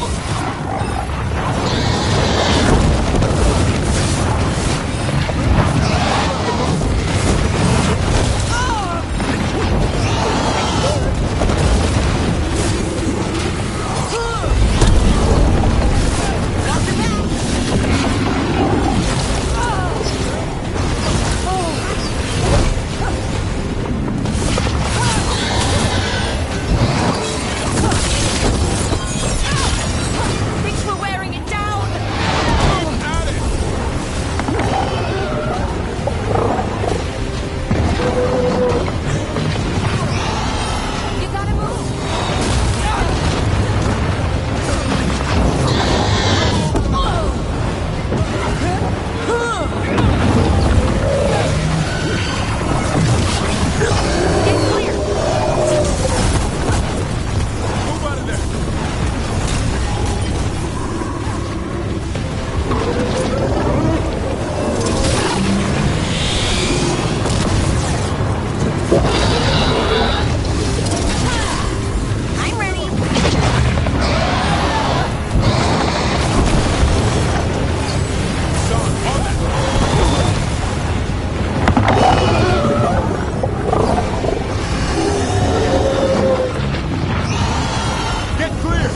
S12: Thinks we're wearing it down. You gotta move. Get clear.
S18: Move out of there.
S12: I'm ready.
S18: Get clear.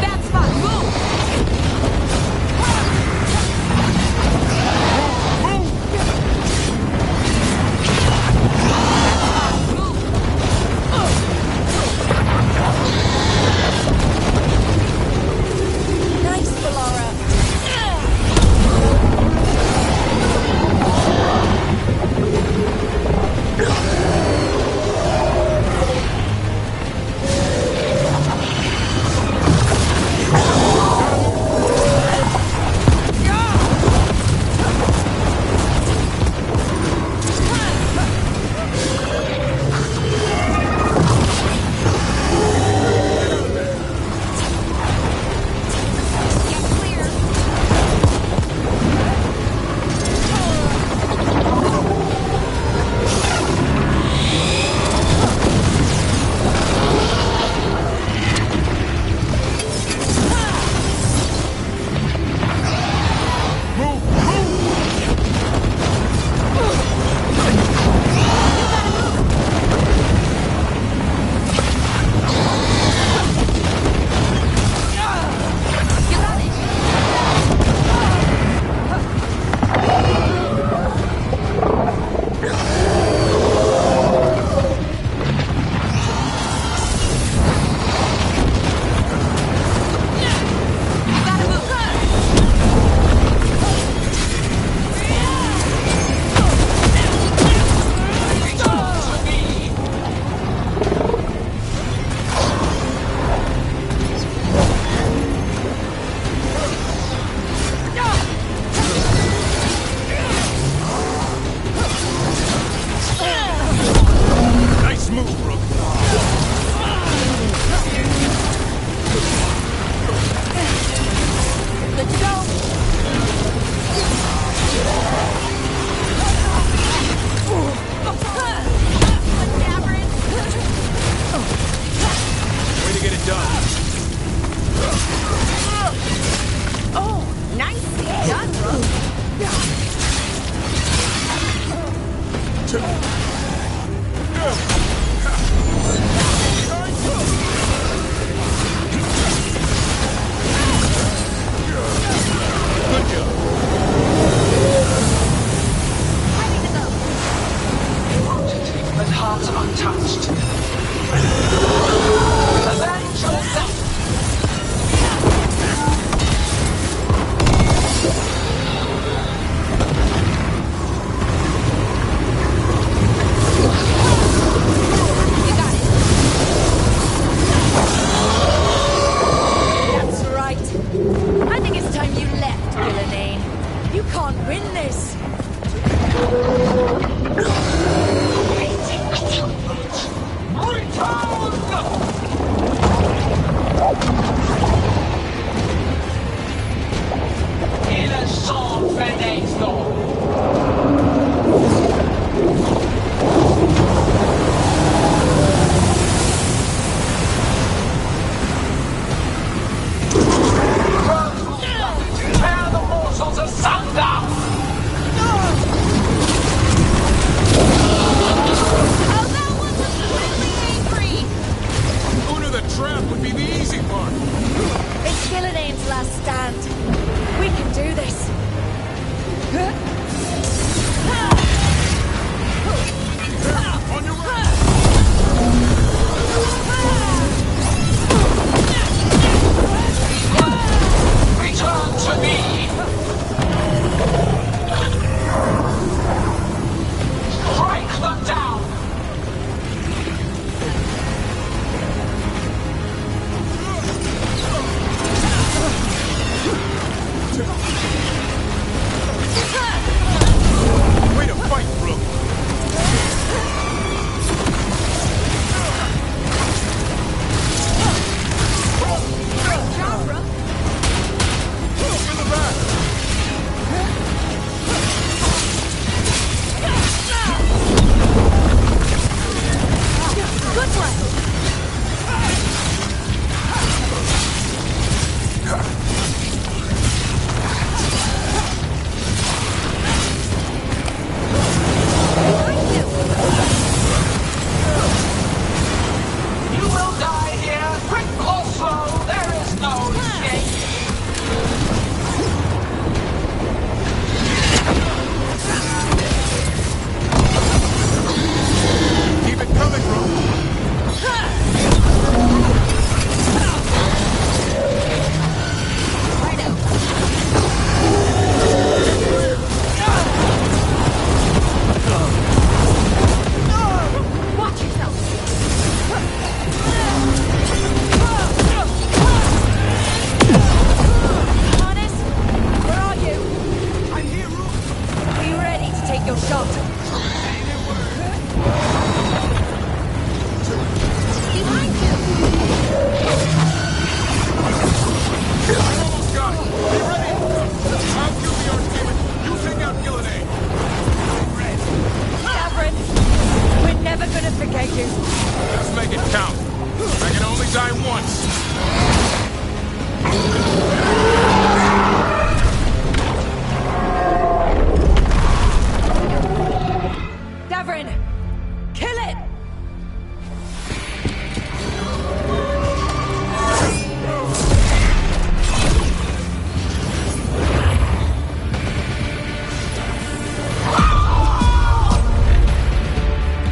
S12: Bad spot. Move. Nice, Valara.
S18: Nice move, Brooke.
S12: Good to go.
S18: Way to get it done.
S12: Oh, nicely done,
S18: Good job.
S11: But heart untouched. Avenge yourself!
S12: That's right. I think it's time you left, Villanane. You can't win this.
S11: Il est sans Fen'Harel. Tear the mortals asunder!
S12: Oh, that wasn't really angry.
S18: Una the trap would be the easy part.
S12: It's Villanane's last stand. We can do this.
S18: On your right.
S11: Return to me! Strike them down!
S18: Way to fight, Brooke. In the back.
S12: Good one.
S11: You will die here, quick or slow, there is no escape!
S18: Keep it coming, Brooke.
S12: Watch yourself. Honest, where are you?
S18: I'm here, Rook.
S12: Be ready to take your shot. Behind you.
S18: I almost got it. Be ready. I'll kill the Archdemon. You take out Villanane.
S12: Davrin, we're never gonna forget you.
S18: Let's make it count. I can only die once.
S12: Davrin, kill it!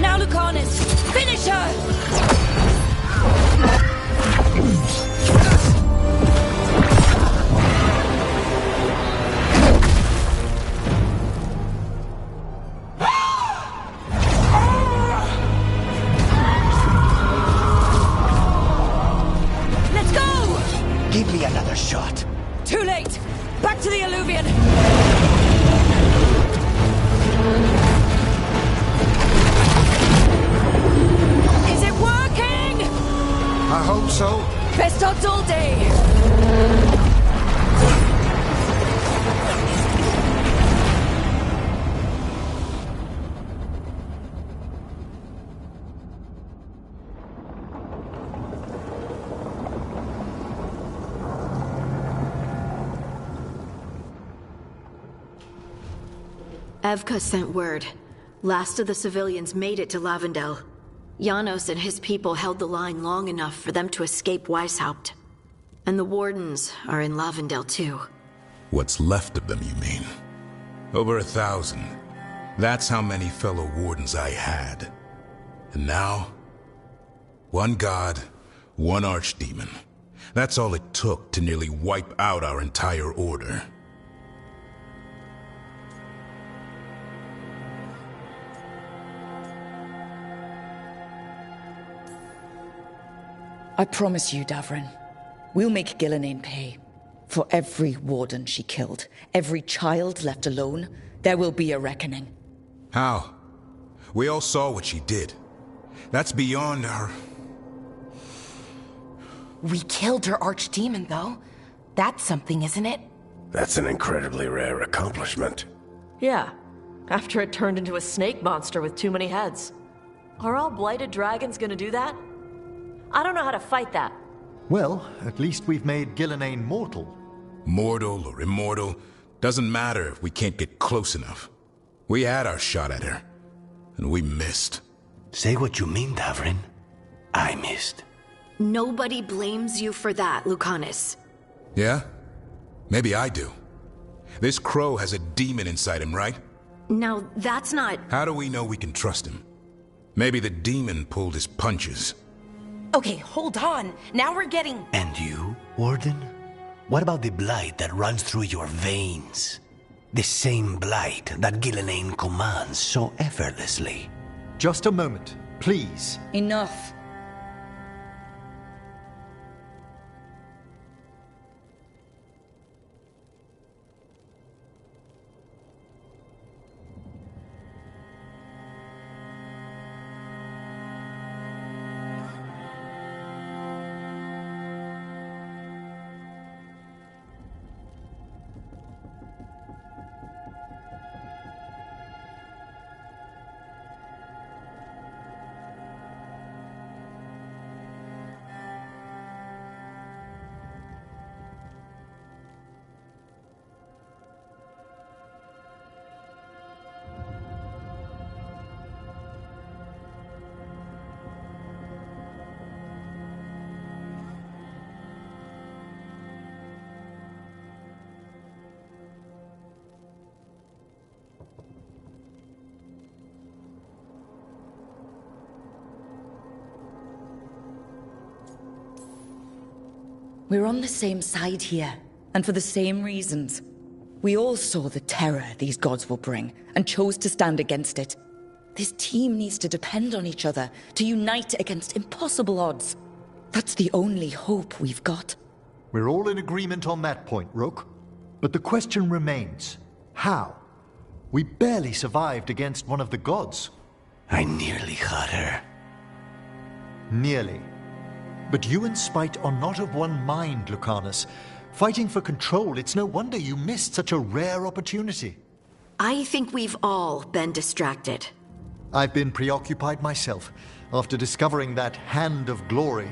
S12: Now, Lucanus, finish her! Let's go!
S4: Give me another shot.
S12: Too late! Back to the Alluvion! Is it working?
S17: I hope so.
S12: Best odds all day!
S9: Evka sent word. Last of the civilians made it to Lavendel. Janos and his people held the line long enough for them to escape Weishaupt. And the Wardens are in Lavendel too.
S8: What's left of them, you mean? Over 1,000. That's how many fellow Wardens I had. And now, one god, one archdemon. That's all it took to nearly wipe out our entire order.
S1: I promise you, Davrin, we'll make Gillenane pay. For every warden she killed, every child left alone, there will be a reckoning.
S8: How? We all saw what she did. That's beyond our...
S25: We killed her archdemon, though. That's something, isn't it?
S17: That's an incredibly rare accomplishment.
S10: Yeah, after it turned into a snake monster with too many heads. Are all blighted dragons gonna do that? I don't know how to fight that.
S14: Well, at least we've made Gillenane mortal.
S8: Mortal or immortal, doesn't matter if we can't get close enough. We had our shot at her, and we missed.
S4: Say what you mean, Davrin. I missed.
S9: Nobody blames you for that, Lucanus.
S8: Yeah? Maybe I do. This crow has a demon inside him, right?
S9: Now, that's not...
S8: How do we know we can trust him? Maybe the demon pulled his punches.
S25: Okay, hold on. Now we're getting...
S4: And you, Warden? What about the blight that runs through your veins? The same blight that Gillenane commands so effortlessly.
S14: Just a moment, please.
S1: Enough. We're on the same side here, and for the same reasons. We all saw the terror these gods will bring, and chose to stand against it. This team needs to depend on each other, to unite against impossible odds. That's the only hope we've got.
S14: We're all in agreement on that point, Rook. But the question remains, how? We barely survived against one of the gods.
S4: I nearly had her.
S14: Nearly. But you and Spite are not of one mind, Lucanus. Fighting for control, it's no wonder you missed such a rare opportunity.
S9: I think we've all been distracted.
S14: I've been preoccupied myself, after discovering that Hand of Glory.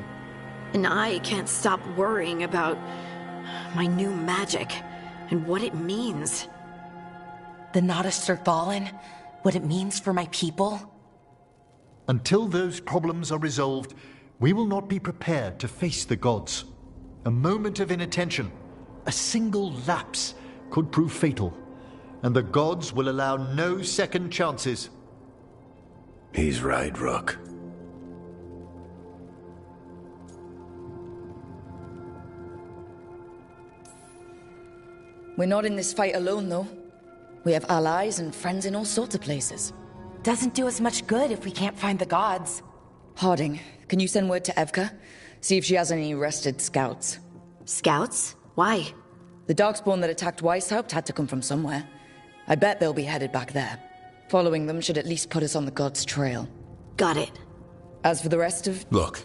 S9: And I can't stop worrying about my new magic and what it means.
S25: The Nodists are fallen? What it means for my people?
S14: Until those problems are resolved, we will not be prepared to face the gods. A moment of inattention, a single lapse, could prove fatal, and the gods will allow no second chances.
S17: He's right, Rook.
S1: We're not in this fight alone, though. We have allies and friends in all sorts of places.
S25: Doesn't do us much good if we can't find the gods.
S1: Harding, can you send word to Evka? See if she has any rested scouts.
S9: Scouts? Why?
S1: The Darkspawn that attacked Weishaupt had to come from somewhere. I bet they'll be headed back there. Following them should at least put us on the gods' trail.
S9: Got it.
S1: As for the rest of...
S8: Look,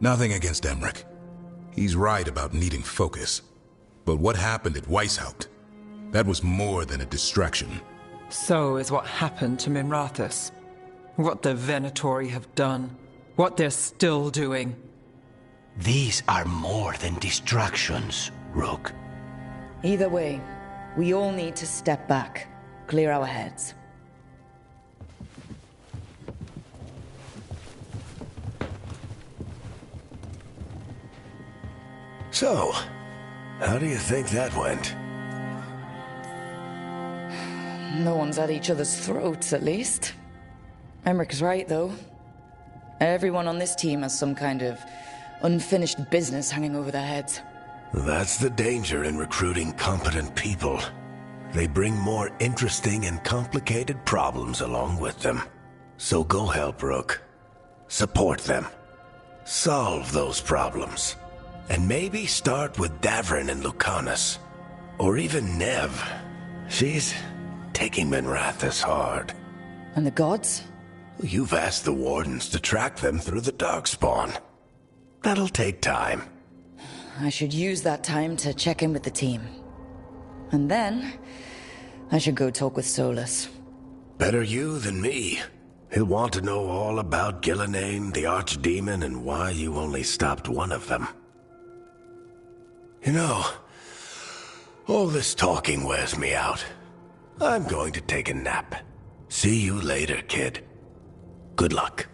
S8: nothing against Emmerich. He's right about needing focus. But what happened at Weishaupt? That was more than a distraction.
S3: So is what happened to Minrathous. What the Venatori have done. What they're still doing.
S4: These are more than distractions, Rook.
S1: Either way, we all need to step back. clear our heads.
S19: So, how do you think that went?
S1: No one's at each other's throats, at least. Emmeric's right, though. Everyone on this team has some kind of unfinished business hanging over their heads.
S19: That's the danger in recruiting competent people. They bring more interesting and complicated problems along with them. So go help Rook. Support them. Solve those problems. And maybe start with Davrin and Lucanus. Or even Nev. She's taking Minrathous hard.
S1: And the gods?
S19: You've asked the Wardens to track them through the Darkspawn. That'll take time.
S1: I should use that time to check in with the team. And then, I should go talk with Solas.
S19: Better you than me. He'll want to know all about Gillenane, the Archdemon, and why you only stopped one of them. You know, all this talking wears me out. I'm going to take a nap. See you later, kid. Good luck.